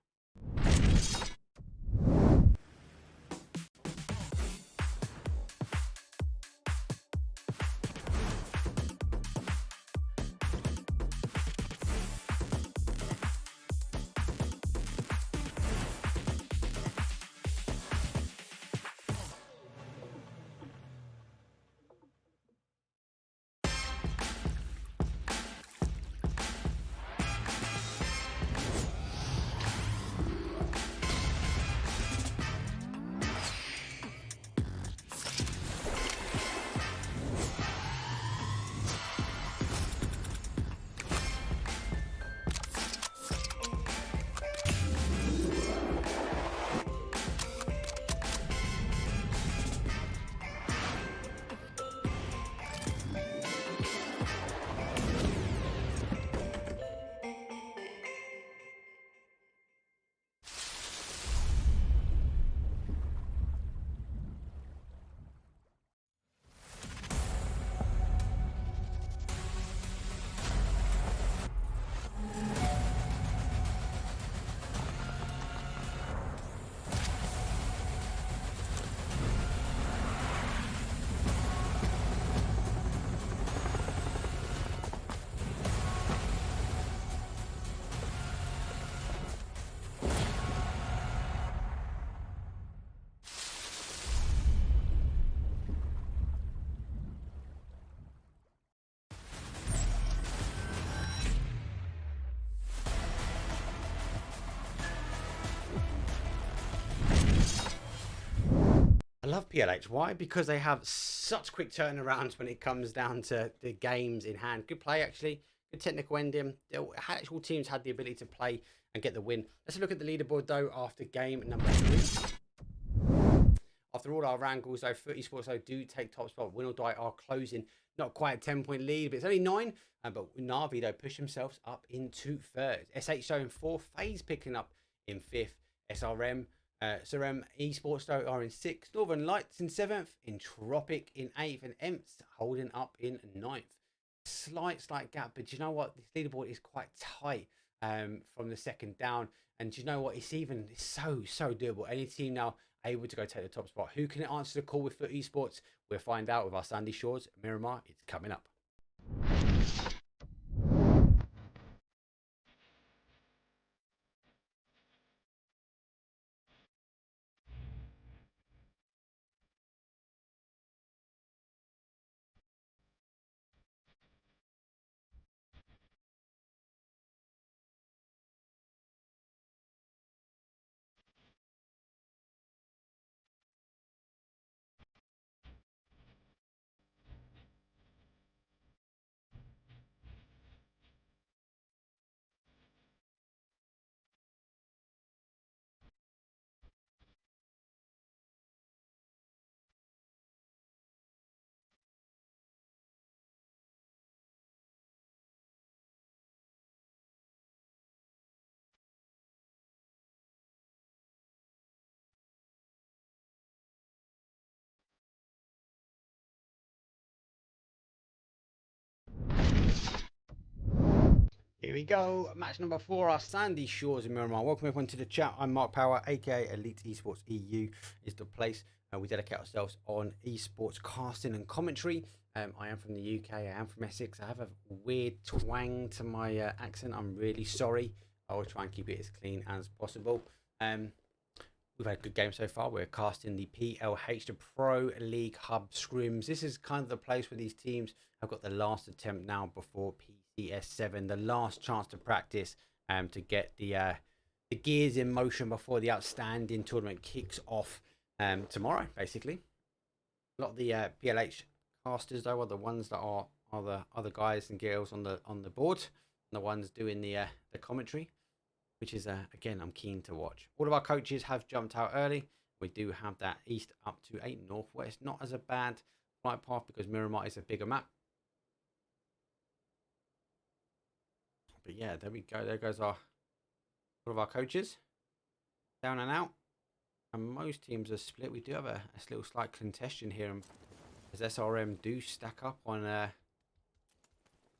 I love PLH. Why? Because they have such quick turnarounds when it comes down to the games in hand. Good play, actually. Good technical ending. Actual teams had the ability to play and get the win. Let's look at the leaderboard, though, after game number 3. After all our wrangles, though, eSports though do take top spot. Win or die are closing. Not quite a 10-point lead, but it's only 9. But NAVI, though, push themselves up into 3rd. SH, though, in 4th. FaZe picking up in 5th. Sarvem eSports though are in 6th, Northern Lights in 7th, Entropiq in 8th, and ENCE holding up in 9th. Slight gap, but you know what? This leaderboard is quite tight from the second down, and you know what? It's so doable. Any team now able to go take the top spot. Who can answer the call with FUT eSports? We'll find out with our sandy shores. Miramar, it's coming up. Here we go, match number 4, our sandy shores in Miramar. Welcome everyone to the chat. I'm Mark Power, aka Elite Esports EU is the place. We dedicate ourselves on esports casting and commentary. I am from the UK, I am from Essex. I have a weird twang to my accent. I'm really sorry. I will try and keep it as clean as possible. We've had a good game so far. We're casting the PLH, the Pro League Hub Scrims. This is kind of the place where these teams have got the last attempt now before PCS7, the last chance to practice to get the gears in motion before the outstanding tournament kicks off tomorrow, basically. A lot of the PLH casters though are the ones that are the other guys and girls on the board, and the ones doing the commentary, which is again, I'm keen to watch. All of our coaches have jumped out early. We do have that east up to 8 northwest, not as a bad flight path because Miramar is a bigger map. But yeah, there we go. There goes all of our coaches down and out, and most teams are split. We do have a little slight contention here, as SRM do stack up on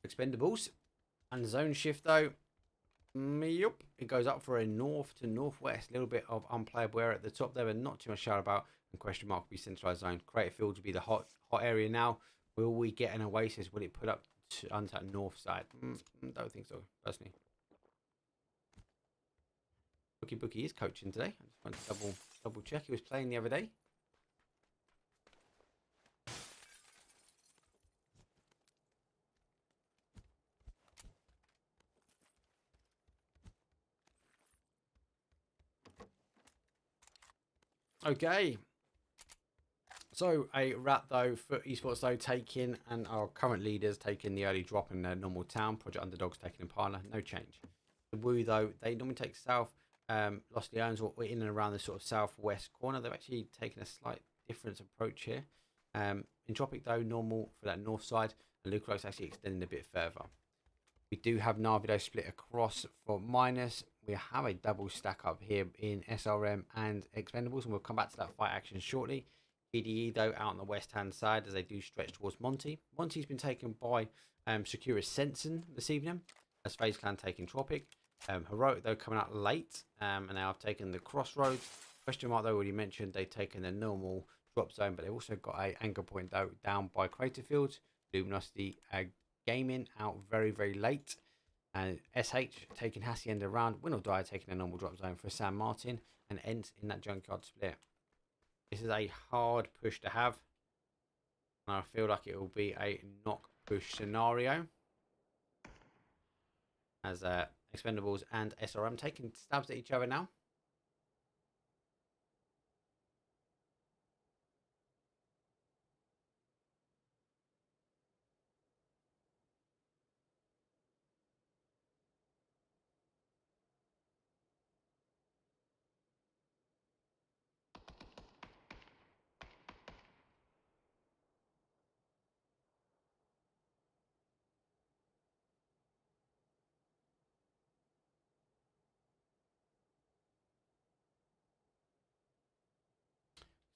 Expendables. And zone shift though, yup, it goes up for a north to northwest. A little bit of unplayable area at the top there, but not too much shout about. And question mark will be centralized zone. Creative field will be the hot area now. Will we get an oasis? Will it put up to onto that north side? Don't think so, personally. Bookie is coaching today. I just want to double check. He was playing the other day. Okay, so a wrap though for esports though, taking, and our current leaders taking the early drop in their normal town. Project Underdog's taking Impala, no change. The Woo though, they normally take south. Los Leones were in and around the sort of southwest corner. They've actually taken a slight different approach here. Entropiq though, normal for that north side, and Luminosity actually extending a bit further. We do have NAVI though split across for minus. We have a double stack up here in SRM and Expendables, and we'll come back to that fight action shortly. PDE though out on the west hand side as they do stretch towards Monty. Monty's been taken by Sakura Zensen this evening, as FaZe Clan taking Entropiq. Heroic though coming out late, and now I've taken the crossroads. Question mark though, already mentioned they've taken the normal drop zone, but they've also got a anchor point though down by Crater Fields. Luminosity gaming out very late, and SH taking Hacienda around. Win or Die taking a normal drop zone for San Martin, and ENCE in that junkyard split. This is a hard push to have, and I feel like it will be a knock push scenario, as Expendables and SRM taking stabs at each other now.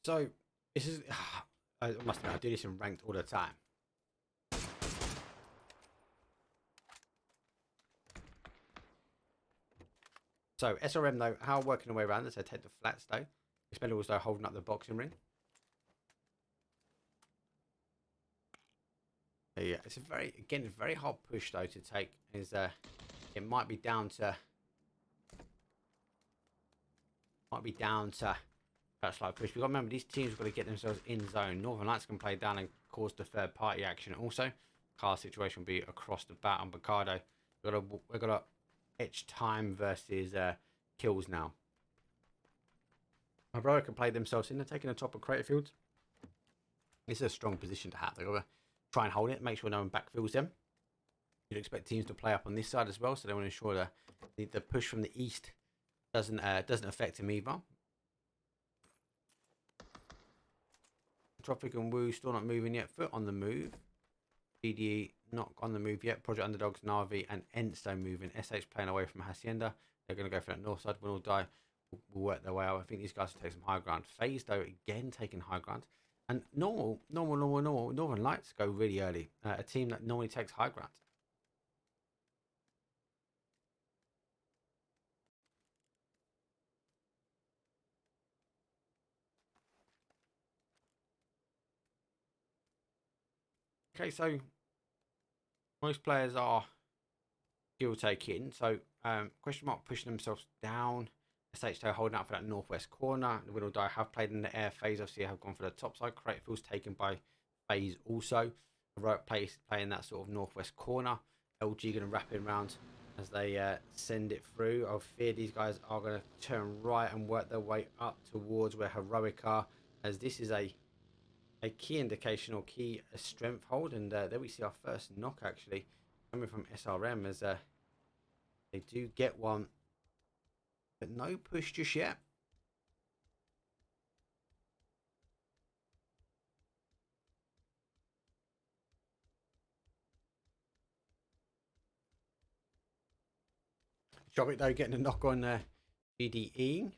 So this is, I must admit, I do this in ranked all the time. So SRM though, how working their way around as they take the flats though. Expendables though holding up the boxing ring. Yeah, it's a very hard push though to take. Is it might be down to that slight push. We've got to remember these teams have got to get themselves in zone. Northern Lights can play down and cause the third party action. Also, car situation will be across the bat on Bacado. We've got to etch time versus kills now. Heroic can play themselves in. They're taking the top of Crater Fields. This is a strong position to have. They've got to try and hold it, make sure no one backfills them. You'd expect teams to play up on this side as well, so they want to ensure that the push from the east doesn't affect them either. Entropiq and Woo still not moving yet. Foot on the move. PDE not on the move yet. Project Underdogs, NAVI, and ENCE moving. SH playing away from Hacienda. They're going to go for that north side. Win or Die will work their way out. I think these guys will take some high ground. FaZe though again taking high ground. And normal. Northern Lights go really early. A team that normally takes high ground. Okay, so most players are skill taking. So question mark pushing themselves down. SH holding out for that northwest corner. The Win or Die have played in the air. FaZe obviously have gone for the top side. Crater Fields taken by FaZe also. The right place playing that sort of northwest corner. LG going to wrap it around as they send it through. I fear these guys are going to turn right and work their way up towards where Heroic are, as this is a a key indication or key strength hold, and there we see our first knock actually coming from SRM as they do get one, but no push just yet. Entropiq though getting a knock on BDE.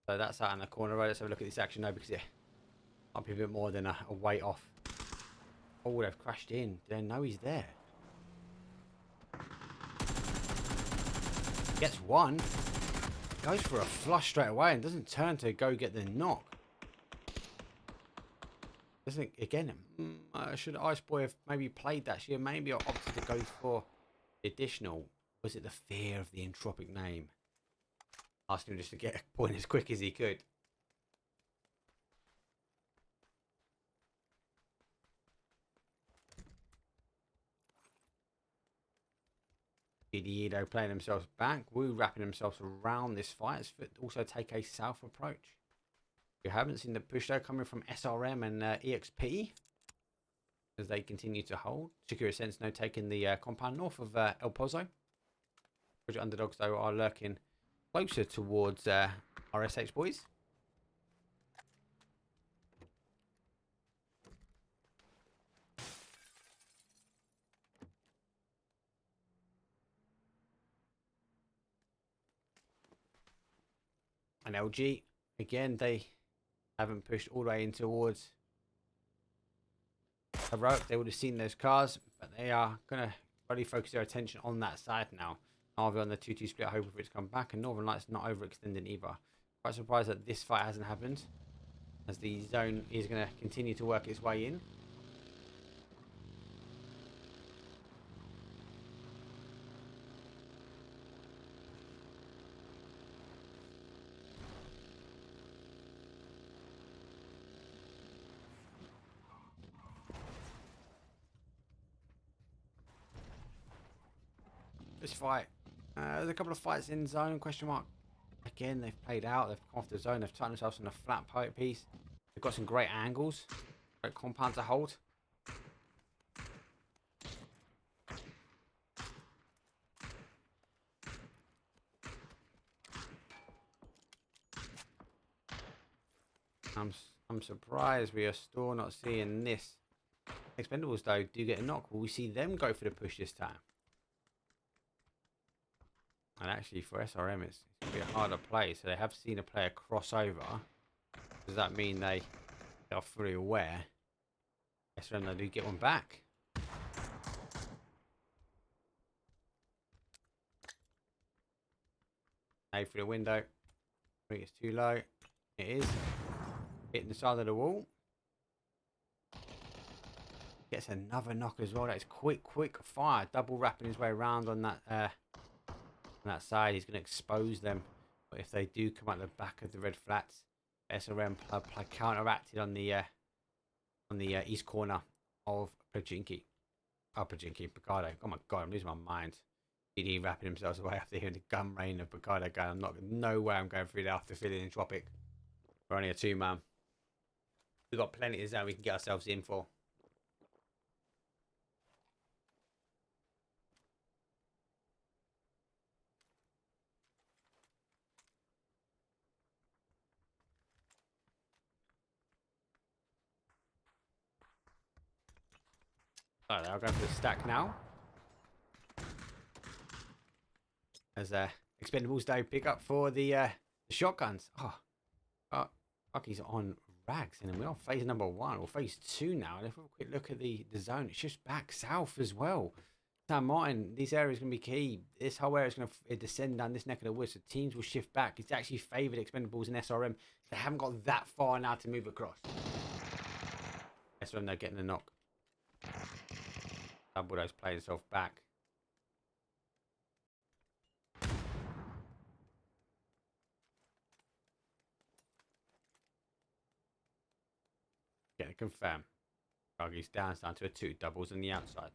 So that's out in the corner. Right, let's have a look at this action though, because it might be a bit more than a weight off. Oh, they've crashed in. Do they know he's there? Gets one. Goes for a flush straight away and doesn't turn to go get the knock. Doesn't again. Should Ice Boy have maybe played that? Should have maybe opted to go for the additional. Was it the fear of the Entropiq name? Asking him just to get a point as quick as he could. Ido playing themselves back. Woo wrapping themselves around this fight. As also take a south approach. We haven't seen the push though coming from SRM and EXP as they continue to hold. Sakura Sense no taking the compound north of El Pozo. Project Underdogs though are lurking closer towards our SH boys. And LG, again, they haven't pushed all the way in towards Heroic. They would have seen those cars, but they are going to really focus their attention on that side now. NAVI on the 2-2 split, hoping for it to come back, and Northern Lights not overextending either. Quite surprised that this fight hasn't happened, as the zone is going to continue to work its way in. This fight, there's a couple of fights in zone, question mark. Again, they've played out, they've come off the zone, they've tightened themselves on a flat piece. They've got some great angles, great compound to hold. I'm surprised we are still not seeing this. Expendables though do get a knock. Will we see them go for the push this time? And actually for SRM it's going to be a harder play. So they have seen a player cross over. Does that mean they are fully aware? SRM they do get one back. A for the window. I think it's too low. It is. Hitting the side of the wall. Gets another knock as well. That's quick fire. Double wrapping his way around on that side. He's going to expose them. But if they do come out the back of the red flats, SRM counteracted on the east corner of Pajinki. Oh, Pajinki, Picardo. Oh my god, I'm losing my mind. DD wrapping himself away after hearing the gun rain of Picardo going. No way I'm going through that after feeling Entropiq. We're only a 2-man. We've got plenty of zone we can get ourselves in for. Alright, I'll go for the stack now. As Expendables Day pick up for the shotguns. Oh, Bucky's on rags, and we're on phase number 1 or phase 2 now. And if we have a quick look at the zone, it's just back south as well. San Martin, this area is going to be key. This whole area is going to descend down this neck of the woods. So teams will shift back. It's actually favoured Expendables and SRM. They haven't got that far now to move across. SRM, they're getting the knock. Dumbledore's playing himself back. Getting confirmed. Ruggy's down to a 2. Doubles on the outside.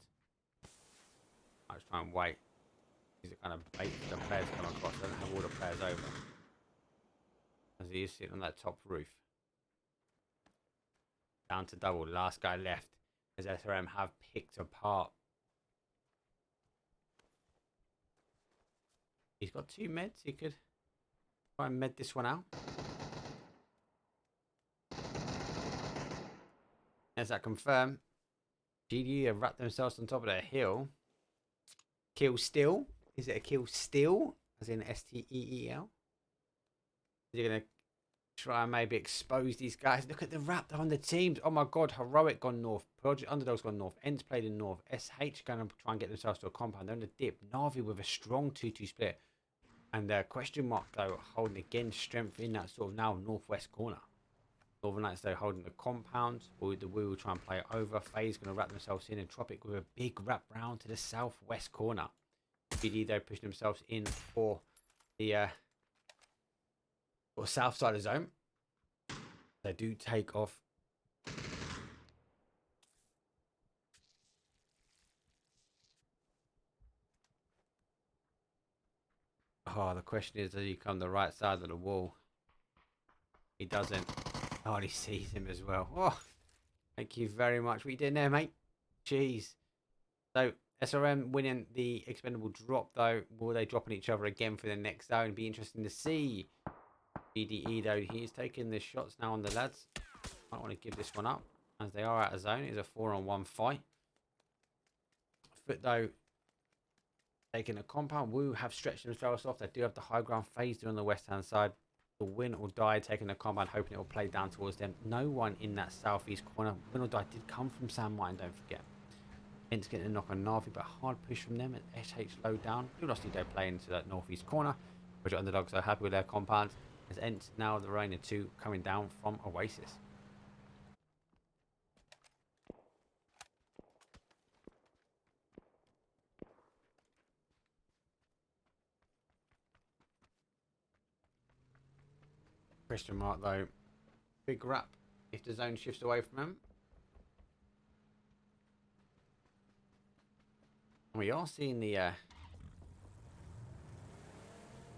I was trying to wait. He's kind of bait for the players to come across. I don't have all the players over. As he is sitting on that top roof. down to double. Last guy left as SRM have picked apart. He's got 2 meds. He could try and med this one out. As that confirm, GD have wrapped themselves on top of their hill. Kill still. Is it a kill still? As in STEEL? You're going to try and maybe expose these guys. Look at the wrap on the teams. Oh my god, Heroic gone north. Project Underdog's gone north. ENCE played in north. SH going to try and get themselves to a compound. They're in the dip. NAVI with a strong 2-2 split. And question mark though, holding again strength in that sort of now northwest corner. Northern Lights though holding the compound. We will try and play it over. FaZe going to wrap themselves in. Entropiq with a big wrap round to the southwest corner. BD though pushing themselves in for the south side of the zone. They do take off. Oh, the question is, does he come the right side of the wall? He doesn't. Oh, he sees him as well. Oh, thank you very much. What you doing there, mate? Jeez. So, SRM winning the expendable drop, though. Will they drop on each other again for the next zone? Be interesting to see. BDE, though, he's taking the shots now on the lads. Might want to give this one up, as they are out of zone. It's a 4-on-1 fight. Foot, though, taking a compound. Woo have stretched themselves off. They do have the high ground. FaZe on the west-hand side. The win or die taking a compound, hoping it will play down towards them. No one in that southeast corner. Win or die did come from San Martin, don't forget. ENCE getting a knock on NAVI, but a hard push from them. And SH low down. Luminosity though playing into that northeast corner. Which Underdogs are happy with their compound. As ENCE now the Reign of 2 coming down from Oasis. Question mark though. Big wrap if the zone shifts away from him. We are seeing the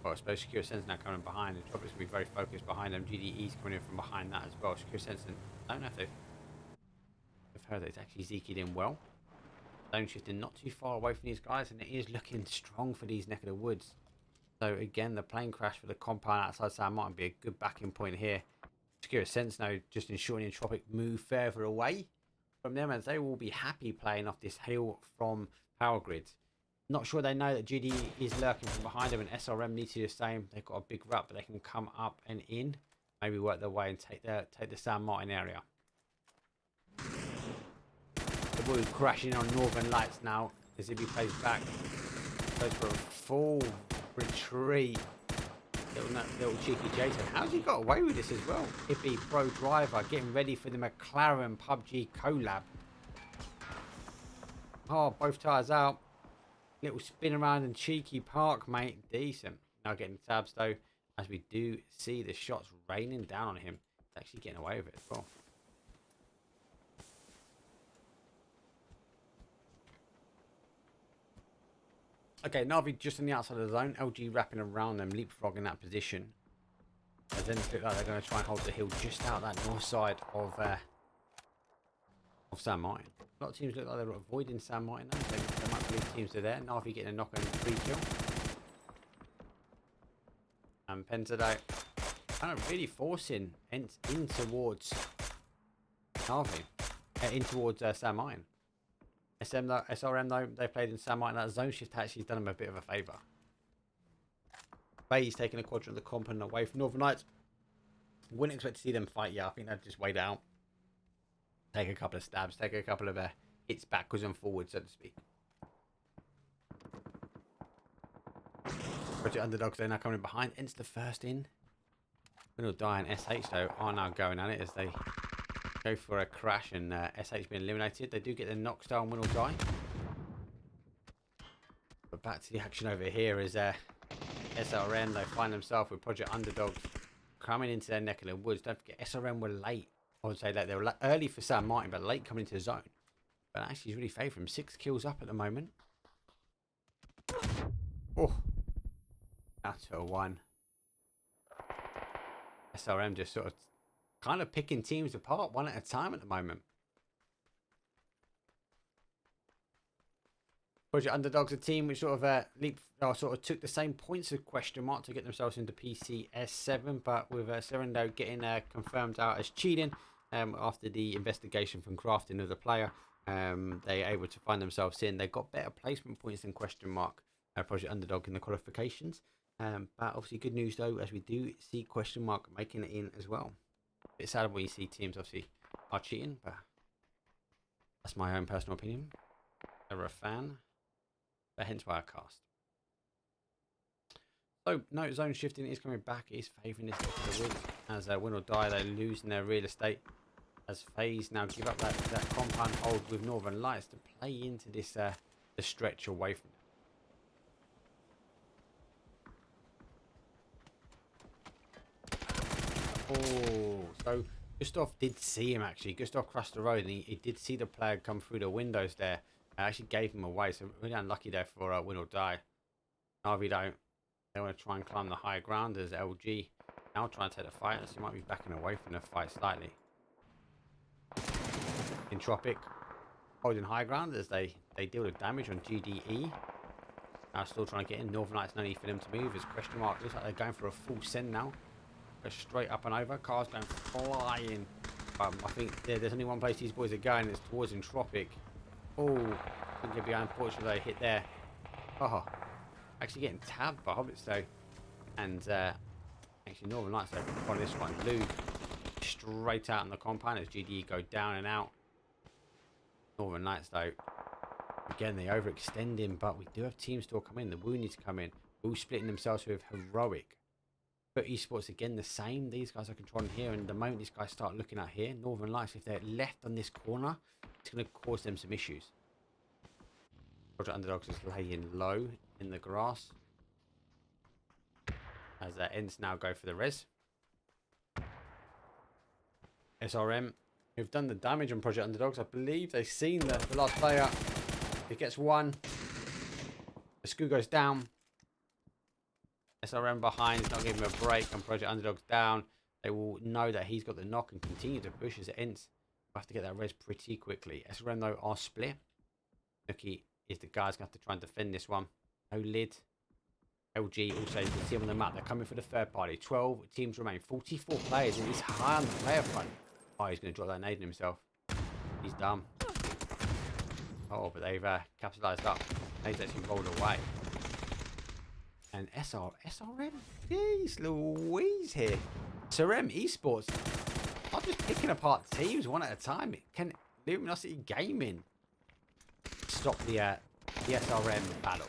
well, I suppose PCS7's now coming behind. Entropiq's going to be very focused behind them. GDE's coming in from behind that as well. PCS7, I don't know if they've heard that it's actually Zekied in well. Zone shifting not too far away from these guys, and it is looking strong for these neck of the woods. So again, the plane crash for the compound outside San Martin be a good backing point here. PCS7 now just ensuring Entropiq move further away from them, as they will be happy playing off this hill from power grids. Not sure they know that GD is lurking from behind them, and SRM need to do the same. They've got a big wrap, but they can come up and in, maybe work their way and take the San Martin area. The ball is crashing on Northern Lights now as Ibby plays back. Goes for a full retreat. Little cheeky Jason. How's he got away with this as well? Ibby Pro Driver getting ready for the McLaren PUBG collab. Oh, both tires out. Little spin around and cheeky park, mate. Decent. Now getting tabs though, as we do see the shots raining down on him. He's actually getting away with it as well. Okay, Navi just on the outside of the zone. LG wrapping around them, leapfrogging that position. And then it look like they're going to try and hold the hill just out that north side of San Martin. A lot of teams look like they're avoiding San Martin though. They might believe teams are there. Navi getting a knock on 3 kill. And Pentado kind of really forcing ENCE in towards Navi. In towards San Martin. SRM though, they played in San Martin. That zone shift actually done them a bit of a favour. FaZe taking a quadrant of the compound away from Northern Lights. Wouldn't expect to see them fight. Yeah, I think they'd just wait out. Take a couple of stabs, take a couple of hits backwards and forwards, so to speak. Project Underdogs, they're now coming behind. ENCE the first in. Will die and SH though are now going at it as they go for a crash, and SH being eliminated. They do get the knock style and Will die. But back to the action over here is SRM. They find themselves with Project Underdogs coming into their neck of the woods. Don't forget, SRM were late. I would say that they were early for San Martin, but late coming into the zone. But actually, he's really favouring him. 6 kills up at the moment. Oh, that's a 1. SRM just sort of kind of picking teams apart one at a time at the moment. Project Underdog's a team which sort of took the same points of question mark to get themselves into PCS7, but with Serendo getting confirmed out as cheating after the investigation from crafting of the player, they are able to find themselves in. They got better placement points than question mark Project Underdog in the qualifications, but obviously good news though, as we do see question mark making it in as well. A bit sad when you see teams obviously are cheating, but that's my own personal opinion. Never a fan. But hence why I cast. So, no, zone shifting is coming back. It is favouring this to the woods. As win or die, they're losing their real estate. As FaZe now give up that compound hold with Northern Lights to play into this the stretch away from them. Oh, so Gustav did see him actually. Gustav crossed the road and he did see the player come through the windows there. I actually gave him away, so really unlucky there for win or die. NAVI don't. They want to try and climb the high ground as LG now trying to take the fight. So he might be backing away from the fight slightly. Entropiq holding high ground as they deal with damage on GDE. Now still trying to get in. Northern Lights no need for them to move. As question mark looks like they're going for a full send now. Go straight up and over. Cars going flying. I think there's only one place these boys are going. It's towards Entropiq. Oh, I think it'd be unfortunate they hit there. Oh, actually getting tabbed by Hobbits though. And actually Northern Lights though, on this one. Lou straight out in the compound as GDE go down and out. Northern Lights though, again they overextend him, but we do have teams still come in. The Woo needs to come in. Woo splitting themselves with Heroic. But eSports again the same. These guys are controlling here, and the moment these guys start looking at here, Northern Lights, if they're left on this corner, it's going to cause them some issues. Project Underdogs is laying low in the grass. As ENCE now go for the res. SRM, who've done the damage on Project Underdogs. I believe they've seen the last player. It gets one. The Scoo goes down. SRM behind, it's not giving him a break, and Project Underdog's down. They will know that he's got the knock and continue to push as it ends. We'll have to get that res pretty quickly. SRM though are split. Nookie is the guy's going to have to try and defend this one. No lid. LG also, you can see them on the map. They're coming for the third party. 12 teams remain. 44 players, and he's high on the player front. Oh, he's going to drop that nade on himself. He's dumb. Oh, but they've capitalized up. Nade's actually rolled away. And SRM? Jeez Louise here. Sarvem eSports are just picking apart teams one at a time. Can Luminosity Gaming stop the SRM battle?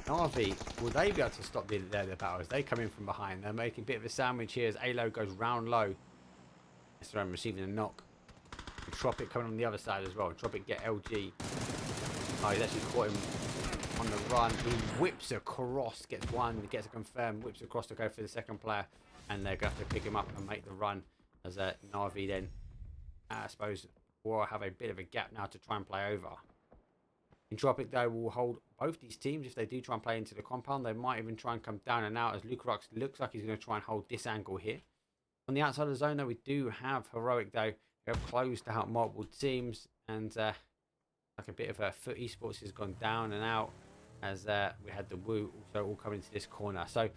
NAVI, will they be able to stop the battle as they come in from behind? They're making a bit of a sandwich here as ALO goes round low. SRM receiving a knock. Entropiq coming on the other side as well. Entropiq get LG. Oh, he's actually caught him on the run. He whips across, gets one, gets a confirm, whips across to go for the second player, and they're going to have to pick him up and make the run as NAVI then, I suppose, will have a bit of a gap now to try and play over. Entropiq though will hold both these teams if they do try and play into the compound. They might even try and come down and out as Luminosity looks like he's going to try and hold this angle here. On the outside of the zone though, we do have Heroic though, who have closed out multiple teams, and like a bit of a foot eSports has gone down and out as we had the Woo also all coming into this corner. So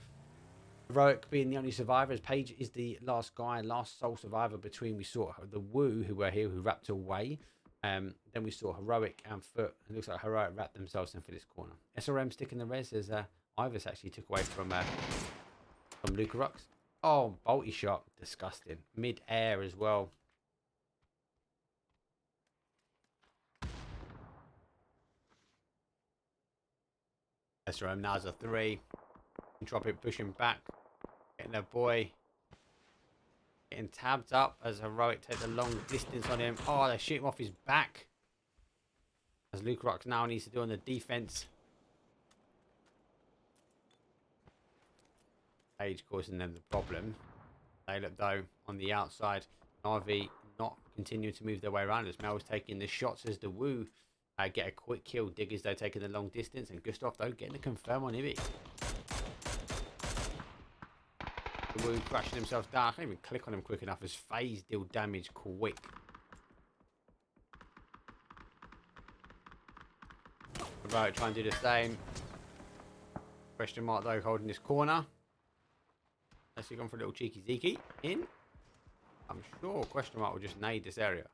Heroic being the only survivor, as Page is the last guy, last sole survivor between. We saw the Woo who were here who wrapped away. Then we saw Heroic and Foot. It looks like Heroic wrapped themselves in for this corner. SRM sticking the res as Ivers actually took away from Lucarux. Oh, bolty shot, disgusting. Mid air as well. SRM now's a 3. Entropiq pushing back, getting their boy. Getting tabbed up as Heroic take the long distance on him. Oh, they shoot him off his back. As Lucarux now needs to do on the defense. Page causing them the problem. They look though on the outside. NAVI not continuing to move their way around as Mel's taking the shots as the Woo get a quick kill. Diggers though taking the long distance, and Gustav though getting the confirm on Ivy. Woo crashing himself down. I can't even click on him quick enough as FaZe deal damage quick. Right, try and do the same. Question mark though, holding this corner. Has he gone for a little cheeky zeeky? In? I'm sure question mark will just nade this area.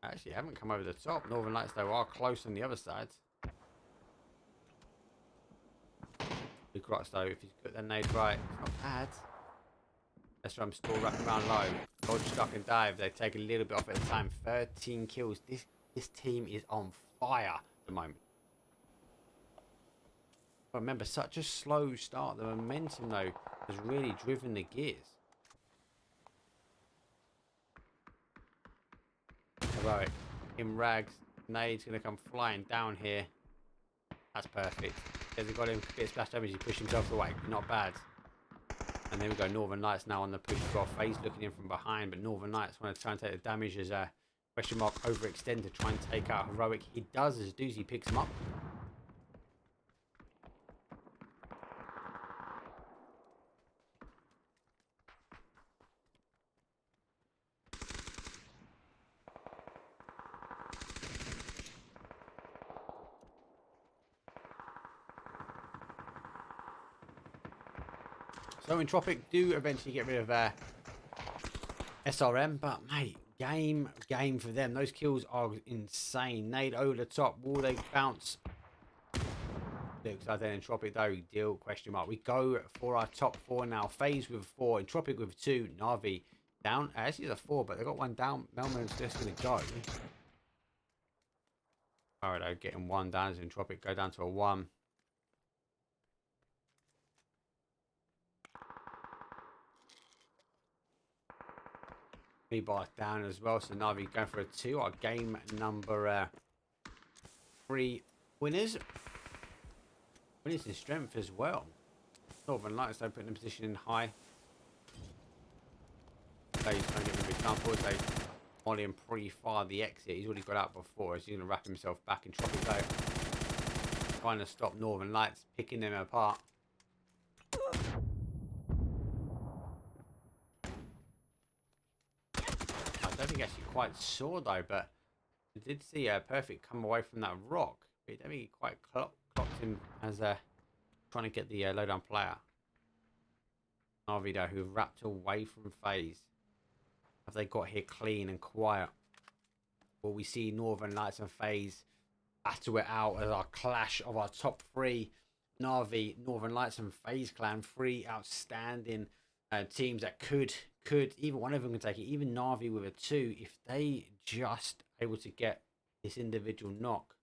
Actually, haven't come over the top. Northern Lights though are close on the other side. Luke Rocks though, if he's got that nade right, it's not bad. That's why I'm still wrapping around low. Dodge, stuck and dive. They take a little bit off at a time. 13 kills. This team is on fire at the moment. But remember, such a slow start. The momentum though has really driven the gears. Heroic. In rags. Nade's going to come flying down here. That's perfect. There's got him. Bit of splash damage. He pushed himself away. Not bad. And then we go Northern Lights now on the push as well. FaZe looking in from behind, but Northern Lights want to try and take the damage as a question mark overextend to try and take out Heroic. He does as Doozy picks him up. So Entropiq do eventually get rid of SRM, but mate, game for them. Those kills are insane. Nade over the top. Will they bounce? Looks like then Entropiq though deal question mark. We go for our top 4 now. FaZe with 4, Entropiq with 2, NAVI down. Actually, it's a 4, but they got 1 down. Melman's just gonna go. Alright, though, getting 1 down as Entropiq go down to a 1. Bar down as well, so Navi going for a 2. Our game number 3 winners. Winners in strength as well. Northern Lights though putting the position in high. He's trying to get the big examples. They molly him pretty far the exit. He's already got out before, so he's going to wrap himself back in Tropic though. Trying to stop Northern Lights, picking them apart. I don't think actually quite saw though, but I did see a Perfect come away from that rock. But I don't think he quite clocked him as trying to get the lowdown player. NAVI though, who have wrapped away from FaZe. Have they got here clean and quiet? Will we see Northern Lights and FaZe battle it out as our clash of our top 3? NAVI, Northern Lights and FaZe Clan, 3 outstanding teams that could either one of them can take it. Even NAVI with a 2, if they just able to get this individual knock.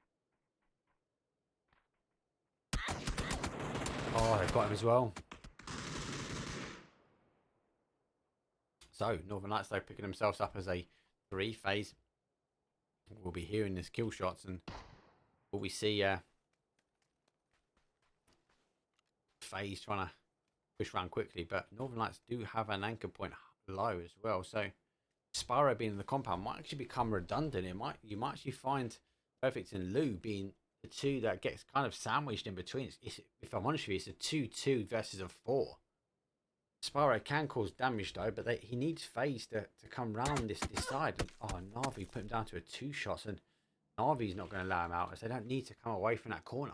Oh, they've got him as well. So Northern Lights though picking themselves up as a 3. FaZe will be hearing this kill shots, and will we see FaZe trying to push around quickly, but Northern Lights do have an anchor point low as well, so Spyro being in the compound might actually become redundant. You might actually find Perfect and Lou being the 2 that gets kind of sandwiched in between. If I'm honest with you, it's a 2-2 versus a 4. Spyro can cause damage though, but he needs FaZe to come round this side. And, oh, Navi put him down to a 2 shot, and Navi's not going to allow him out as they don't need to come away from that corner.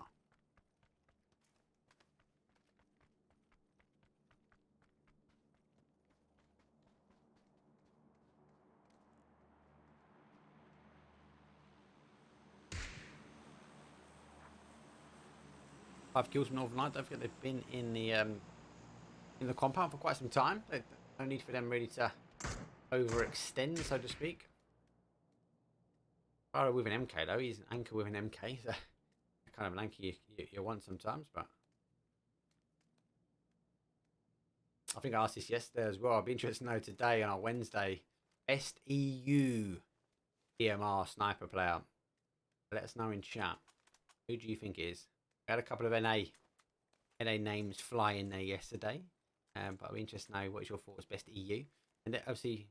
Five kills from Northern Lights. Don't forget they've been in the compound for quite some time. No need for them really to overextend, so to speak. Spyro with an MK though. He's an anchor with an MK. So kind of an anchor you want sometimes, but I think I asked this yesterday as well. I'd be interested to know today on our Wednesday, best EU EMR sniper player. Let us know in chat. Who do you think it is? We had a couple of NA names fly in there yesterday, but I'd be interested to know what's your thoughts best EU, and then obviously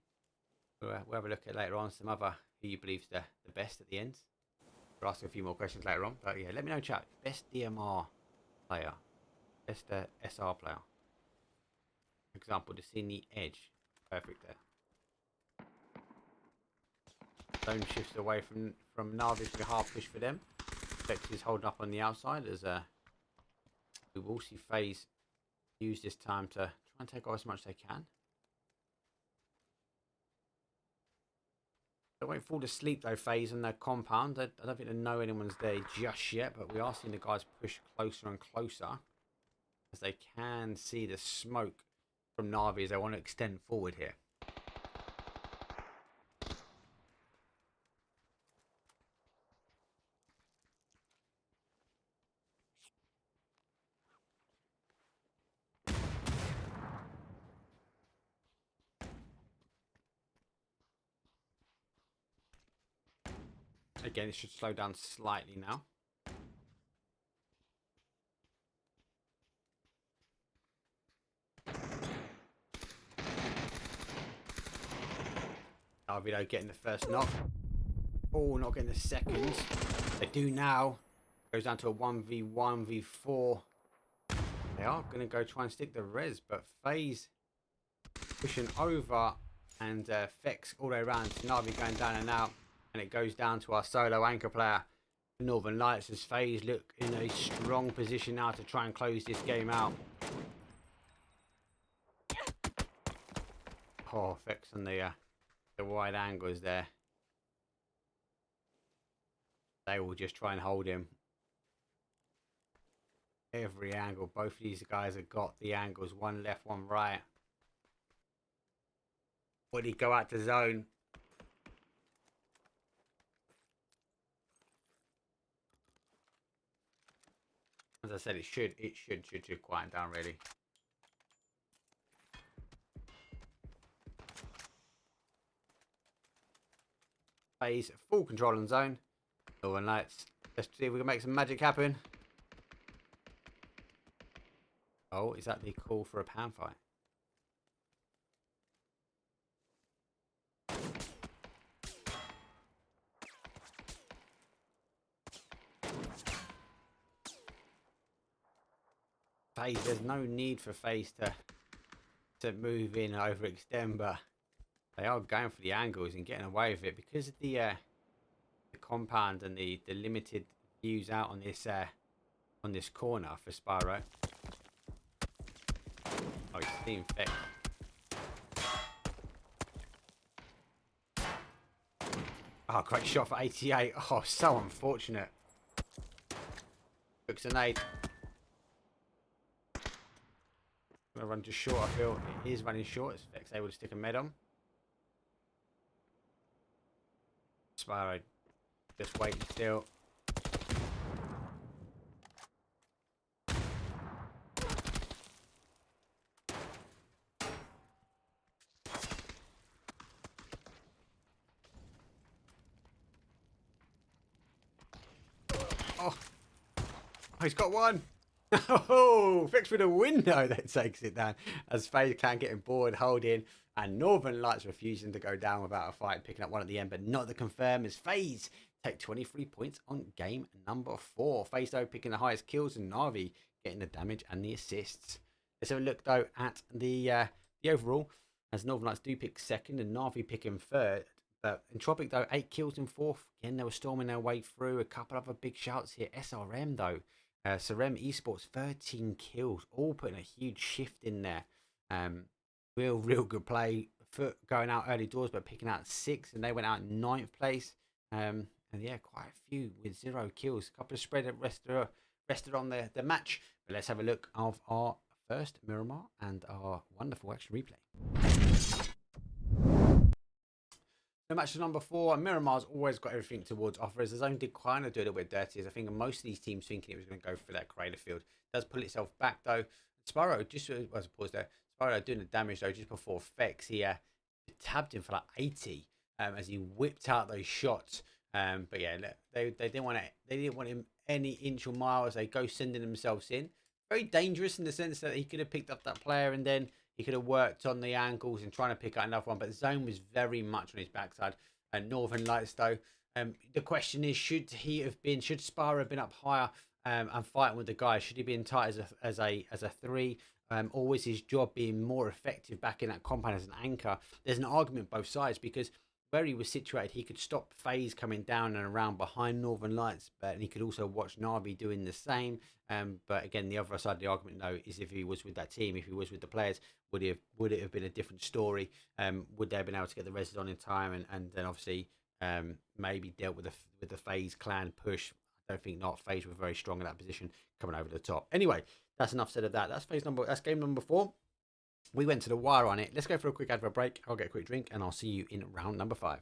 we'll have a look at later on some other who you believe is the best at the end. We'll ask a few more questions later on, but yeah, let me know in chat best DMR player. That's the SR player. For example, just seeing the edge. Perfect there. Zone shifts away from NAVI for a hard push for them. FaZe is holding up on the outside as we will see FaZe use this time to try and take off as much as they can. They won't fall asleep though, FaZe, in their compound. I don't think they know anyone's there just yet, but we are seeing the guys push closer and closer as they can see the smoke from NAVI as they want to extend forward here. Again, it should slow down slightly now. NAVI getting the first knock. Oh, not getting the second. They do now. Goes down to a 1v1v4. They are going to go try and stick the res, but FaZe pushing over and Fex all the way around. NAVI going down and out. And it goes down to our solo anchor player, Northern Lights, as FaZe look in a strong position now to try and close this game out. Oh, Fex on the wide angles there. They will just try and hold him. Every angle. Both of these guys have got the angles. One left, one right. Would he go out to zone? As I said, it should quieten down really. FaZe full control on zone. Northern Lights. Let's see if we can make some magic happen. Oh, is that the call for a pan fight? FaZe, there's no need for FaZe to move in and overextend, but they are going for the angles and getting away with it because of the compound and the limited views out on this corner for Spyro. Oh, he's seeing Fex. Oh, great shot for 88. Oh, so unfortunate. Looks a nade. Gonna run just short, I feel. It is running short. It's Fex able to stick a med on. Spyro just waiting still. Oh, he's got one. Oh, Fex with a window that takes it down as FaZe can getting bored, holding, and Northern Lights refusing to go down without a fight, picking up one at the end, but not the confirm as FaZe take 23 points on game number 4. FaZe though picking the highest kills and NAVI getting the damage and the assists. Let's have a look though at the overall as Northern Lights do pick second and NAVI picking third. But Entropiq though 8 kills in fourth. Again, they were storming their way through. A couple of other big shouts here. SRM though. Sarvem eSports 13 kills, all putting a huge shift in there. Real good play. Foot going out early doors, but picking out 6, and they went out in 9th place. And yeah, quite a few with 0 kills. A couple of spread rested on the match. But let's have a look of our first Miramar and our wonderful action replay. So match number 4, Miramar's always got everything towards offers. The zone did kind of do a little bit dirty, as I think most of these teams thinking it was going to go for that cradle field. It does pull itself back though. Spyro, just as a pause there, Spyro doing the damage though just before Fex. He tabbed him for like 80 as he whipped out those shots. But yeah, they didn't want him any inch or mile as they go sending themselves in. Very dangerous in the sense that he could have picked up that player and then he could have worked on the angles and trying to pick out another one, but Zone was very much on his backside. And Northern Lights, though, the question is, should Spyro have been up higher and fighting with the guys? Should he be entitled as a 3? Or was his job being more effective back in that compound as an anchor? There's an argument both sides, because where he was situated, he could stop FaZe coming down and around behind Northern Lights, but he could also watch NAVI doing the same. But again, the other side of the argument, though, is if he was with that team, if he was with the players, would it have been a different story? Would they have been able to get the reses on in time, and then obviously maybe dealt with the FaZe clan push? I don't think not. FaZe were very strong in that position, coming over the top. Anyway, that's enough said of that. That's game number 4. We went to the wire on it. Let's go for a quick advert break. I'll get a quick drink, and I'll see you in round number 5.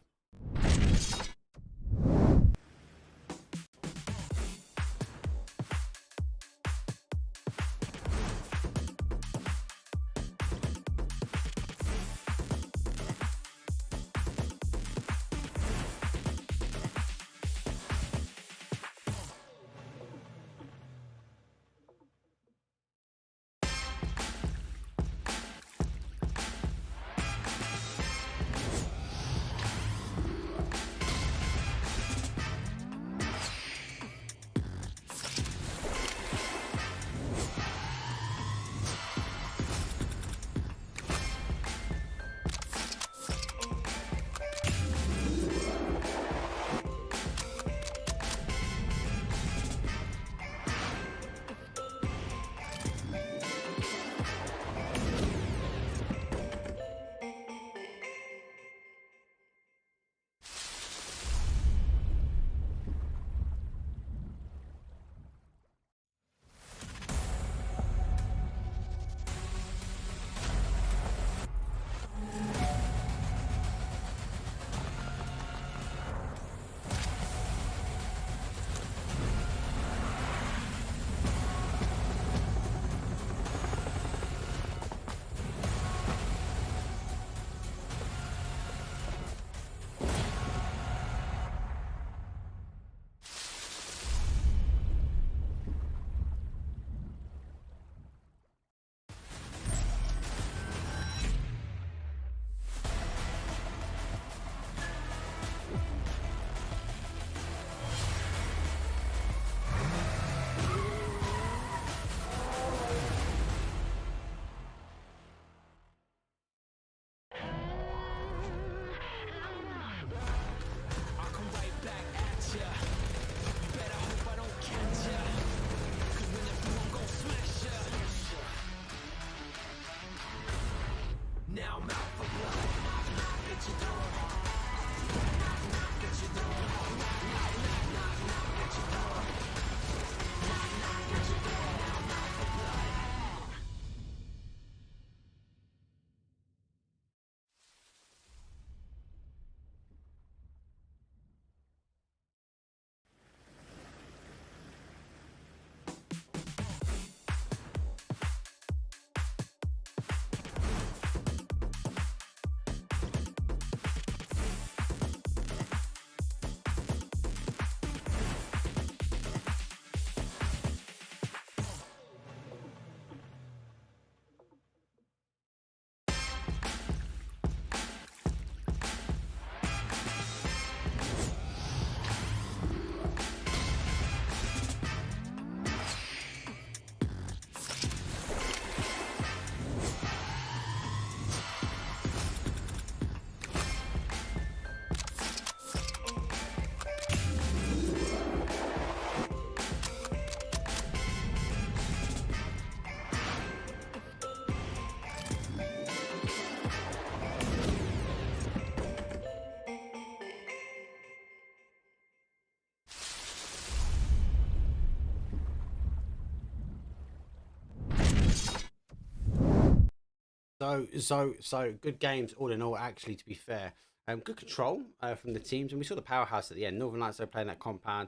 So good games all in all, actually, to be fair. Good control from the teams, and we saw the powerhouse at the end. Northern Lights, though, playing that compound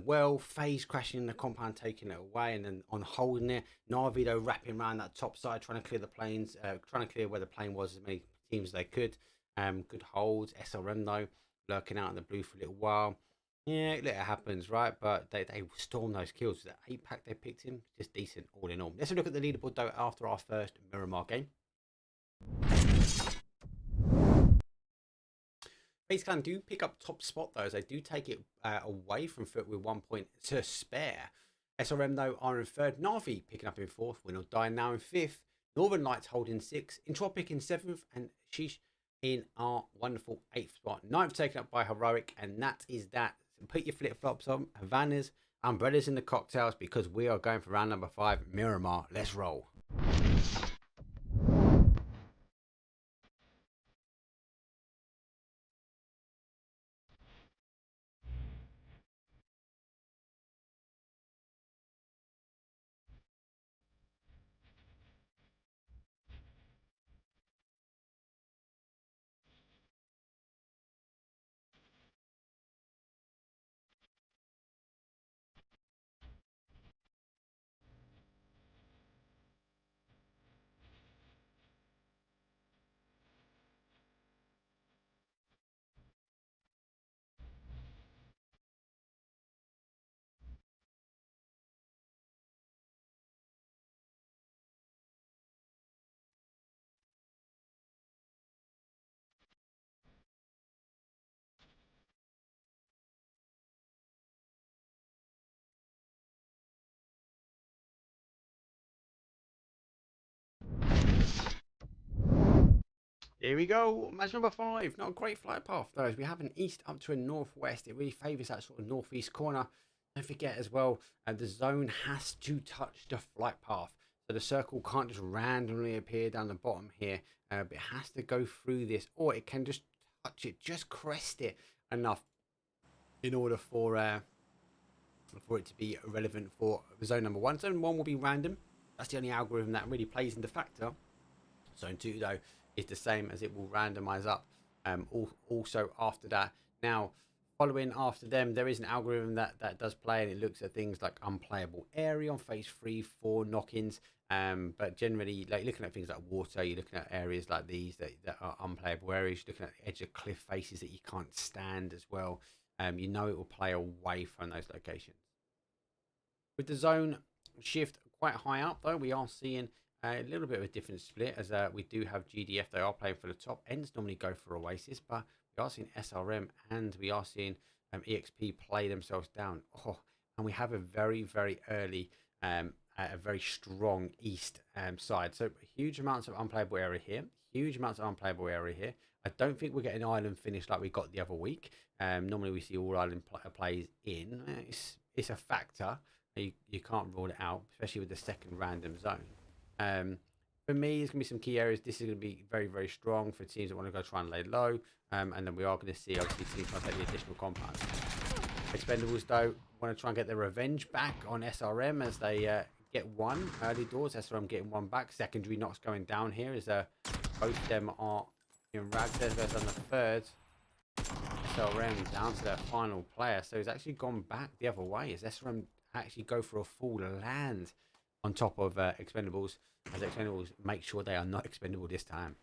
well. FaZe crashing in the compound, taking it away, and then on holding it. NAVI, though, wrapping around that top side, trying to clear the planes, trying to clear where the plane was, as many teams as they could. Good holds. SRM, though, lurking out in the blue for a little while. Yeah, it happens, right? But they storm those kills. That 8-pack they picked him, just decent all in all. Let's have a look at the leaderboard, though, after our first Miramar game. FaZe Clan do pick up top spot, though, as they do take it away from Foot with 1 point to spare. SRM, though, are in third. NAVI picking up in fourth. Win or Die now in fifth. Northern Lights holding sixth. Entropiq in seventh. And SHEESH in our wonderful eighth spot. Ninth taken up by Heroic. And that is that. So put your flip-flops on. Havanas, umbrellas in the cocktails, because we are going for round number 5. Miramar. Let's roll. Here we go, match number 5. Not a great flight path though, as we have an east up to a northwest. It really favours that sort of northeast corner. Don't forget as well, the zone has to touch the flight path. So the circle can't just randomly appear down the bottom here, but it has to go through this, or it can just touch it, just crest it enough in order for it to be relevant for zone number 1. Zone 1 will be random. That's the only algorithm that really plays into factor. Zone 2 though is the same, as it will randomize up also after that. Now following after them, there is an algorithm that does play, and it looks at things like unplayable area on phase 3, 4 knock-ins, but generally, like looking at things like water, you're looking at areas like these that are unplayable areas. You're looking at the edge of cliff faces that you can't stand as well. You know it will play away from those locations. With the zone shift quite high up though, we are seeing a little bit of a different split, as we do have GDF. They are playing for the top. ENCE normally go for Oasis, but we are seeing SRM and we are seeing EXP play themselves down. Oh, and we have a very, very early, a very strong east side. So huge amounts of unplayable area here. Huge amounts of unplayable area here. I don't think we're getting island finish like we got the other week. Normally we see all island plays in. It's a factor. You can't rule it out, especially with the second random zone. For me, there's going to be some key areas. This is going to be very, very strong for teams that want to go try and lay low. And then we are going to see, obviously, teams trying to take the additional compounds. Expendables, though, want to try and get their revenge back on SRM as they get one early doors. SRM getting one back. Secondary knocks going down here as both of them are in rags. There's on the third. SRM down to their final player. So he's actually gone back the other way as SRM actually go for a full land on top of Expendables, as Expendables make sure they are not expendable this time.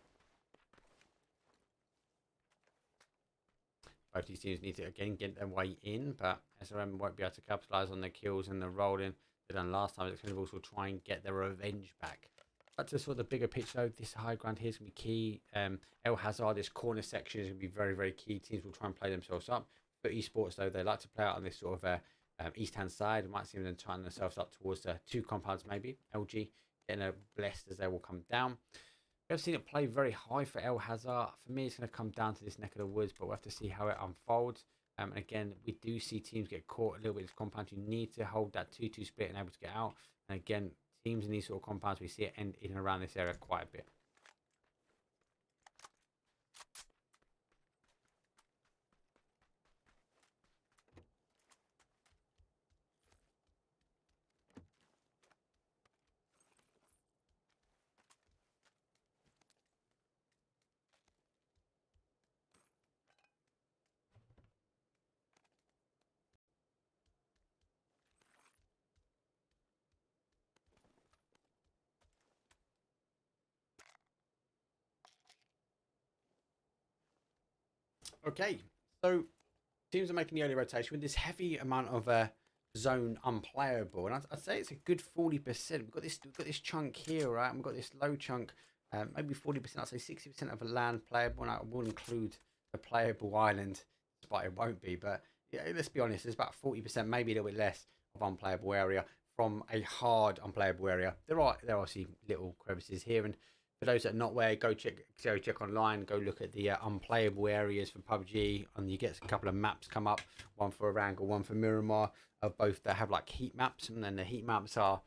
Both these teams need to again get their way in, but SRM won't be able to capitalise on the kills and the rolling they done last time. Expendables will try and get their revenge back. But to sort of the bigger pitch though, this high ground here is going to be key. El Hazard, this corner section is going to be very, very key. Teams will try and play themselves up. For eSports though, they like to play out on this sort of east hand side. We might see them tying themselves up towards 2 compounds maybe. LG getting blessed as they will come down. We've seen it play very high for El Hazard. For me, it's going to come down to this neck of the woods, but we'll have to see how it unfolds. And again, we do see teams get caught a little bit in this compound. You need to hold that 2-2 split and able to get out. And again, teams in these sort of compounds, we see it end in and around this area quite a bit. Okay, so teams are making the early rotation with this heavy amount of zone unplayable, and I'd say it's a good 40%. We've got this chunk here, right? And we've got this low chunk, maybe 40%. I'd say 60% of a land playable, and I will include the playable island, but it won't be. But yeah, let's be honest, there's about 40%, maybe a little bit less of unplayable area from a hard unplayable area. There are obviously little crevices here, and for those that are not aware, go check online, go look at the unplayable areas for PUBG, and you get a couple of maps come up, one for Erangel, one for Miramar, of both that have like heat maps, and then the heat maps are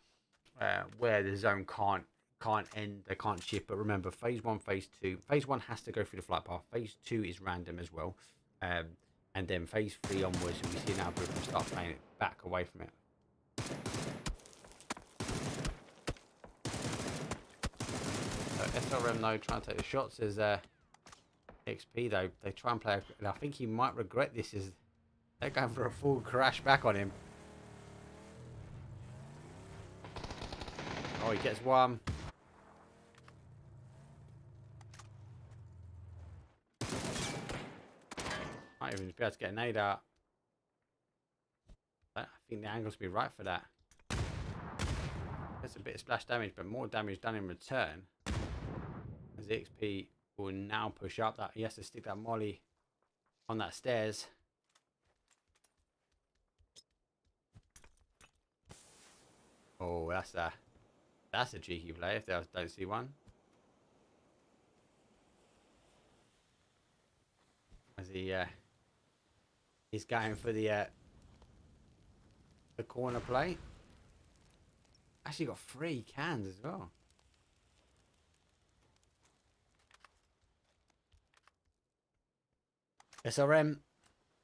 where the zone can't end, they can't shift. But remember, phase 1, phase 2, phase 1 has to go through the flight path, phase 2 is random as well, and then phase 3 onwards, we see an algorithm start playing it back away from it. SRM though trying to take the shots as XP though. They try and play, and I think he might regret this as they're going for a full crash back on him. Oh, he gets one. Might even be able to get a nade out. I think the angle's be right for that. That's a bit of splash damage, but more damage done in return. As the XP will now push up, that he has to stick that molly on that stairs. Oh, that's a cheeky play if they don't see one. As he's going for the corner play. Actually got 3 cans as well. SRM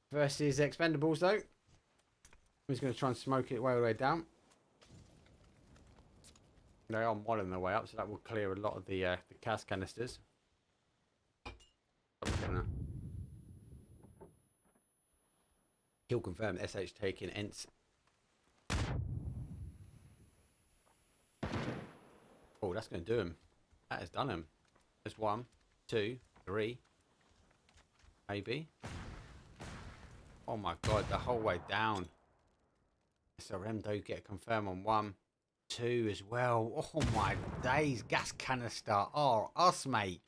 versus Expendables though. He's going to try and smoke it all the way down. They are modding their way up, so that will clear a lot of the cast canisters. Kill confirmed. SH taking ENCE. Oh, that's going to do him. That has done him. There's 1, 2, 3. Maybe. Oh my god, the whole way down. SRM do get confirmed on 1, 2 as well. Oh my days, gas canister. Oh, us, mate.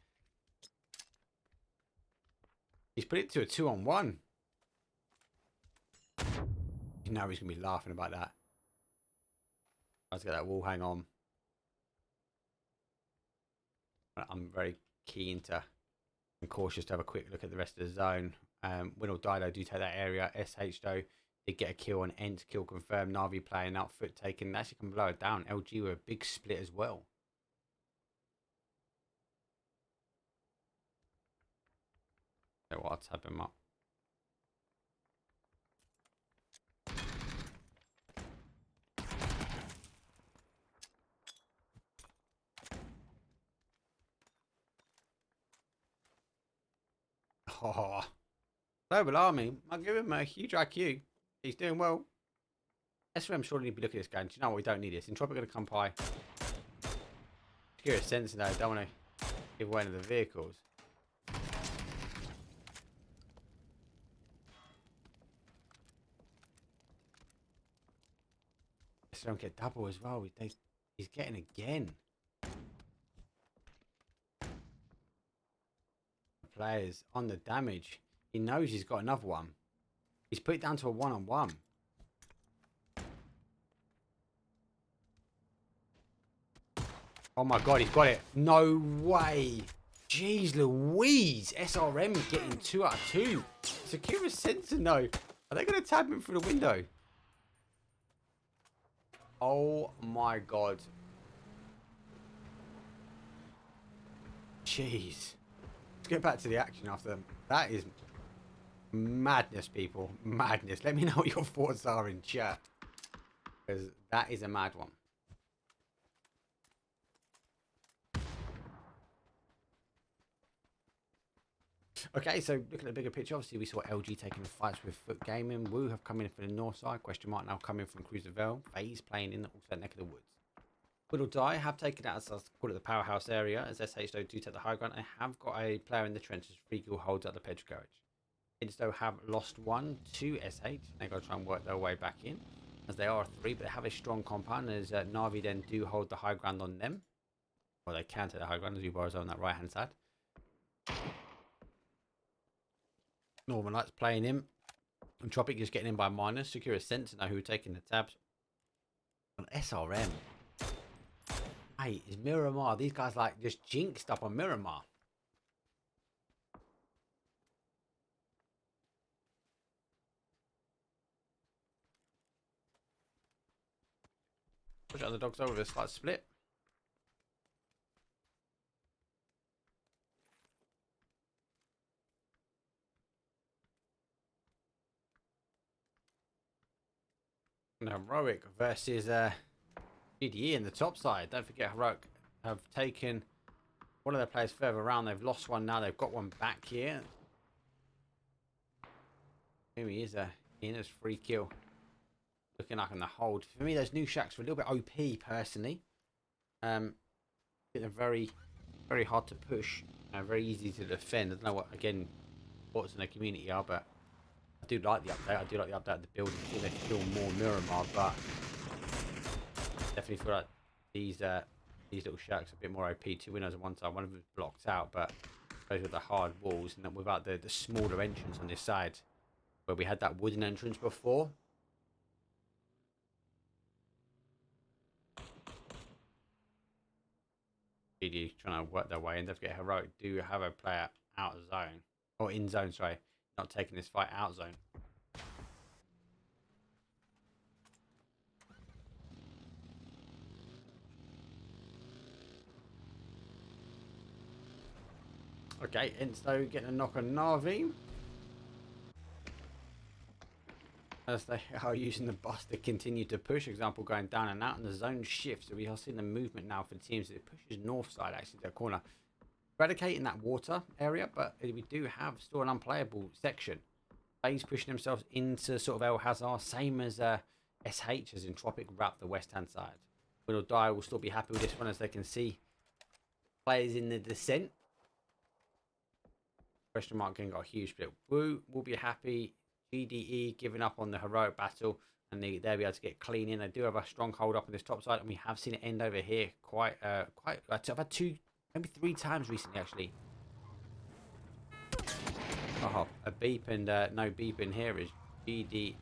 He's put it to a 2-on-1. You know he's going to be laughing about that. Let's get that wall hang on. I'm very keen to and cautious to have a quick look at the rest of the zone. Win or die though, do take that area. SH though did get a kill on ENCE, kill confirmed. NAVI playing out, foot taken. Actually can blow it down. LG with a big split as well. So I'll tap him up. Oh, Global Army. I'll give him a huge IQ. He's doing well. SRM surely need to be looking at this game. Do you know what? We don't need this. Entropiq going to come by. Curious sense now. Don't want to give away any of the vehicles. SRM get double as well. He's getting again. Players on the damage. He knows he's got another one. He's put it down to a 1-on-1. Oh my god, he's got it. No way. Jeez Louise. SRM getting 2 out of 2. Sakura Zensen though. Are they going to tab him through the window? Oh my god. Jeez. Let's get back to the action after that. Is madness, people. Madness. Let me know what your thoughts are in chat, because that is a mad one. Okay, so looking at the bigger picture, obviously we saw LG taking the fights with Foot Gaming. Woo have come in for the north side. Question mark now coming from Cruiserville. FaZe playing in the also neck of the woods. Win or die have taken out, as I call it, the powerhouse area, as SH though do take the high ground. I have got a player in the trenches. Faygo holds at the petrol garage. Kids though have lost 1 to SH. They're going to try and work their way back in, as they are 3, but they have a strong compound, as NAVI then do hold the high ground on them. Well, they can take the high ground, as Ubar is on that right hand side. Northern Lights playing him. Entropiq just getting in by minus. Sakura Zensen now who are taking the tabs On SRM. Hey, is Miramar. These guys like just jinxed up on Miramar. Push Underdog's over this slight split. And Heroic versus GDE in the top side. Don't forget Heroic have taken one of their players further around. They've lost one now. They've got one back here. Here he is, in his free kill. Looking like on the hold. For me, those new shacks were a little bit OP personally. They're very, very hard to push. Very easy to defend. I don't know what, again, what's in the community are, but I do like the update. I do like the update of the building. I feel they feel more Miramar, but definitely feel like these little shacks are a bit more OP. Two windows on one side, one of them blocked out, but those with the hard walls, and then without the smaller entrance on this side, where we had that wooden entrance before. GD trying to work their way in. Don't forget Heroic do have a player out of zone, or in zone, sorry, not taking this fight out zone. Okay, ENCE getting a knock on NAVI. As they are using the bus to continue to push. Example, going down and out, and the zone shifts. So we are seeing the movement now for teams. It pushes north side actually to the corner, eradicating that water area. But we do have still an unplayable section. FaZe pushing themselves into sort of El Hazard, same as SH as Entropiq wrap the west hand side. Will Die will still be happy with this one, as they can see players in the descent. Question mark getting got a huge split. Woo will be happy. GDE giving up on the Heroic battle, and they'll be able to get clean in. They do have a strong hold up on this top side, and we have seen it end over here quite. I've had two, maybe three times recently actually. Oh, a beep and no beep in here is GDE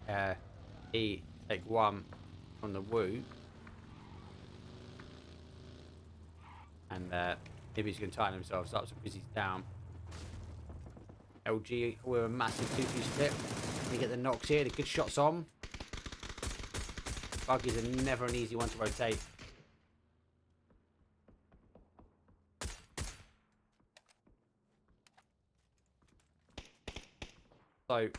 take one on the Woo, and maybe he's going to tighten themselves up. So Busy's down. LG with a massive 2-2 split. You get the knocks here, the good shots on. Buggies are never an easy one to rotate. So,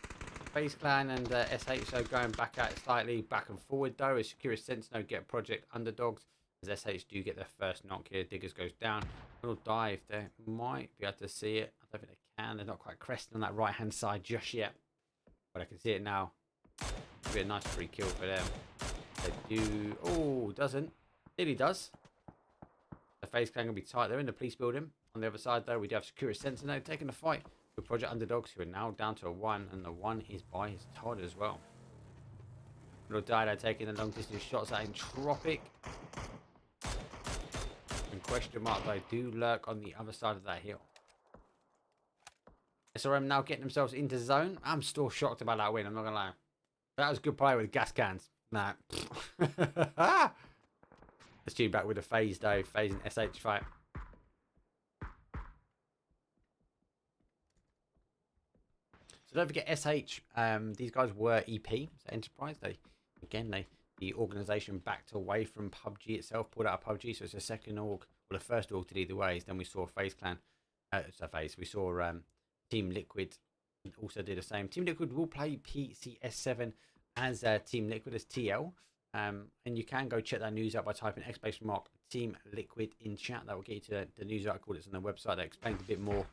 FaZe Clan and SH are going back at it slightly, back and forward though, as PCS7 get Project Underdogs. As SH do get their first knock here, Diggers goes down. Little dive there, might be able to see it. I don't think they can, they're not quite cresting on that right hand side just yet. But I can see it now. It'll be a nice free kill for them. They do. Oh, doesn't. Nearly does. The FaZe Clan going to be tight. They're in the police building. On the other side, though, we do have PCS7 now taking the fight with Project Underdogs, who are now down to a 1. And the 1 is by his Todd as well. Little Dido taking the long distance shots at Entropiq. And question mark, they do lurk on the other side of that hill. SRM now getting themselves into zone. I'm still shocked about that win, I'm not going to lie. That was good play with gas cans. Nah. Let's tune back with the FaZe though. FaZe and SH fight. So don't forget SH. These guys were EP, so Enterprise. The organisation backed away from PUBG itself, pulled out of PUBG. So it's the second org, or the first org to lead the ways. Then we saw FaZe Clan. We saw Team Liquid also did the same. Team Liquid will play PCS7 as Team Liquid, as TL. And you can go check that news out by typing !Team Liquid in chat. That will get you to the news article that's on the website that explains a bit more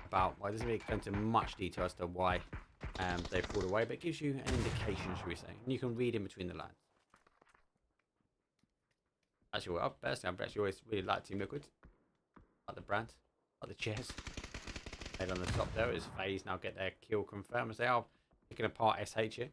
about why. It doesn't really go into much detail as to why they pulled away, but it gives you an indication, should we say. And you can read in between the lines. Actually, well, personally, I've actually always really liked Team Liquid. Like the brand, like the chairs. Head on the top there is FaZe now get their kill confirmed as they are picking apart SH here.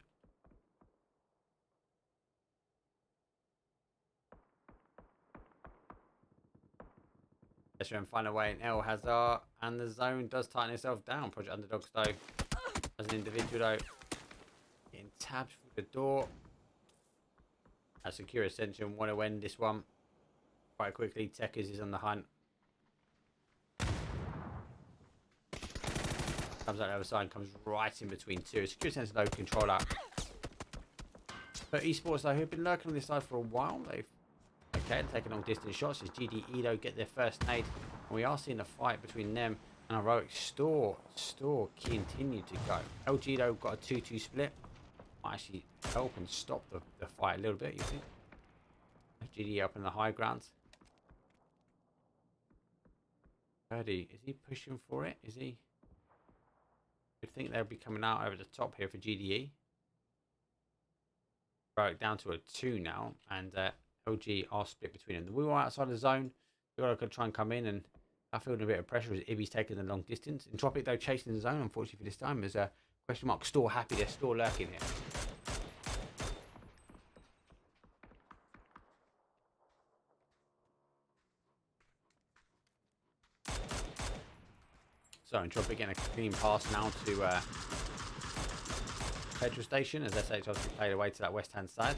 SRM find a way in El Hazard, and the zone does tighten itself down. Project Underdogs though, as an individual though, getting tabbed through the door. Sakura Ascension want to end this one quite quickly. Tekers is on the hunt. Comes out the other side, comes right in between two. Sakura Ascension though, controller. But eSports though, who've been lurking on this side for a while, they've taken long distance shots as GDE though get their first nade. And we are seeing a fight between them and Heroic. Store continue to go. LG though got a 2-2 split. Might actually help and stop the fight a little bit, you think? GDE up in the high ground. Birdie, is he pushing for it? Is he? I think they'll be coming out over the top here for GDE. Broke down to a 2 now, and LG are split between them. The Woo are outside the zone. We've got to try and come in, and I feel a bit of pressure as Ibby's taking the long distance. Entropiq though chasing the zone, unfortunately for this time. There's a question mark. Store happy. There's Store lurking here. So Entropiq getting a clean pass now to petrol station as SH obviously played away to that west hand side.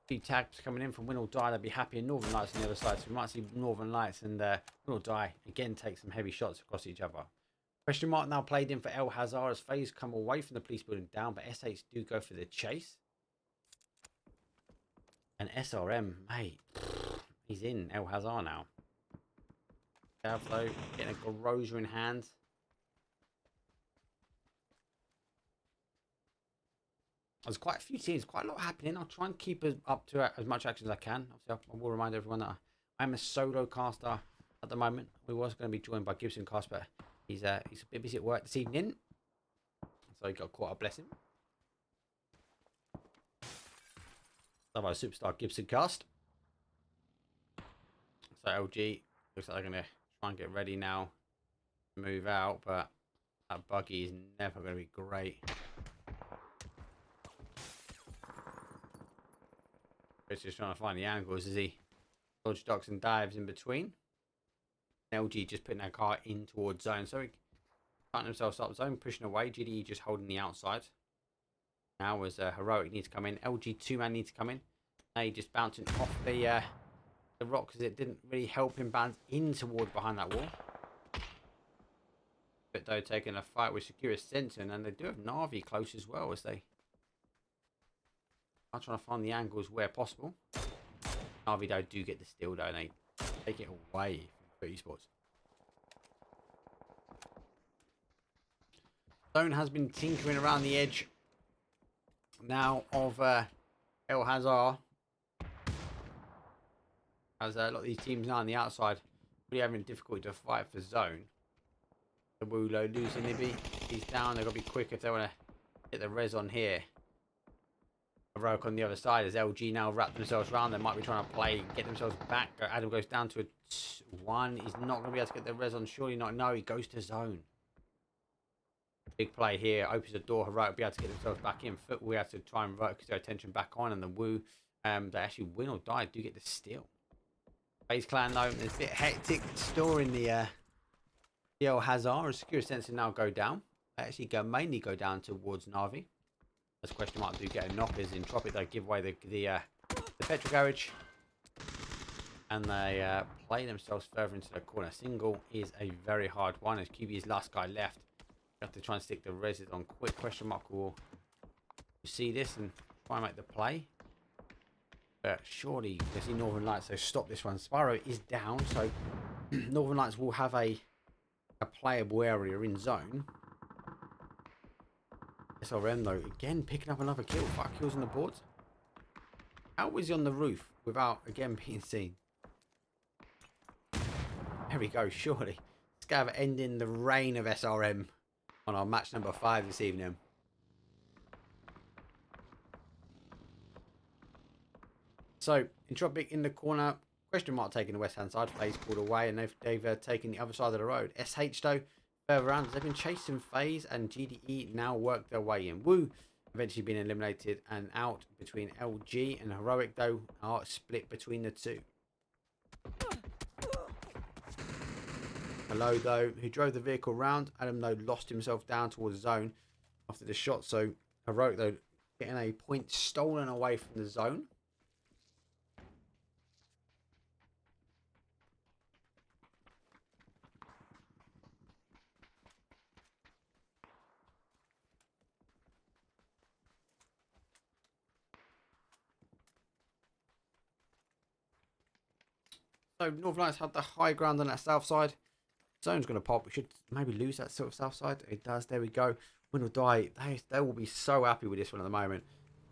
Few tags coming in from Win or Die. They'll be happy in Northern Lights on the other side, so we might see Northern Lights and Win or Die again take some heavy shots across each other. Question mark now played in for El Hazard as FaZe come away from the police building down, but SH do go for the chase. And SRM, mate, he's in El Hazard now. Though getting a Garosa in hand. There's quite a few teams, quite a lot happening. I'll try and keep up to as much action as I can. Obviously, I will remind everyone that I'm a solo caster at the moment. We was going to be joined by Gibson Cast, but he's a bit busy at work this evening, so he got caught up. Bless him. Love our superstar Gibson Cast. So LG looks like they're going to try and get ready now to move out, but that buggy is never going to be great. He's just trying to find the angles as he dodge ducks and dives in between. LG just putting that car in towards zone, so he cutting themselves up zone, pushing away. GDE just holding the outside. Now as Heroic needs to come in, LG 2-man needs to come in. They just bouncing off the rock because it didn't really help him bounce in towards behind that wall. But though taking a fight with Sakura Zensen, and they do have NAVI close as well as they are trying to find the angles where possible. NAVI though do get the steal though, and they take it away for eSports. Zone has been tinkering around the edge now of El Hazard. As a lot of these teams now on the outside really having difficulty to fight for zone. The Wulo losing Ibby. He's down. They've got to be quick if they want to get the res on here. Heroic on the other side as LG now wrap themselves around. They might be trying to play, get themselves back. Adam goes down to a 1. He's not going to be able to get the res on. Surely not. No, he goes to zone. Big play here. Opens the door. Heroic will be able to get themselves back in. Foot we have to try and focus their attention back on. And the Woo, they actually Win or Die. Do get the steal. FaZe Clan though, there's a bit hectic store in the El Hazard as Sakura Zensen now go down. They actually mainly go down towards NAVI. As question mark do get a knock as Entropiq they give away the petrol garage. And they play themselves further into the corner. Single is a very hard one as QB is last guy left. You have to try and stick the reses on quick. Question mark will see this and try and make the play. But surely they see Northern Lights, so stop this one. Spyro is down, so Northern Lights will have a playable area in zone. SRM though, again picking up another kill. 5 kills on the board. How was he on the roof without again being seen? There we go, surely. Scav ending the reign of SRM on our match number 5 this evening. So, Entropiq in the corner. Question mark taking the west hand side. FaZe pulled away and they've taken the other side of the road. SH though, further around. They've been chasing FaZe and GDE now work their way in. Woo eventually being eliminated and out between LG and Heroic though are split between the two. Hello though, who drove the vehicle round. Adam though lost himself down towards zone after the shot. So Heroic though getting a point stolen away from the zone. So Northern Lights have the high ground on that south side. Zone's going to pop. We should maybe lose that sort of south side. It does. There we go. Win or die. They will be so happy with this one at the moment.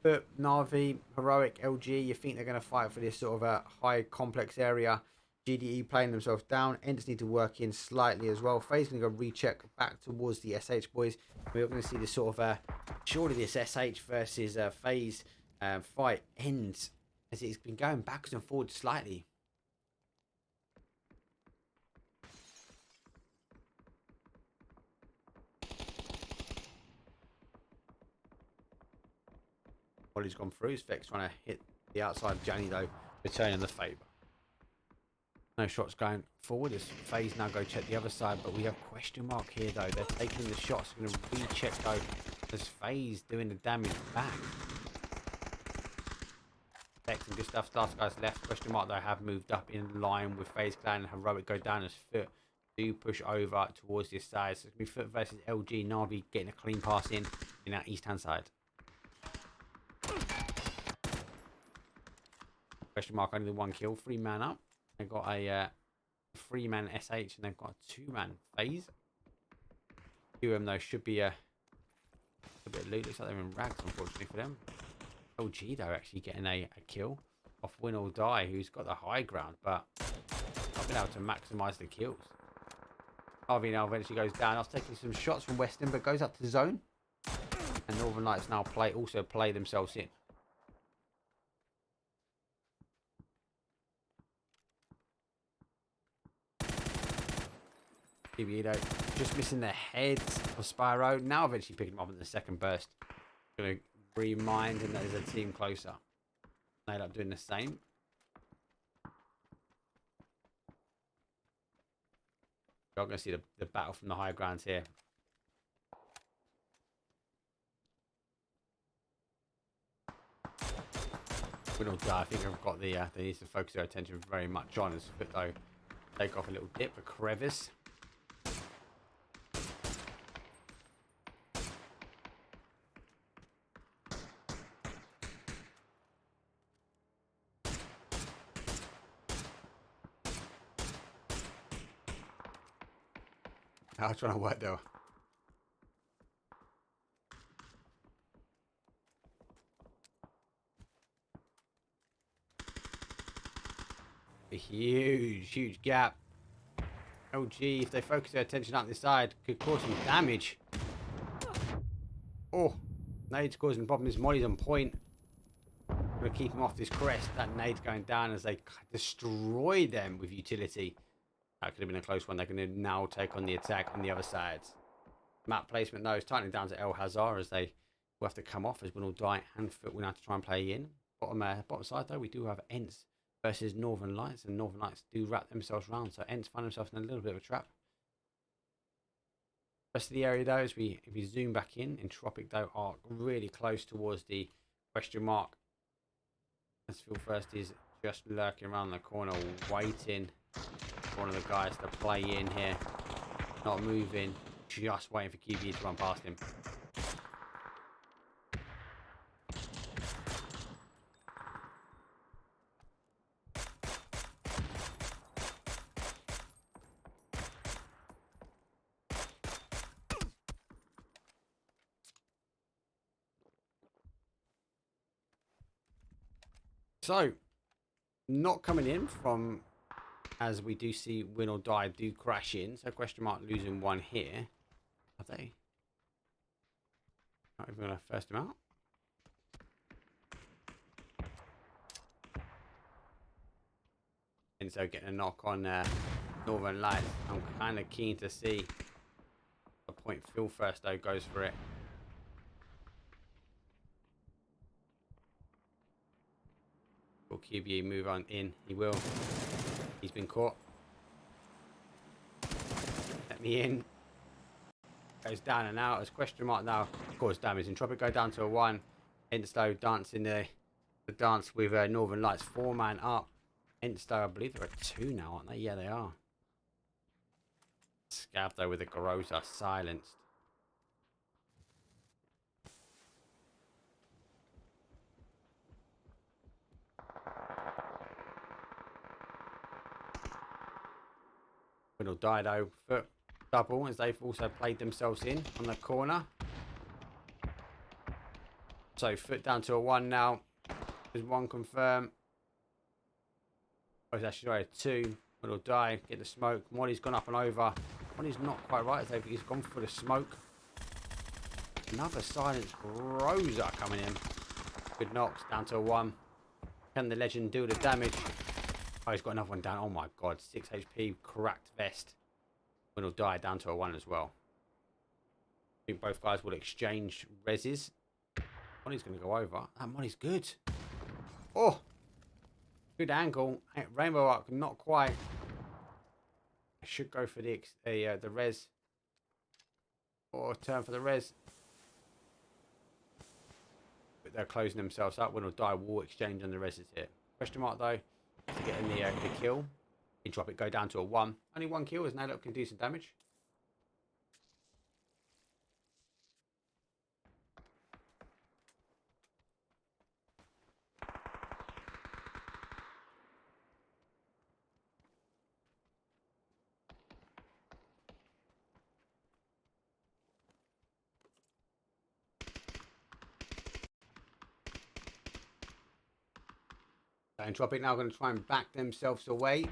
But Navi, Heroic, LG, you think they're going to fight for this sort of a high complex area. GDE playing themselves down. ENCE need to work in slightly as well. FaZe going to go recheck back towards the SH boys. We're going to see this sort of surely this SH versus FaZe fight ends as it's been going backwards and forwards slightly. He's gone through. Vex trying to hit the outside of Janny though, returning the favour. No shots going forward as FaZe now go check the other side, but we have question mark here though. They're taking the shots. Going to recheck though as FaZe doing the damage back. Vex and good stuff. Stars guys left. Question mark though have moved up in line with FaZe Clan and Heroic go down as Foot do push over towards this side. So it's going to be Foot versus LG. Navi getting a clean pass in that east hand side. Question mark only the 1 kill, 3-man up. They've got a 3-man SH and they've got a 2-man FaZe. QM though should be a bit of loot. Looks like they're in rags unfortunately for them. LG though actually getting a kill off Win or Die, who's got the high ground, but not been able to maximise the kills. RV now eventually goes down. I was taking some shots from Western, but goes up to zone. And Northern Lights now also play themselves in. Though, just missing the heads of Spyro. Now eventually picking them up in the second burst. Going to remind him that there's a team closer. They end up doing the same. You're going to see the battle from the high grounds here. We don't die. I think they've got they need to focus their attention very much on as Foot though take off a little dip for crevice. I was trying to work though. A huge gap. LG, if they focus their attention up this side, could cause some damage. Oh, nade's causing problems. Molly's on point. Gonna keep him off this crest. That nade's going down as they destroy them with utility. That could have been a close one. They're going to now take on the attack on the other side. Map placement though is tightening down to El Hazar as they will have to come off as Win or Die and Foot will have to try and play in. Bottom side though, we do have ENCE versus Northern Lights, and Northern Lights do wrap themselves round, so ENCE find themselves in a little bit of a trap. Rest of the area though, as if we zoom back in, Entropiq though are really close towards the question mark. As Phil First is just lurking around the corner, waiting for one of the guys to play in here, not moving, just waiting for QB to run past him. So, not coming in from, as we do see Win or Die do crash in. So question mark losing one here. Are they? Not even going to first him out. And so getting a knock on Northern Lights. I'm kind of keen to see a point. Phil First though goes for it. Will QBE move on in? He will. He's been caught. Let me in. Goes down and out as question mark now. Of course, damage. Entropiq go down to a 1. ENCE dancing the dance with Northern Lights. 4-man up. ENCE, I believe there are 2 now, aren't they? Yeah, they are. Scav though with the Groza silenced. Will die though. Foot double as they've also played themselves in on the corner. So foot down to a 1 now. There's 1 confirm. Oh, it's actually sorry, 2. Will die. Get the smoke. Molly's gone up and over. Molly's not quite right as he's gone for the smoke. Another silence Groza coming in. Good knocks down to a 1. Can the legend do the damage? Oh, he's got another one down. Oh my god. 6 HP, cracked vest. Will die down to a 1 as well. I think both guys will exchange reses. Molly's going to go over. That Molly's good. Oh! Good angle. Rainbow arc, not quite. I should go for the res. Or turn for the res. But they're closing themselves up. Will die. Will exchange on the reses here. Question mark though. To get in the kill. Entropiq go down to a 1. Only 1 kill as NNNOOOOO can do some damage. Entropiq now going to try and back themselves away.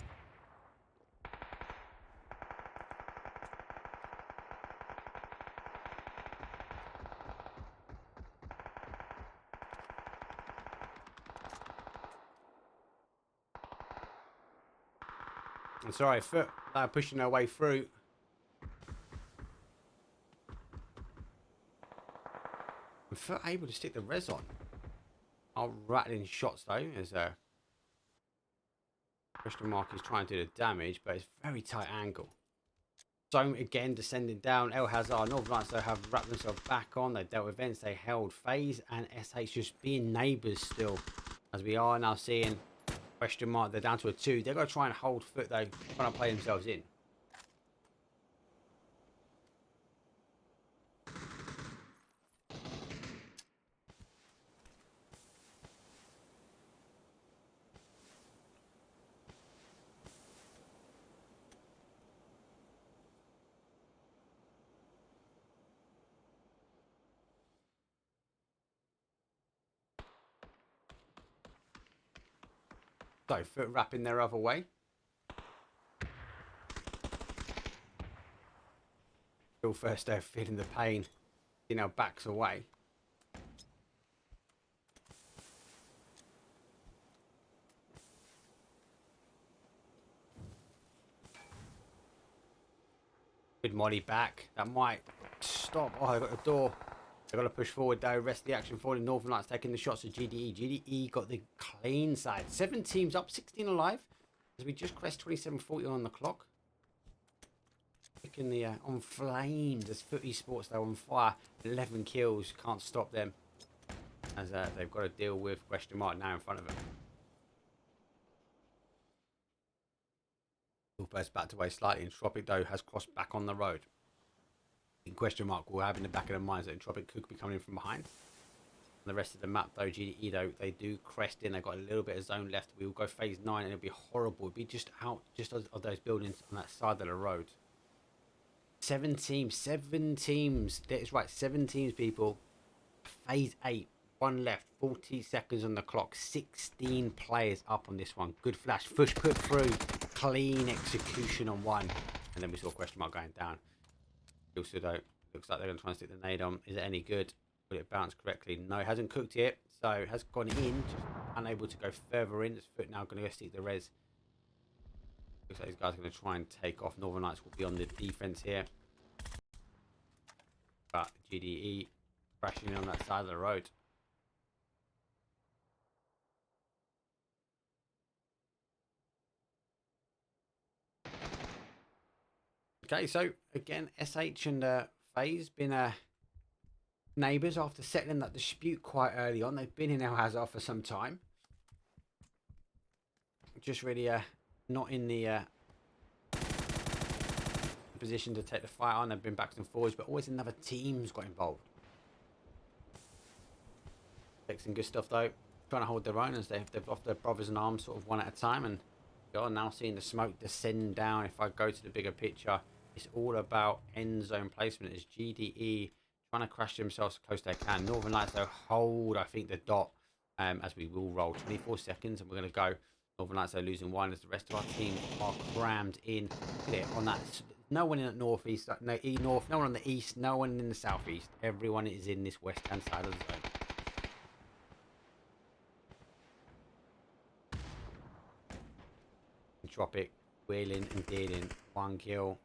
I'm sorry, foot pushing their way through. And foot able to stick the res on. Are rattling shots though as question mark is trying to do the damage, but it's very tight angle. So again descending down. El Hazard, Northern Lights though have wrapped themselves back on. They dealt with ENCE, they held FaZe and SH just being neighbours still. As we are now seeing question mark, they're down to a 2. They're going to try and hold foot though, trying to play themselves in. So foot wrapping their other way. Still first they're feeling the pain. You know, backs away. Good Molly back. That might stop. Oh, I got the door. They've got to push forward though. Rest of the action forward. Northern Lights taking the shots of GDE. GDE got the clean side. 7 teams up, 16 alive. As we just crest 27:40 on the clock. Looking the on flames as Foot eSports though on fire. 11 kills. Can't stop them. As they've got to deal with question mark now in front of them. Burst back away slightly. Entropiq though has crossed back on the road. In question mark will have in the back of their minds that Entropiq could be coming in from behind. On the rest of the map though, GDE though, they do crest in. They've got a little bit of zone left. We will go phase 9 and it'll be horrible. It'll be just out just of those buildings on that side of the road. 7 teams. That is right, 7 teams, people. Phase 8. 1 left. 40 seconds on the clock. 16 players up on this one. Good flash. Push put through. Clean execution on 1. And then we saw question mark going down. Also though, looks like they're going to try and stick the nade on. Is it any good? Will it bounce correctly? No, it hasn't cooked yet. So it has gone in. Just unable to go further in. This Foot now going to go stick the res. Looks like these guys are going to try and take off. Northern Lights will be on the defense here. But GDE crashing in on that side of the road. Okay, so again, SH and FaZe been neighbours after settling that dispute quite early on. They've been in El Hazard for some time. Just really not in the position to take the fight on. They've been backs and forwards, but always another team's got involved. Fixing good stuff though, trying to hold their own as they've lost their brothers in arms sort of one at a time, and you're now seeing the smoke descend down. If I go to the bigger picture, it's all about end zone placement as GDE trying to crash themselves as close as they can. Northern Lights though hold, I think, the dot as we will roll 24 seconds, and we're going to go. Northern Lights are losing one as the rest of our team are crammed in. Look at it on that. No one in the northeast, no north, no one on the east, no one in the southeast. Everyone is in this west hand side of the zone. Entropiq wheeling and dealing. One kill.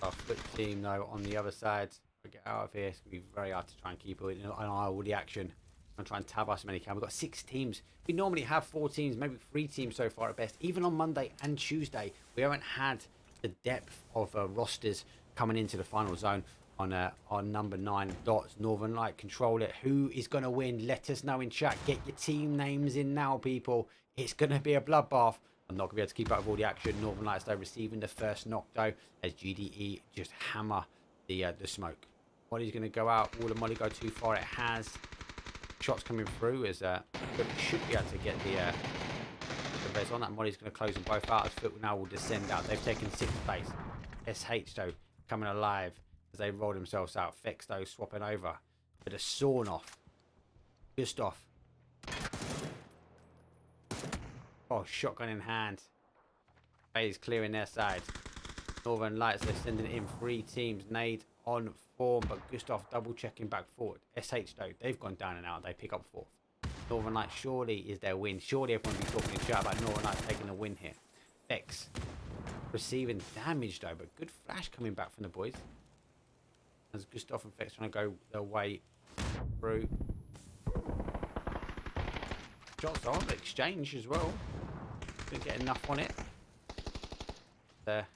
Our foot team though on the other side. We get out of here. It's gonna be very hard to try and keep an eye on all the action. I'm trying to tab us as many can. We've got 6 teams. We normally have 4 teams, maybe 3 teams so far at best. Even on Monday and Tuesday, we haven't had the depth of rosters coming into the final zone on number 9 dots. Northern Light control it. Who is going to win? Let us know in chat. Get your team names in now, people. It's going to be a bloodbath. I'm not going to be able to keep up with all the action. Northern Lights though receiving the first knock though as GDE just hammer the smoke. Molly's going to go out. Will the Molly go too far? It has. Shots coming through as should be able to get the res on that. Molly's going to close them both out as Foot now will descend out. They've taken 6th place. SH though coming alive as they roll themselves out. Fex though swapping over with a sawn off. Just off. Oh, shotgun in hand. FaZe clearing their side. Northern Lights, they're sending in 3 teams. Nade on form, but Gustav double checking back forward. SH though, they've gone down and out. They pick up 4th. Northern Lights surely is their win. Surely everyone will be talking in chat about Northern Lights taking the win here. Fex receiving damage though, but good flash coming back from the boys. As Gustav and Fex trying to go their way through. Shots on the exchange as well. Didn't get enough on it. They're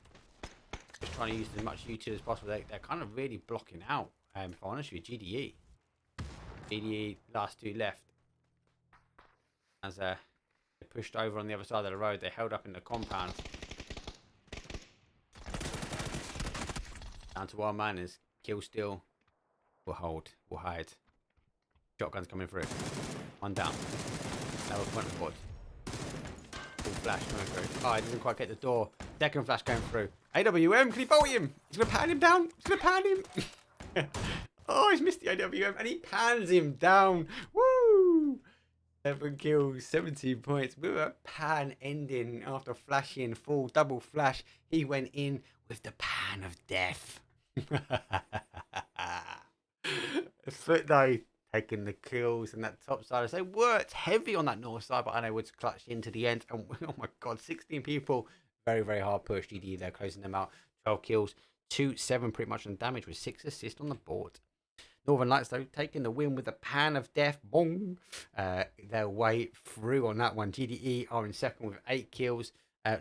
just trying to use as much utility as possible. They're kind of really blocking out, if I'm honest with you, GDE. GDE, last 2 left. As they pushed over on the other side of the road, they held up in the compound. Down to 1 man is kill steal. We'll hold, we'll hide. Shotguns coming through. 1 down. Another point of the board. Full flash coming through. Oh, he doesn't quite get the door. 2nd flash going through. AWM, can he bolt him? He's going to pan him down. He's going to pan him. Oh, he's missed the AWM and he pans him down. Woo! 7 kills, 17 points. With a pan ending after flashing full double flash. He went in with the pan of death. Foot though, taking the kills and that top side. They worked heavy on that north side, but unable to clutch into the end. And oh my god, 16 people. Very, very hard push. GD there closing them out. 12 kills, 2-7 pretty much on damage with 6 assists on the board. Northern Lights though taking the win with a pan of death. Boom. Their way through on that one. GDE are in 2nd with 8 kills.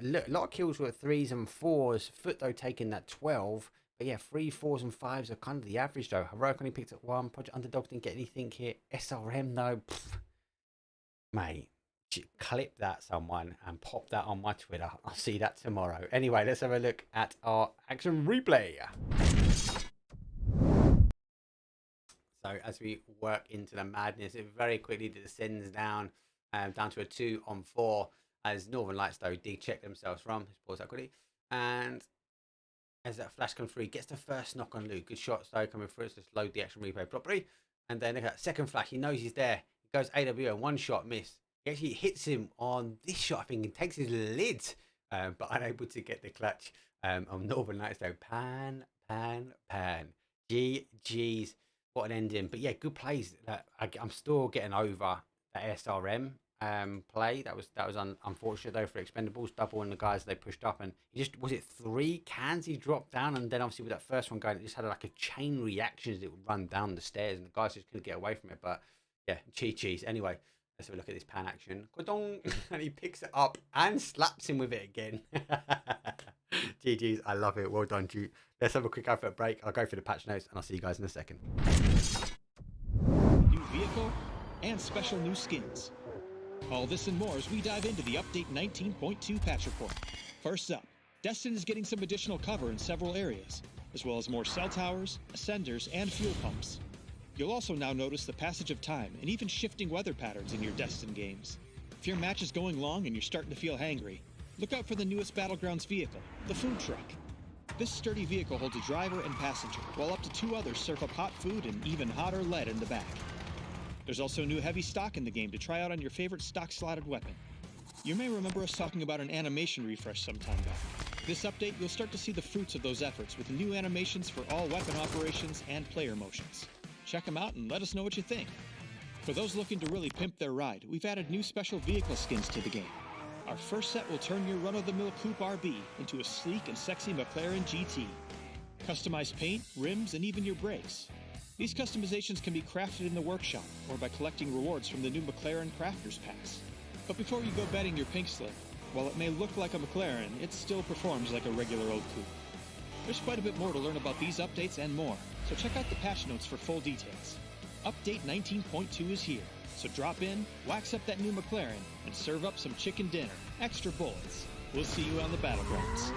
Look, a lot of kills were 3s and 4s. Foot though taking that 12. But yeah, 3, 4s and 5s are kind of the average though. Heroic only picked up 1. Project Underdog didn't get anything here. SRM though. Pff, mate. Clip that, someone, and pop that on my Twitter. I'll see that tomorrow. Anyway, let's have a look at our action replay. So as we work into the madness, it very quickly descends down down to a 2-on-4 as Northern Lights though did check themselves from. Let's pause that quickly. And as that flash comes through, he gets the first knock on Luke. Good shots though coming through. Let's just load the action replay properly. And then look at that 2nd flash. He knows he's there. He goes AWM, 1 shot miss. He actually hits him on this shot, I think, and takes his lid, but unable to get the clutch on Northern Lights though. Pan. GG's. What an ending. But yeah, good plays. I'm still getting over that SRM play. That was unfortunate though for Expendables. Doubling the guys they pushed up, and he just, was it 3 cans he dropped down, and then obviously with that first one going, it just had like a chain reaction as it would run down the stairs, and the guys just couldn't get away from it. But yeah, GG's. Anyway, let's have a look at this pan action. And he picks it up and slaps him with it again. GG's, I love it. Well done, Duke. Let's have a quick advert break. I'll go through the patch notes and I'll see you guys in a second. New vehicle and special new skins. All this and more as we dive into the update 19.2 patch report. First up, Destin is getting some additional cover in several areas, as well as more cell towers, ascenders, and fuel pumps. You'll also now notice the passage of time and even shifting weather patterns in your Destin games. If your match is going long and you're starting to feel hangry, look out for the newest Battlegrounds vehicle, the food truck. This sturdy vehicle holds a driver and passenger, while up to 2 others serve up hot food and even hotter lead in the back. There's also new heavy stock in the game to try out on your favorite stock-slotted weapon. You may remember us talking about an animation refresh some time back. This update, you'll start to see the fruits of those efforts with new animations for all weapon operations and player motions. Check them out and let us know what you think. For those looking to really pimp their ride, we've added new special vehicle skins to the game. Our first set will turn your run-of-the-mill Coupe RB into a sleek and sexy McLaren GT. Customized paint, rims, and even your brakes. These customizations can be crafted in the workshop or by collecting rewards from the new McLaren Crafters Pass. But before you go betting your pink slip, while it may look like a McLaren, it still performs like a regular old coupe. There's quite a bit more to learn about these updates and more, so check out the patch notes for full details. Update 19.2 is here, so drop in, wax up that new McLaren, and serve up some chicken dinner, extra bullets. We'll see you on the battlegrounds.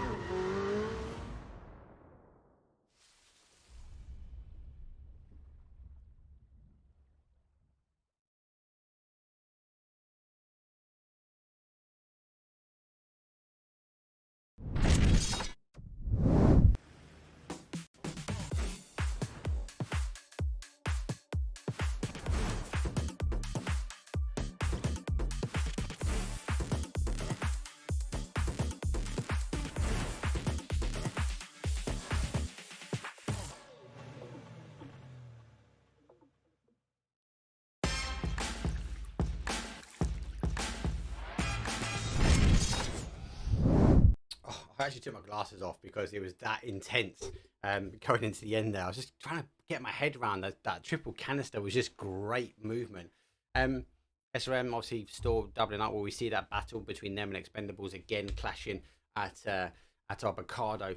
I actually took my glasses off because it was that intense going into the end there. I was just trying to get my head around that triple canister was just great movement. SRM obviously still doubling up where we see that battle between them and Expendables again clashing at our Bacado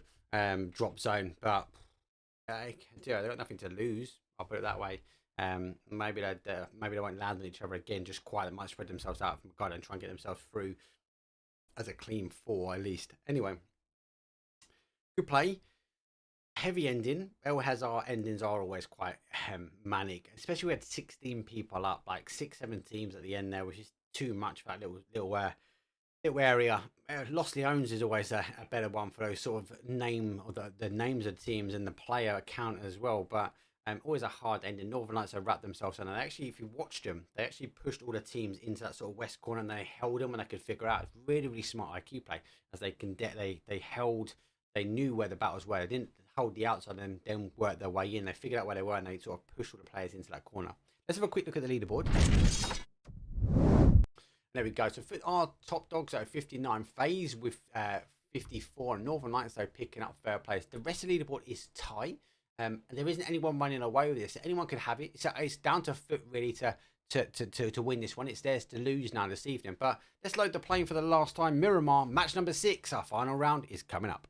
drop zone. But they've got nothing to lose, I'll put it that way. Maybe they won't land on each other again, just quietly might spread themselves out from Bacado and try and get themselves through as a clean 4 at least. Anyway, good play. Heavy ending. El Hazard endings are always quite manic, especially we had 16 people up, like 6-7 teams at the end there, which is too much for that little area. Los Leones is always a better one for those sort of name or the names of teams and the player account as well, but always a hard ending. Northern Lights have wrapped themselves in, and actually, if you watched them, they actually pushed all the teams into that sort of west corner and they held them and they could figure out. It's really, really smart IQ play as they knew where the battles were. They didn't hold the outside and then work their way in. They figured out where they were and they sort of pushed all the players into that corner. Let's have a quick look at the leaderboard. There we go. So for our top dogs are 59, FaZe with 54, Northern Lights though picking up third place. The rest of the leaderboard is tight. And there isn't anyone running away with this. Anyone could have it. So it's down to Foot really to win this one. It's theirs to lose now this evening. But let's load the plane for the last time. Miramar, match number 6. Our final round is coming up.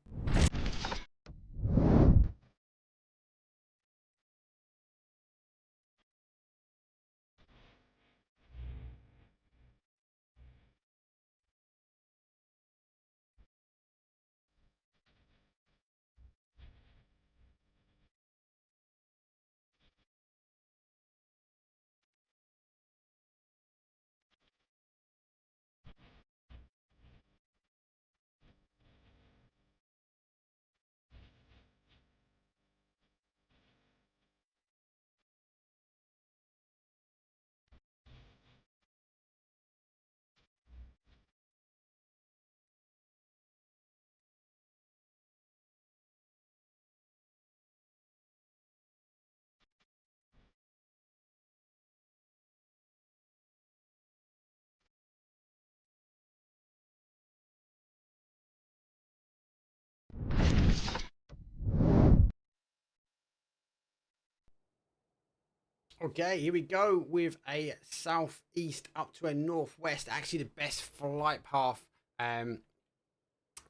Okay, here we go with a southeast up to a northwest. Actually, the best flight path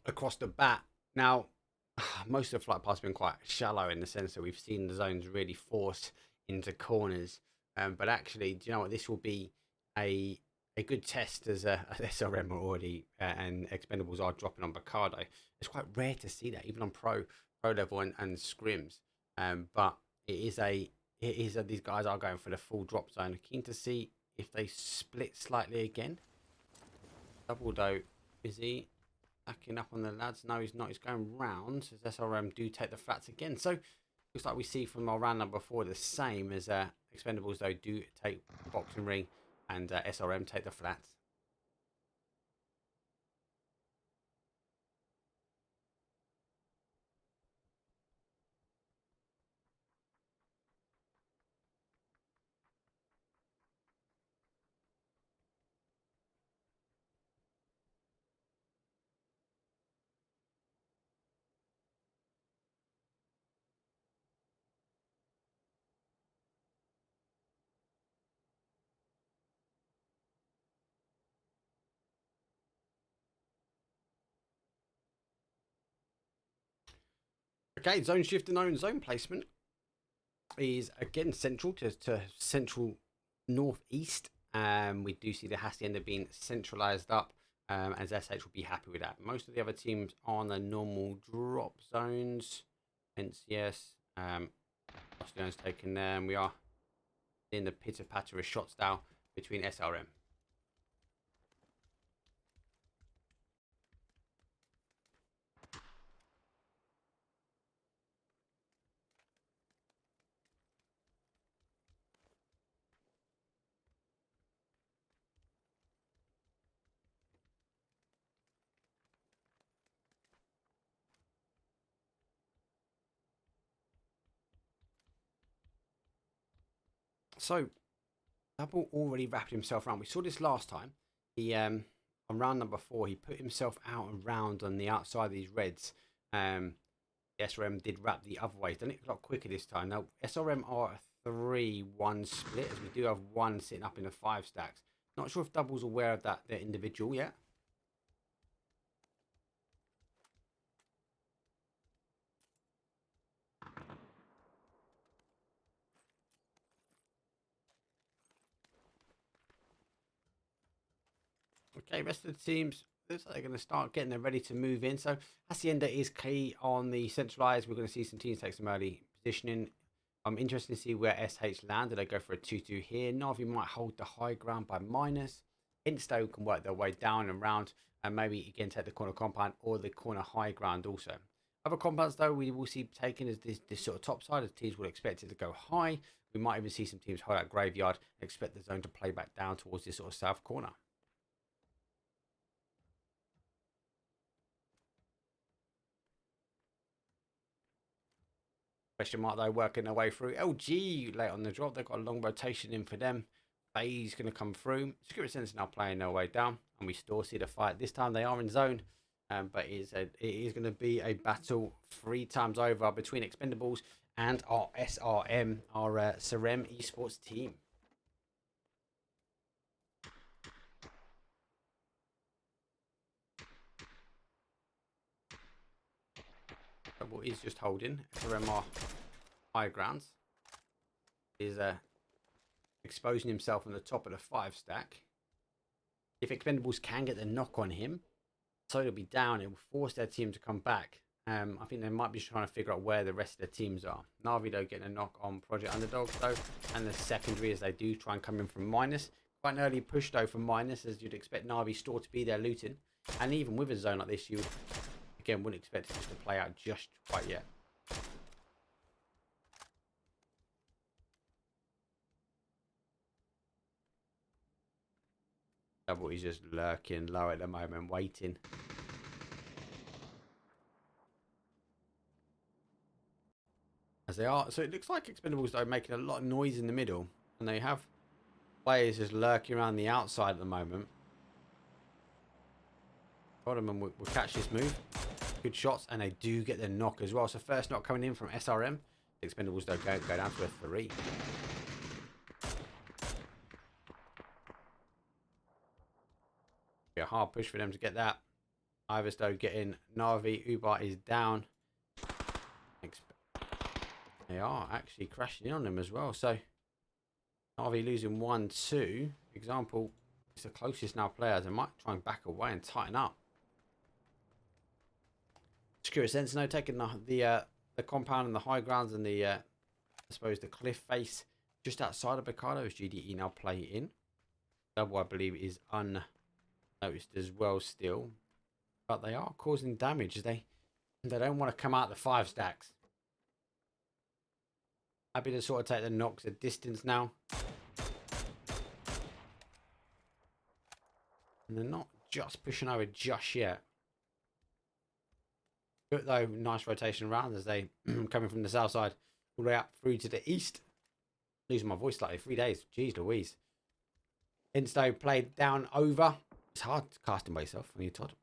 across the bat Now, most of the flight paths have been quite shallow in the sense that we've seen the zones really force into corners. But actually, do you know what? This will be a good test as SRM are already and Expendables are dropping on Bacado. It's quite rare to see that even on pro level and scrims. But it is a these guys are going for the full drop zone. Keen to see if they split slightly again. Double though, is he backing up on the lads? No, he's not. He's going round as SRM do take the flats again. So looks like we see from our round number 4 the same as Expendables though do take the boxing ring and SRM take the flats. Okay, zone shift and own zone placement is again central to central northeast. We do see the hacienda being centralized up, as SH will be happy with that. Most of the other teams on the normal drop zones. NCS, Austrian's taken them. We are in the pitter patter of shots now between SRM. So Double already wrapped himself around. We saw this last time. He on round number 4, he put himself out and round on the outside of these reds. The SRM did wrap the other way. He's done it a lot quicker this time. Now SRM are a 3-1 split, as we do have one sitting up in the 5 stacks. Not sure if Double's aware of that, their individual yet. Okay, rest of the teams looks like they're going to start getting them ready to move in. So Hacienda is key on the centralized. We're going to see some teams take some early positioning. I'm interested to see where SH land. Do they go for a 2-2 here? Navi might hold the high ground by minus. ENCE can work their way down and round and maybe again take the corner compound or the corner high ground also. Other compounds though we will see taken as this sort of top side, as teams will expect it to go high. We might even see some teams hold out graveyard and expect the zone to play back down towards this sort of south corner. Question mark though, working their way through. LG late on the drop. They've got a long rotation in for them. FaZe going to come through. Zensen now playing their way down, and we still see the fight. This time they are in zone, but it is going to be a battle 3 times over between Expendables and our SRM, our Sarvem eSports team. What is just holding SRM are high grounds. Is exposing himself on the top of the 5 stack. If Expendables can get the knock on him, so he'll be down. It will force their team to come back. I think they might be trying to figure out where the rest of their teams are. NAVI though getting a knock on Project Underdog though, and the secondary as they do try and come in from minus. Quite an early push though from minus, as you'd expect NAVI store to be there looting, and even with a zone like this, you again wouldn't expect it just to play out just quite yet. Double is just lurking low at the moment, waiting. As they are, so it looks like Expendables though making a lot of noise in the middle, and they have players just lurking around the outside at the moment. Rodman will catch this move. Good shots, and they do get the knock as well. So first knock coming in from SRM. Expendables though go down to a 3. Be a hard push for them to get that. Iverstow getting NAVI. Ubar is down. They are actually crashing in on him as well. So NAVI losing 1-2. Example, it's the closest now player. They might try and back away and tighten up. Sakura Zensen taking the compound and the high grounds and the I suppose the cliff face just outside of Picardo as GDE now play in. Double, I believe, is unnoticed as well still, but they are causing damage. They don't want to come out the 5 stacks. Happy to sort of take the knocks at distance now, and they're not just pushing over just yet. But though, nice rotation around as they coming from the south side all the way up through to the east. Losing my voice slightly. 3 days. Jeez Louise. Entropiq played down over. It's hard casting by yourself when you're Todd.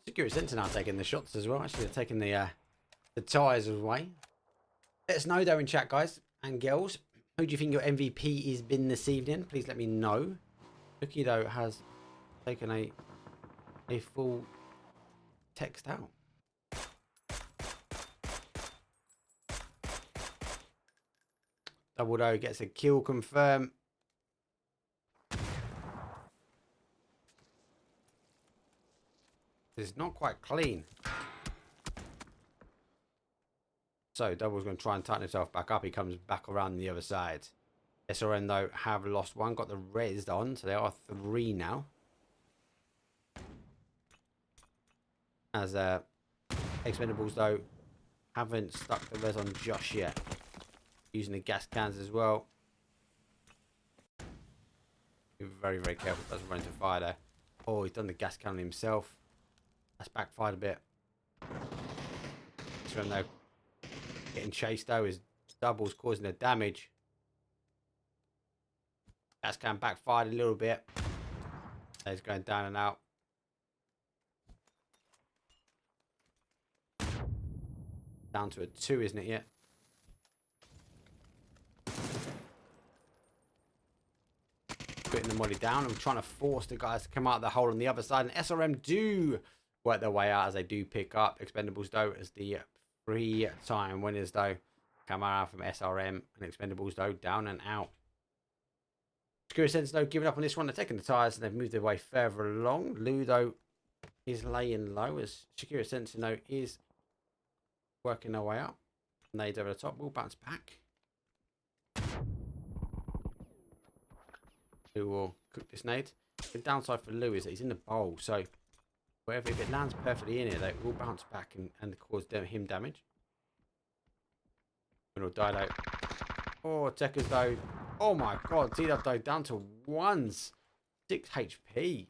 Sakura Zensen now taking the shots as well. Actually, they're taking the tyres away. Let us know though in chat, guys and girls. Who do you think your MVP has been this evening? Please let me know. Cookie though has taken a full text out. Double though gets a kill confirm. It's not quite clean. So Double's going to try and tighten himself back up. He comes back around the other side. SRM though have lost one. Got the res on. So they are 3 now. As Expendables though haven't stuck the res on just yet. Using the gas cans as well. Be very, very careful. Doesn't run into fire there. Oh, he's done the gas can on himself. That's backfired a bit. SRM though getting chased though. His Double's causing the damage. Gas can backfired a little bit. He's going down and out. Down to a 2, isn't it yet? Putting the molly down and trying to force the guys to come out of the hole on the other side. And SRM do work their way out as they do pick up. Expendables though as the 3-time winners though come out from SRM, and Expendables though down and out. Sakura Zensen though giving up on this one. They're taking the tyres and they've moved their way further along. Lou though is laying low as Sakura Zensen though is working their way up. Nade over the top, will bounce back. Who will cook this nade? The downside for Lou is that he's in the bowl, so wherever, if it lands perfectly in it, they will bounce back and cause him damage. It'll die though. Oh, Tekers though. Oh my god, T-Dub though down to 6 HP.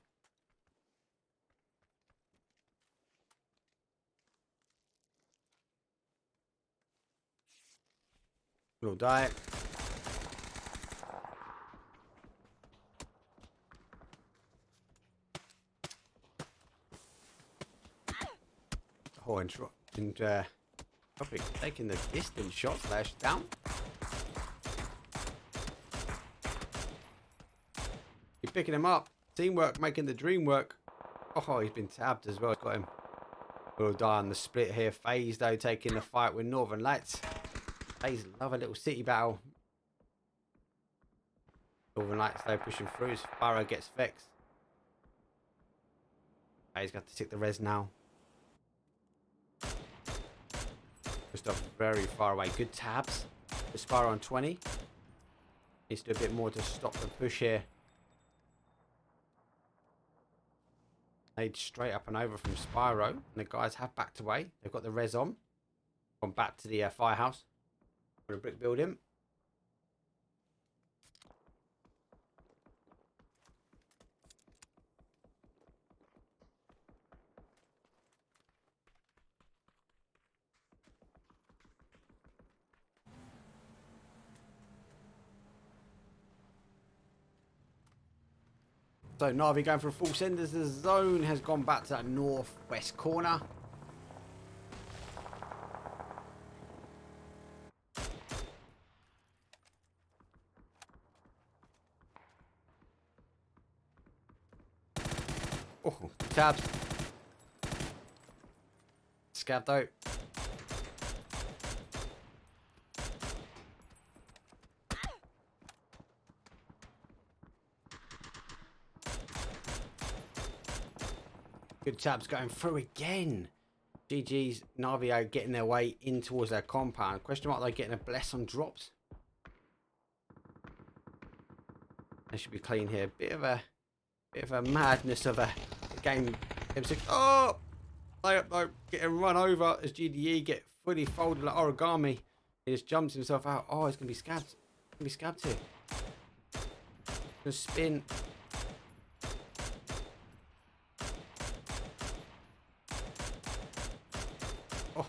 Will die. Oh, Entropiq taking the distance shot slash down. He's picking him up. Teamwork making the dream work. Oh, he's been tabbed as well. Got him. Will die on the split here. FaZe though taking the fight with Northern Lights. FaZe love a little city battle. Northern Lights though pushing through. Spyro gets vexed. FaZe got to take the res now. Just up very far away. Good tabs. The Spyro on 20. Needs to do a bit more to stop the push here. Laid straight up and over from Spyro. And the guys have backed away. They've got the res on. Gone back to the firehouse. For a brick building. So Navi going for a full send as the zone has gone back to that northwest corner. Oh, tabs. Scav though. Good tabs going through again. GG's NAVI getting their way in towards their compound. Question mark, are they getting a bless on drops? They should be clean here. Bit of a madness of a game. M6. Oh, no, getting run over as GDE get fully folded like origami. He just jumps himself out. Oh, it's gonna be scabbed. It's gonna be scabbed here. Gonna spin. Oh,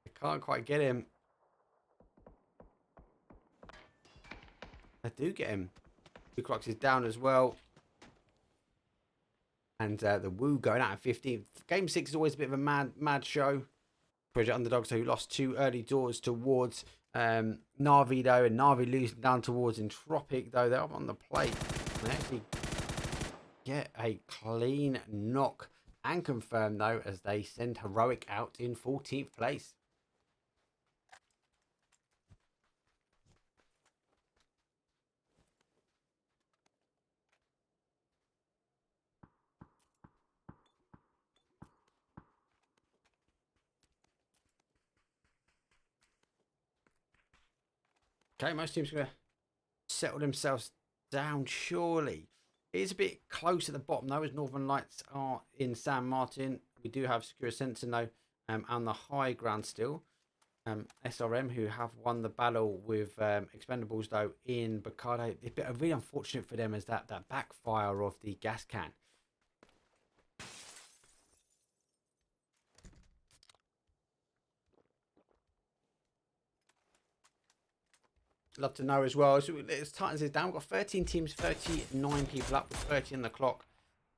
I can't quite get him. I do get him. The Crux is down as well. And the Woo going out at 15. Game 6 is always a bit of a mad show. Project Underdogs who lost 2 early doors towards NAVI though. And NAVI losing down towards Entropiq though. They're up on the plate. And they actually get a clean knock. And confirm though as they send Heroic out in 14th place. Okay, most teams are going to settle themselves down, surely. It is a bit close at the bottom, though, as Northern Lights are in San Martin. We do have Sakura Zensen, though, on the high ground still. SRM, who have won the battle with Expendables, though, in Bacardo. It's been really unfortunate for them as that backfire of the gas can. Love to know as well. So let's tighten this down. We've got 13 teams, 39 people up with 30 on the clock.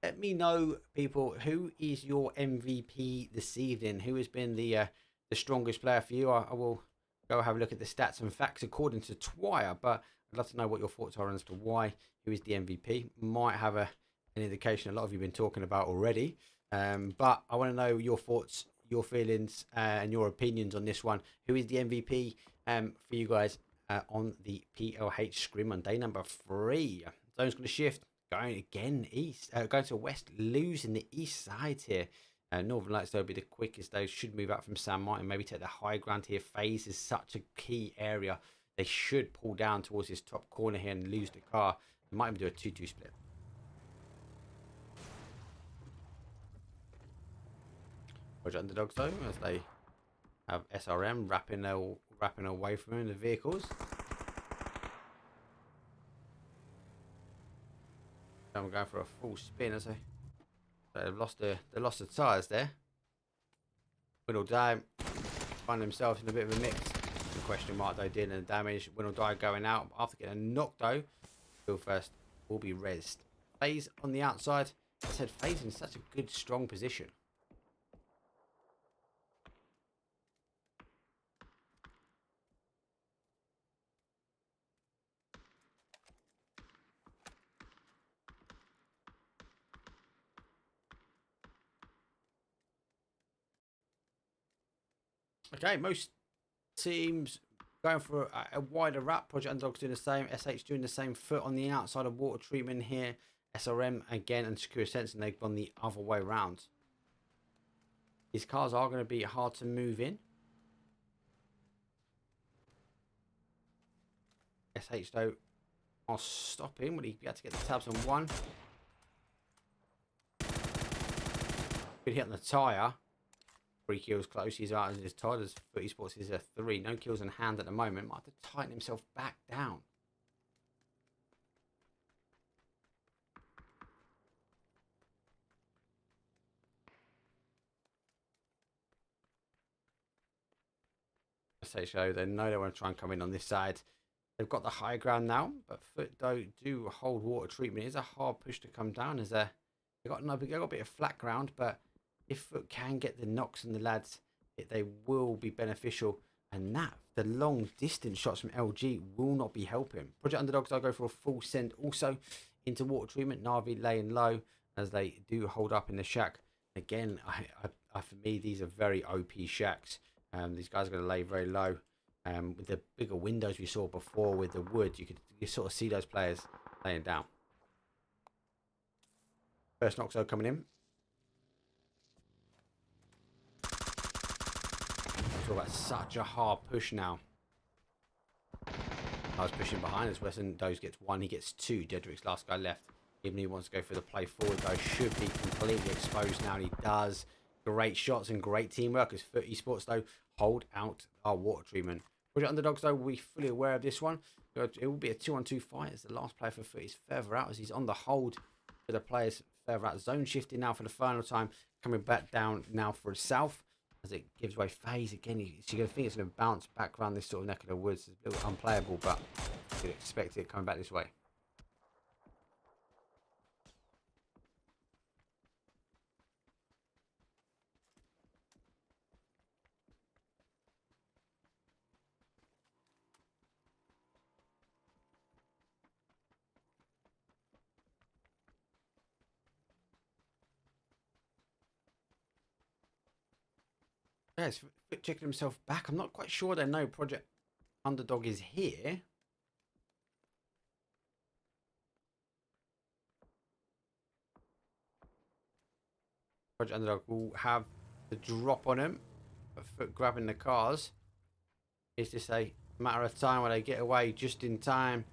Let me know, people, who is your MVP this evening? Who has been the strongest player for you? I will go have a look at the stats and facts according to Twire, but I'd love to know what your thoughts are as to why, who is the MVP. Might have an indication a lot of you have been talking about already, but I want to know your thoughts, your feelings, and your opinions on this one. Who is the MVP for you guys? On the PLH scrim on day number 3. Zone's going to shift, going again east, going to west, losing the east side here. Northern Lights, they'll be the quickest. They should move out from San Martin, maybe take the high ground here. FaZe is such a key area. They should pull down towards this top corner here and lose the car. They might even do a 2-2 split. Watch Underdogs, though, as they have SRM wrapping away from the vehicles. I'm going for a full spin as they've lost the tyres there. Win or die, find themselves in a bit of a mix. The question mark though, dealing the damage. Win or die going out after getting a knock though. Still first will be rezzed. FaZe on the outside. I said FaZe in such a good strong position. Okay, most teams going for a wider wrap. Project Underdog's doing the same. SH doing the same. Foot on the outside of water treatment here. SRM again and Sakura Zensen, they've gone the other way around. These cars are going to be hard to move in. SH though are stopping. Will he be able to get the tabs on one? Good hit on the tyre. 3 kills close. He's out as tied as eSports is a 3. No kills in hand at the moment. Might have to tighten himself back down. SHO, they know they want to try and come in on this side. They've got the high ground now, but Foot do hold water treatment. It is a hard push to come down as they've got a bit of flat ground, but if Foot can get the knocks on the lads, they will be beneficial. And that, the long distance shots from LG will not be helping. Project Underdogs, I'll go for a full send also into water treatment. NAVI laying low. as they do hold up in the shack. Again, for me, these are very OP shacks. These guys are going to lay very low. With the bigger windows we saw before with the wood, you sort of see those players laying down. First Noxo coming in. Talk about such a hard push now. I was pushing behind as Wesson Doze gets one, he gets two. Jedrick's last guy left. Even if he wants to go for the play forward, though, should be completely exposed now, and he does. Great shots and great teamwork as FUT eSports, though, hold out our water treatment. Project Underdogs, though, will be fully aware of this one. It will be a 2-on-2 fight as the last player for FUT is further out as he's on the hold for the players further out. Zone shifting now for the final time, coming back down now for south as it gives away FaZe. Again, you're going to think it's going to bounce back around this sort of neck of the woods. It's a little unplayable, but you'd expect it coming back this way. Yes, checking himself back. I'm not quite sure they know Project Underdog is here. Project Underdog will have the drop on him. But FUT grabbing the cars. Is this a matter of time where they get away just in time?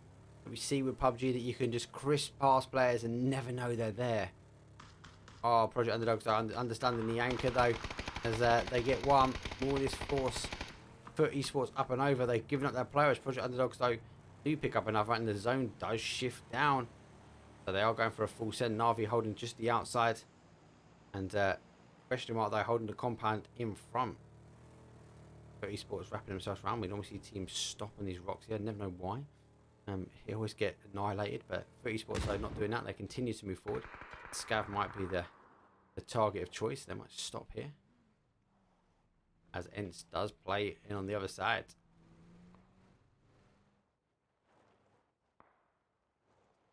We see with PUBG that you can just crisp past players and never know they're there. Oh, Project Underdogs are understanding the anchor though. As they get one, more this force. FUT eSports up and over. They've given up their players. Project Underdogs though do pick up another, and the zone does shift down. So they are going for a full send. NAVI holding just the outside, and question mark though holding the compound in front. FUT eSports wrapping themselves around. We normally see teams stop on these rocks here. Never know why. They always get annihilated, but FUT eSports though not doing that. They continue to move forward. Scav might be the target of choice. They might stop here, as ENCE does play in on the other side.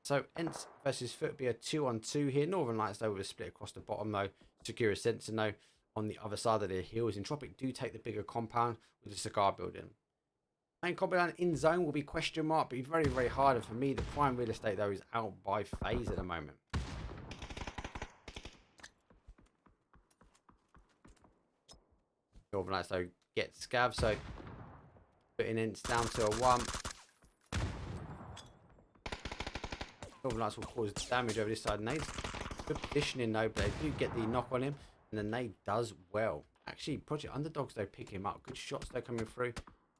So ENCE versus FUT be a 2-on-2 here. Northern Lights though with a split across the bottom though. Sakura Zensen though on the other side of their heels. Entropiq do take the bigger compound with the cigar building. Main compound in zone will be question mark, but very, very hard. And for me, the prime real estate though is out by FaZe at the moment. Northern Lights though get Scav, so putting ENCE down to a 1. Northern Lights will cause damage over this side. Nade good positioning though, but they do get the knock on him, and the nade does well. Actually, Project Underdogs though pick him up. Good shots though coming through,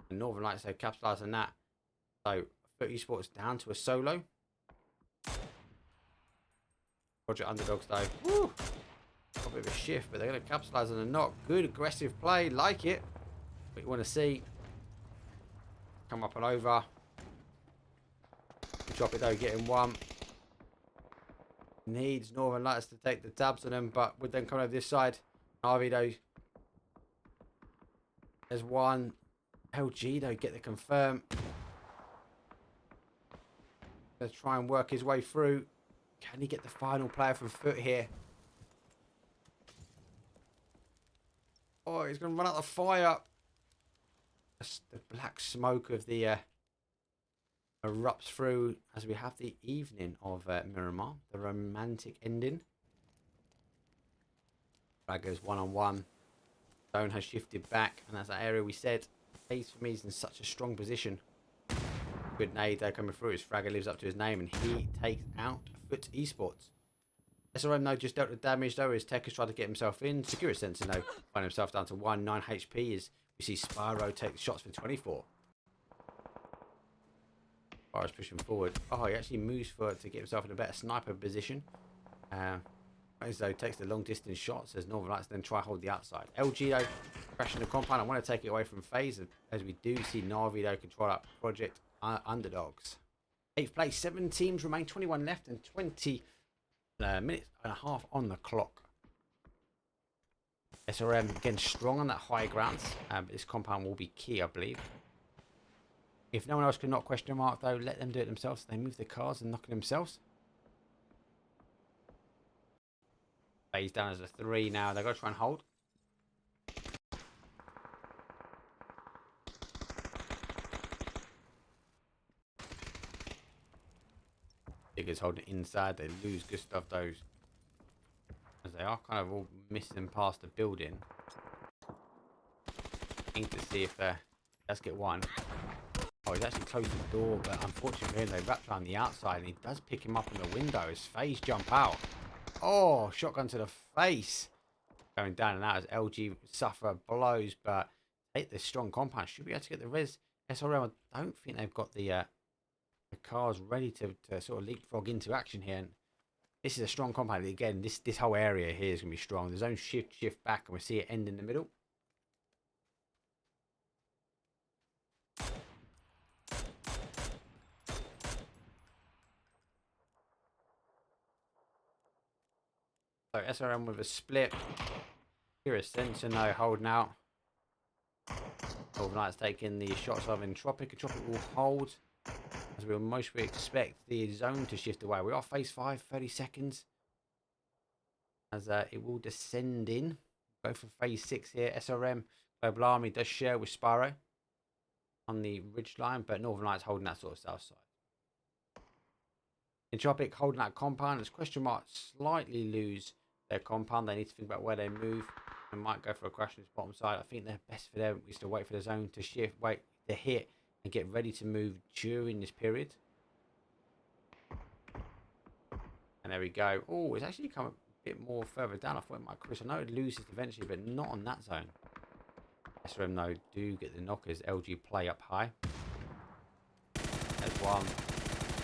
and Northern Lights though capitalise on that. So FUT eSports down to a solo. Project Underdogs though, woo, a bit of a shift, but they're going to capitalise on a knock. Good aggressive play, like it. What you want to see. Come up and over. Drop it though, getting one. Needs Northern Lights to take the tabs on them, but would then come over this side. NAVI though. There's one. LG though, get the confirm. Gonna try and work his way through. Can he get the final player from FUT here? Oh, he's going to run out the fire. The black smoke of the erupts through as we have the evening of Miramar, the romantic ending. Frag goes 1-on-1. Zone has shifted back, and that's that area we said. FaZe for me is in such a strong position. Good nade there coming through as Fragger lives up to his name, and he takes out FUT eSports. SRM though just dealt the damage though as Tech has tried to get himself in. Sakura Zensen though find himself down to 9 HP as we see Spyro take shots for 24. Spyro's pushing forward. Oh, he actually moves forward to get himself in a better sniper position. FaZe though takes the long distance shots as Northern Lights then try hold the outside. LG though crashing the compound. I want to take it away from FaZe as we do see NAVI though control up Project Underdogs. 8th place, 7 teams remain, 21 left and 20 minutes and a half on the clock. SRM again strong on that high ground. This compound will be key, I believe. If no one else can knock question mark though, let them do it themselves. They move the cars and knock it themselves. FaZe down as a 3 now. They've got to try and hold. Diggers holding inside. They lose good stuff, those. As they are kind of all missing past the building. Need to see if let's get one. Oh, he's actually closed the door, but unfortunately they wrapped around the outside and he does pick him up in the window as FaZe jump out. Oh, shotgun to the face. Going down and out as LG suffer blows, but hit this strong compound. Should be able to get the res. SRM, I don't think they've got the cars ready to sort of leapfrog into action here. And this is a strong compound. Again, this whole area here is going to be strong. The zone shift back and we see it end in the middle. So SRM with a split. Here is Zensen though holding out. Northern Lights taking the shots of Entropiq. Entropiq will hold. As we'll mostly expect the zone to shift away. We are phase 5, 30 seconds. As it will descend in. Go for phase 6 here. SRM Global Army does share with Spyro on the ridge line, but Northern Lights holding that sort of south side. Entropiq holding that compound. As question mark slightly lose their compound. They need to think about where they move. They might go for a crash on this bottom side. I think the best for them is to wait for the zone to shift, wait to hit, and get ready to move during this period. And there we go. Oh, it's actually come a bit more further down. I thought it might cruise. I know it loses eventually, but not on that zone. SRM though do get the knockers. LG play up high. There's one.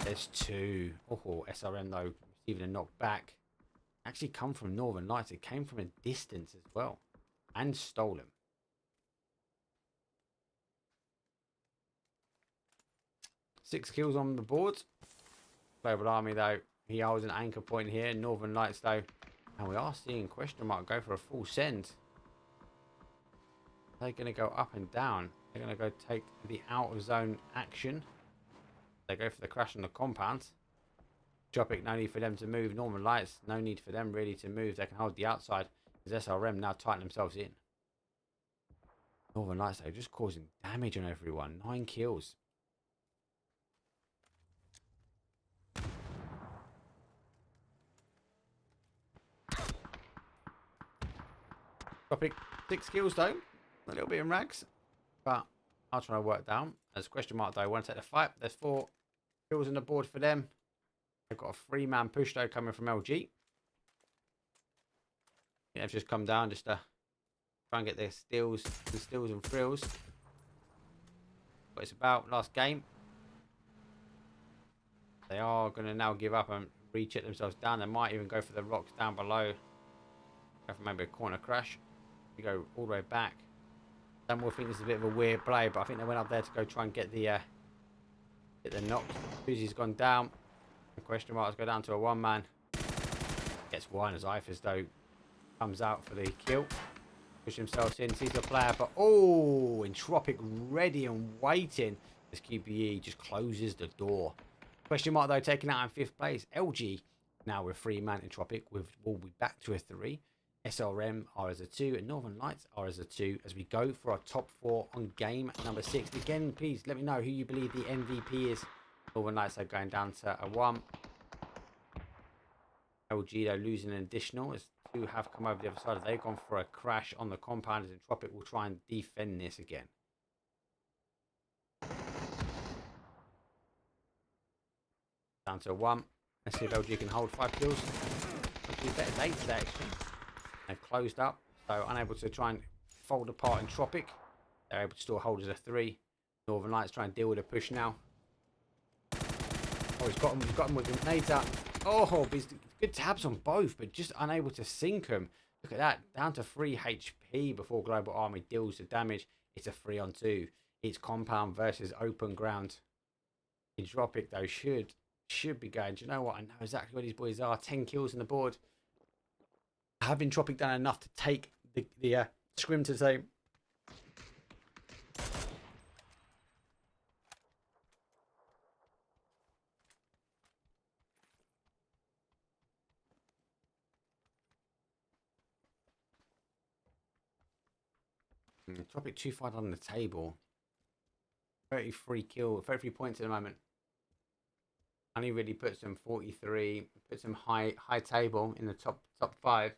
There's two. Oh, SRM though receiving a knock back. Actually come from Northern Lights. It came from a distance as well. And stole him. Six kills on the board. Global Army though, he holds an anchor point here. Northern Lights though, and we are seeing question mark go for a full send. They're going to go up and down. They're going to go take the out of zone action. They go for the crash on the compound. Entropiq, no need for them to move. Northern Lights, no need for them really to move. They can hold the outside. As SRM now tighten themselves in. Northern Lights though, just causing damage on everyone. 9 kills. Entropiq, 6 kills though. A little bit in rags. But I'll try to work down. As question mark though, want to take the fight. There's 4 kills on the board for them. They've got a 3-man push though coming from LG. Yeah, they've just come down just to try and get their steals and thrills. What it's about. Last game. They are going to now give up and recheck themselves down. They might even go for the rocks down below. Go for maybe a corner crash. We go all the way back. Some will think this is a bit of a weird play, but I think they went up there to go try and get the knock. Uzi's gone down. The question marks go down to a 1-man. Gets one as IFAs though comes out for the kill. Push themselves in, sees the player, but oh, Entropiq ready and waiting as QBE just closes the door. Question mark though taken out in 5th place. LG now with 3-man. Entropiq will be back to a 3. SRM are as a 2 and Northern Lights are as a 2 as we go for our top 4 on game number 6. Again, please let me know who you believe the MVP is. Northern Lights are going down to a 1. LG though losing an additional as 2 have come over the other side. They've gone for a crash on the compound as Entropiq will try and defend this again. Down to a 1. Let's see if LG can hold 5 kills. Actually better day today actually. They've closed up, so unable to try and fold apart Entropiq. They're able to still hold as a 3. Northern Lights try and deal with a push now. Oh, he's got him with grenades out. Oh, he's good tabs on both, but just unable to sink them. Look at that, down to 3 HP before Global Army deals the damage. It's a 3-on-2. It's compound versus open ground. Entropiq though should be going. Do you know what? I know exactly where these boys are. 10 kills on the board. Have Entropiq done enough to take the scrim to say Entropiq too far down the table. 33 points at the moment. Only really puts them 43, puts them high table in the top 5.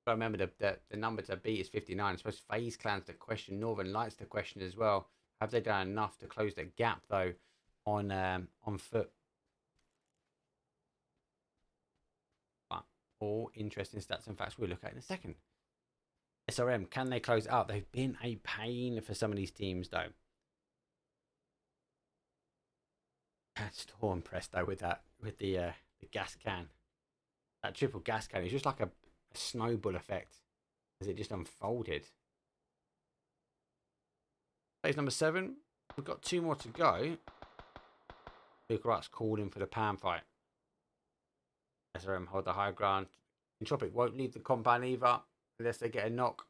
But remember the number to beat is 59. I suppose FaZe Clan's the question, Northern Lights the question as well. Have they done enough to close the gap though on foot? But all interesting stats and facts we'll look at in a second. SRM, can they close out? They've been a pain for some of these teams though. Still impressed though with the gas can. That triple gas can is just like a snowball effect as it just unfolded. Phase number 7. We've got 2 more to go. Luke's called in for the pan fight. SRM hold the high ground. Entropiq won't leave the compound either unless they get a knock.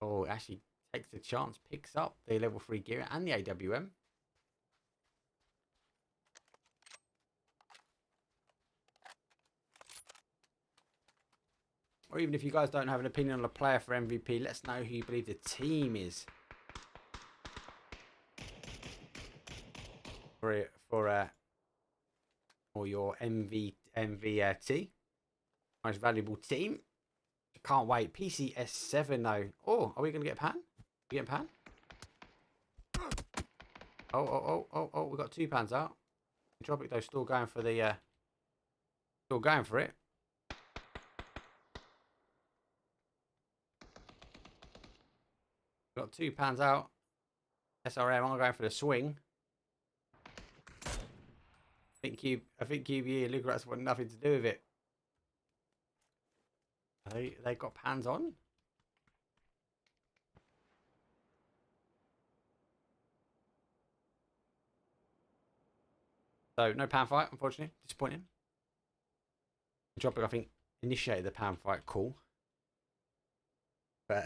Oh, actually takes the chance, picks up the level 3 gear and the AWM. Or even if you guys don't have an opinion on a player for MVP, let us know who you believe the team is for your MVT, most valuable team. Can't wait. PCS7 though. Oh, are we gonna get a pan? We getting pan? Oh, we got 2 pans out. Entropiq though still going for the still going for it. Got 2 pans out. SRM, I'm going for the swing. I think QBE and Luke's want nothing to do with it. They got pans on. So no pan fight, unfortunately. Disappointing. Entropiq, I think, initiated the pan fight. Cool. But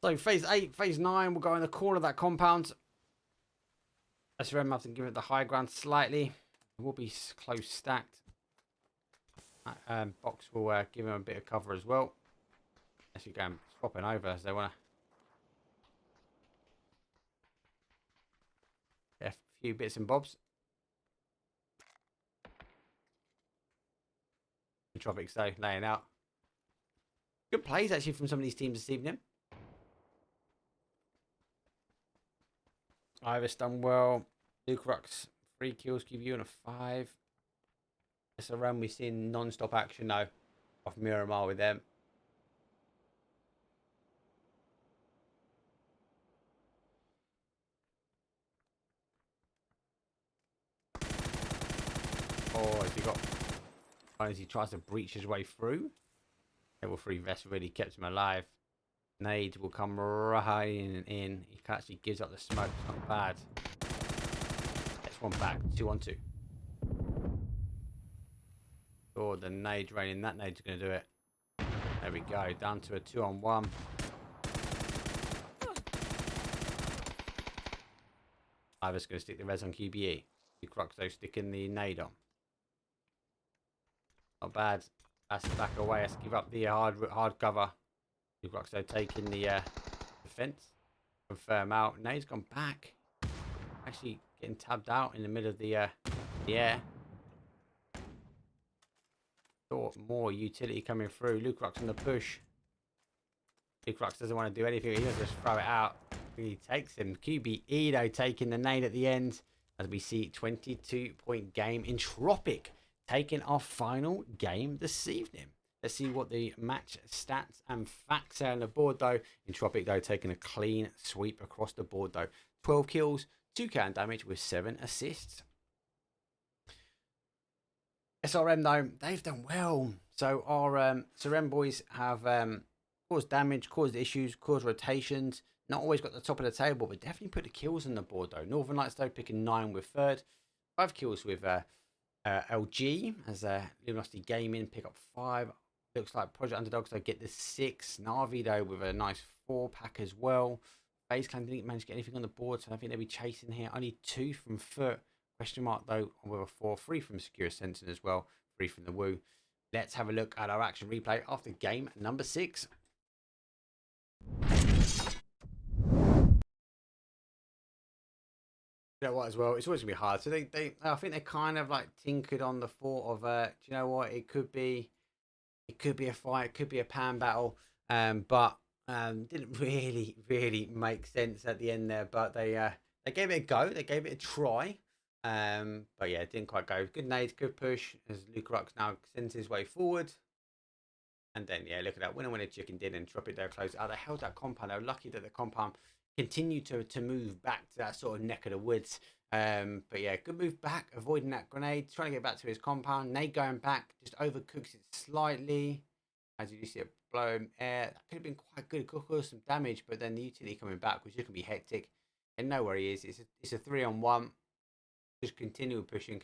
so phase 8, phase 9 will go in the corner of that compound. SRM have to give it the high ground slightly. It will be close stacked. Box will give him a bit of cover as well. Actually going swapping over as they want to get a few bits and bobs. Entropiq though laying out. Good plays actually from some of these teams this evening. Ivis done well. Luke's 3 kills, QBU and a 5. SRM we've seen non-stop action though off Miramar with them. Oh, as he tries to breach his way through. Level 3 vest really kept him alive. Nades will come right in. He actually gives up the smoke. It's not bad. Gets one back. 2-on-2. Oh, the nade raining. That nade's going to do it. There we go. Down to a 2-on-1. Ivis going to stick the res on QBE. Luke though sticking the nade on. Not bad. Has to back away. Has to give up the hard cover. Luke though taking the defense. Confirm out. Nade's gone back. Actually getting tabbed out in the middle of the air. Thought more utility coming through. Luke on the push. Luke doesn't want to do anything. He just throw it out. He takes him. QBE though taking the nade at the end. As we see 22-point game. Entropiq taking our final game this evening. Let's see what the match stats and facts are on the board though. Entropiq though taking a clean sweep across the board though. 12 kills, 2 can damage with 7 assists. SRM though, they've done well. So our SRM boys have caused damage, caused issues, caused rotations. Not always got the top of the table, but definitely put the kills on the board though. Northern Lights though picking 9 with 3rd. 5 kills with LG as Luminosity Gaming pick up 5. Looks like Project Underdogs, they get the 6. NAVI, though, with a nice 4-pack as well. FaZe Clan didn't manage to get anything on the board, so I think they'll be chasing here. Only 2 from Foot. Question mark, though, with a 4. 3 from Sakura Zensen as well. 3 from the Woo. Let's have a look at our action replay after game number 6. You know what, as well, it's always gonna be hard. So I think they kind of like tinkered on the thought of, do you know what, it could be a fight, it could be a pan battle, but didn't really make sense at the end there. But they gave it a go, they gave it a try, but yeah, it didn't quite go. Good nades, good push as NNNOOOOO now sends his way forward. And then, yeah, look at that. Winner, chicken dinner, and Entropiq there close out. They held that compound. They were lucky that the compound continued to move back to that sort of neck of the woods. But yeah, good move back, avoiding that grenade, trying to get back to his compound. Nade going back, just overcooks it slightly. As you see it blow him air. That could have been quite good. It could cause some damage, but then the utility coming back, which is going to be hectic. And know where he is. It's a 3-on-1. Just continue pushing.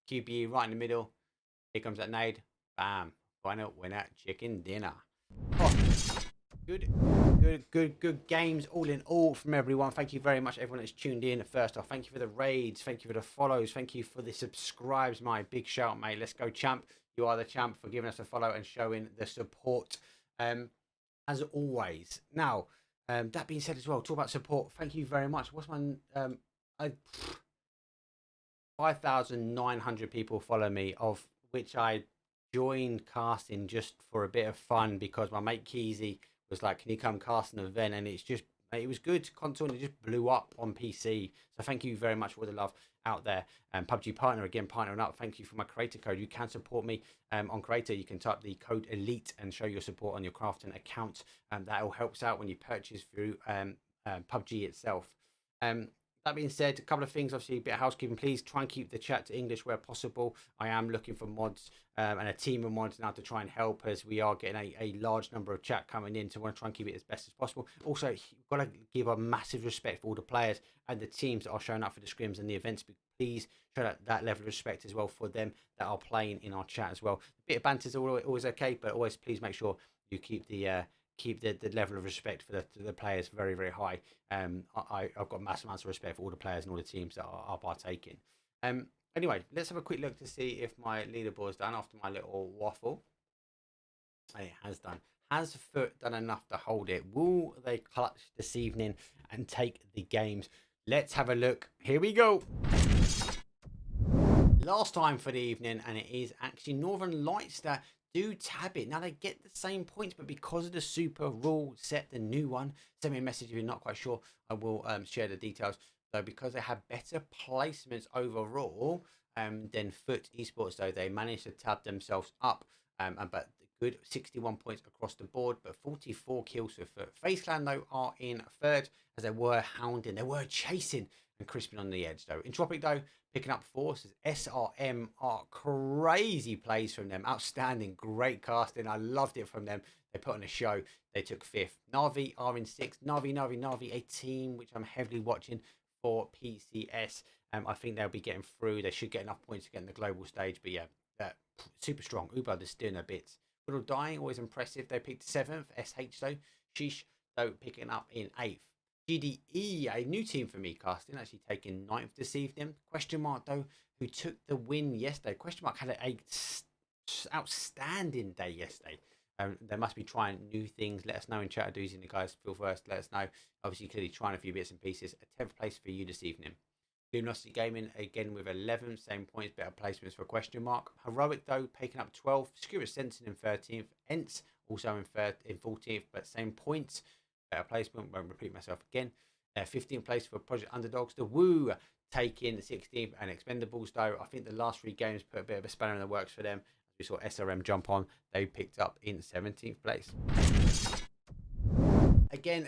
QBE right in the middle. Here comes that nade. Bam. Winner, chicken dinner. Oh, good games all in all from everyone. Thank you very much, everyone that's tuned in. First off, thank you for the raids, thank you for the follows, thank you for the subscribes. My big shout, mate. Let's go, champ. You are the champ for giving us a follow and showing the support, as always. Now, that being said as well, talk about support. Thank you very much. What's my 5,900 people follow me, of which I joined casting just for a bit of fun because my mate Keezy was like, can you come cast an event? And it was good content. It just blew up on PC. So thank you very much for all the love out there. PUBG partner, again, partnering up. Thank you for my creator code. You can support me on creator. You can type the code ELITE and show your support on your crafting account. That all helps out when you purchase through PUBG itself. That being said, a couple of things, obviously a bit of housekeeping. Please try and keep the chat to English where possible. I am looking for mods and a team of mods now to try and help, as we are getting a large number of chat coming in, so I want to try and keep it as best as possible. Also, you've got to give a massive respect for all the players and the teams that are showing up for the scrims and the events. Please show that level of respect as well for them that are playing in our chat as well. A bit of banter is always okay, but always please make sure you keep the level of respect for the players very high. I've got massive amounts of respect for all the players and all the teams that are partaking. Anyway, let's have a quick look to see if my leaderboard's done after my little waffle. It has done. Has Foot done enough to hold it? Will they clutch this evening and take the games? Let's have a look. Here we go. Last time for the evening, and it is actually Northern Lights that do tab it. Now they get the same points, but because of the super rule set, the new one, send me a message if you're not quite sure. I will share the details. Though because they have better placements overall than Foot eSports, though they managed to tab themselves up. But good 61 points across the board, but 44 kills for Foot. FaZe Clan though are in third, as they were hounding, they were chasing and crisping on the edge though. Entropiq though picking up forces. SRM are crazy plays from them. Outstanding, great casting. I loved it from them. They put on a show. They took 5th. NAVI are in 6th. NAVI, a team which I'm heavily watching for PCS. I think they'll be getting through. They should get enough points to get in the global stage. But yeah, super strong. Uber just doing their bits. Little Dying, always impressive. They picked 7th. SH though. SHEESH though picking up in 8th. GDE, a new team for me casting, actually taking 9th this evening. Question mark though, who took the win yesterday. Question mark had an outstanding day yesterday. They must be trying new things. Let us know in chat. The guys feel first. Let us know. Obviously, clearly trying a few bits and pieces. A 10th place for you this evening. Luminosity Gaming again with 11, same points, better placements for question mark. Heroic though picking up 12th. Sakura Zensen in 13th. ENCE also in 14th, but same points. Better placement, won't repeat myself again. 15th place for Project Underdogs. The Woo taking the 16th, and Expendables though, I think the last 3 games put a bit of a spanner in the works for them. As we saw SRM jump on, they picked up in 17th place. Again,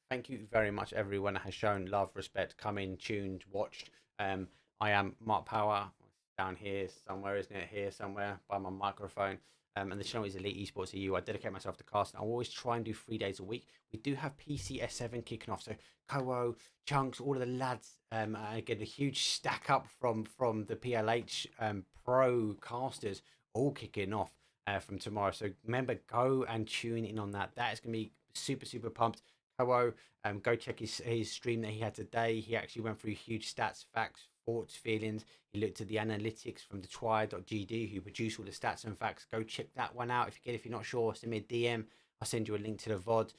thank you very much everyone that has shown love, respect, come in, tuned, watched. I am Mark Power, down here somewhere, isn't it? Here somewhere by my microphone. And the channel is Elite Esports EU. I dedicate myself to casting. I always try and do 3 days a week. We do have PCS7 kicking off. So Kowo, Chunks, all of the lads get a huge stack up from the PLH pro casters all kicking off. from tomorrow. So remember, go and tune in on that. That is going to be super pumped. Kowo, go check his stream that he had today. He actually went through huge stats, facts, thoughts, feelings. He looked at the analytics from the try.gd who produce all the stats and facts. Go check that one out. If you're not sure, send me a DM. I'll send you a link to the VOD.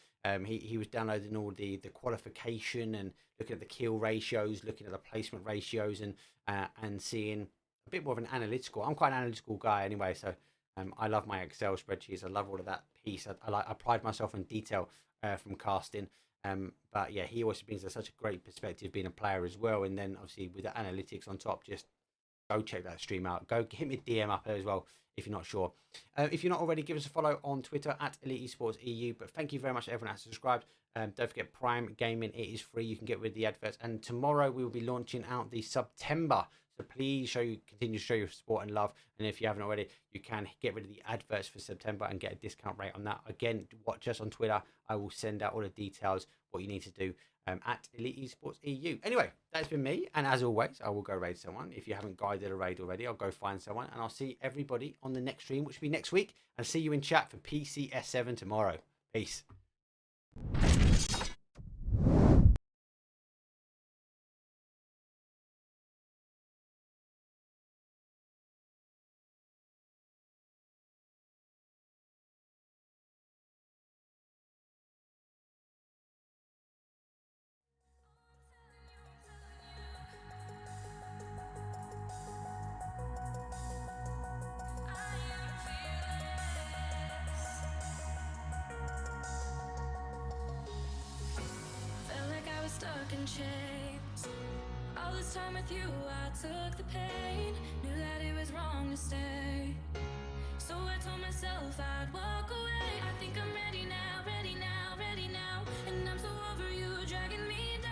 He was downloading all the qualification and looking at the kill ratios, looking at the placement ratios, and seeing a bit more of an analytical. I'm quite an analytical guy anyway, so I love my Excel spreadsheets. I love all of that piece. I pride myself on detail from casting. But yeah, he always brings such a great perspective being a player as well. And then obviously with the analytics on top, just go check that stream out. Go hit me a DM up there as well if you're not sure. If you're not already, give us a follow on Twitter at ELITEeS EU. But thank you very much to everyone that's subscribed. Don't forget Prime Gaming, it is free. You can get rid of the adverts. And tomorrow we will be launching out the September. So please continue to show your support and love. And if you haven't already, you can get rid of the adverts for September and get a discount rate on that. Again, watch us on Twitter. I will send out all the details, what you need to do at ELITEeS EU. Anyway, that's been me. And as always, I will go raid someone. If you haven't guided a raid already, I'll go find someone. And I'll see everybody on the next stream, which will be next week. And see you in chat for PCS7 tomorrow. Peace. Stuck in chains. All this time with you, I took the pain. Knew that it was wrong to stay. So I told myself I'd walk away. I think I'm ready now, ready now, ready now. And I'm so over you dragging me down.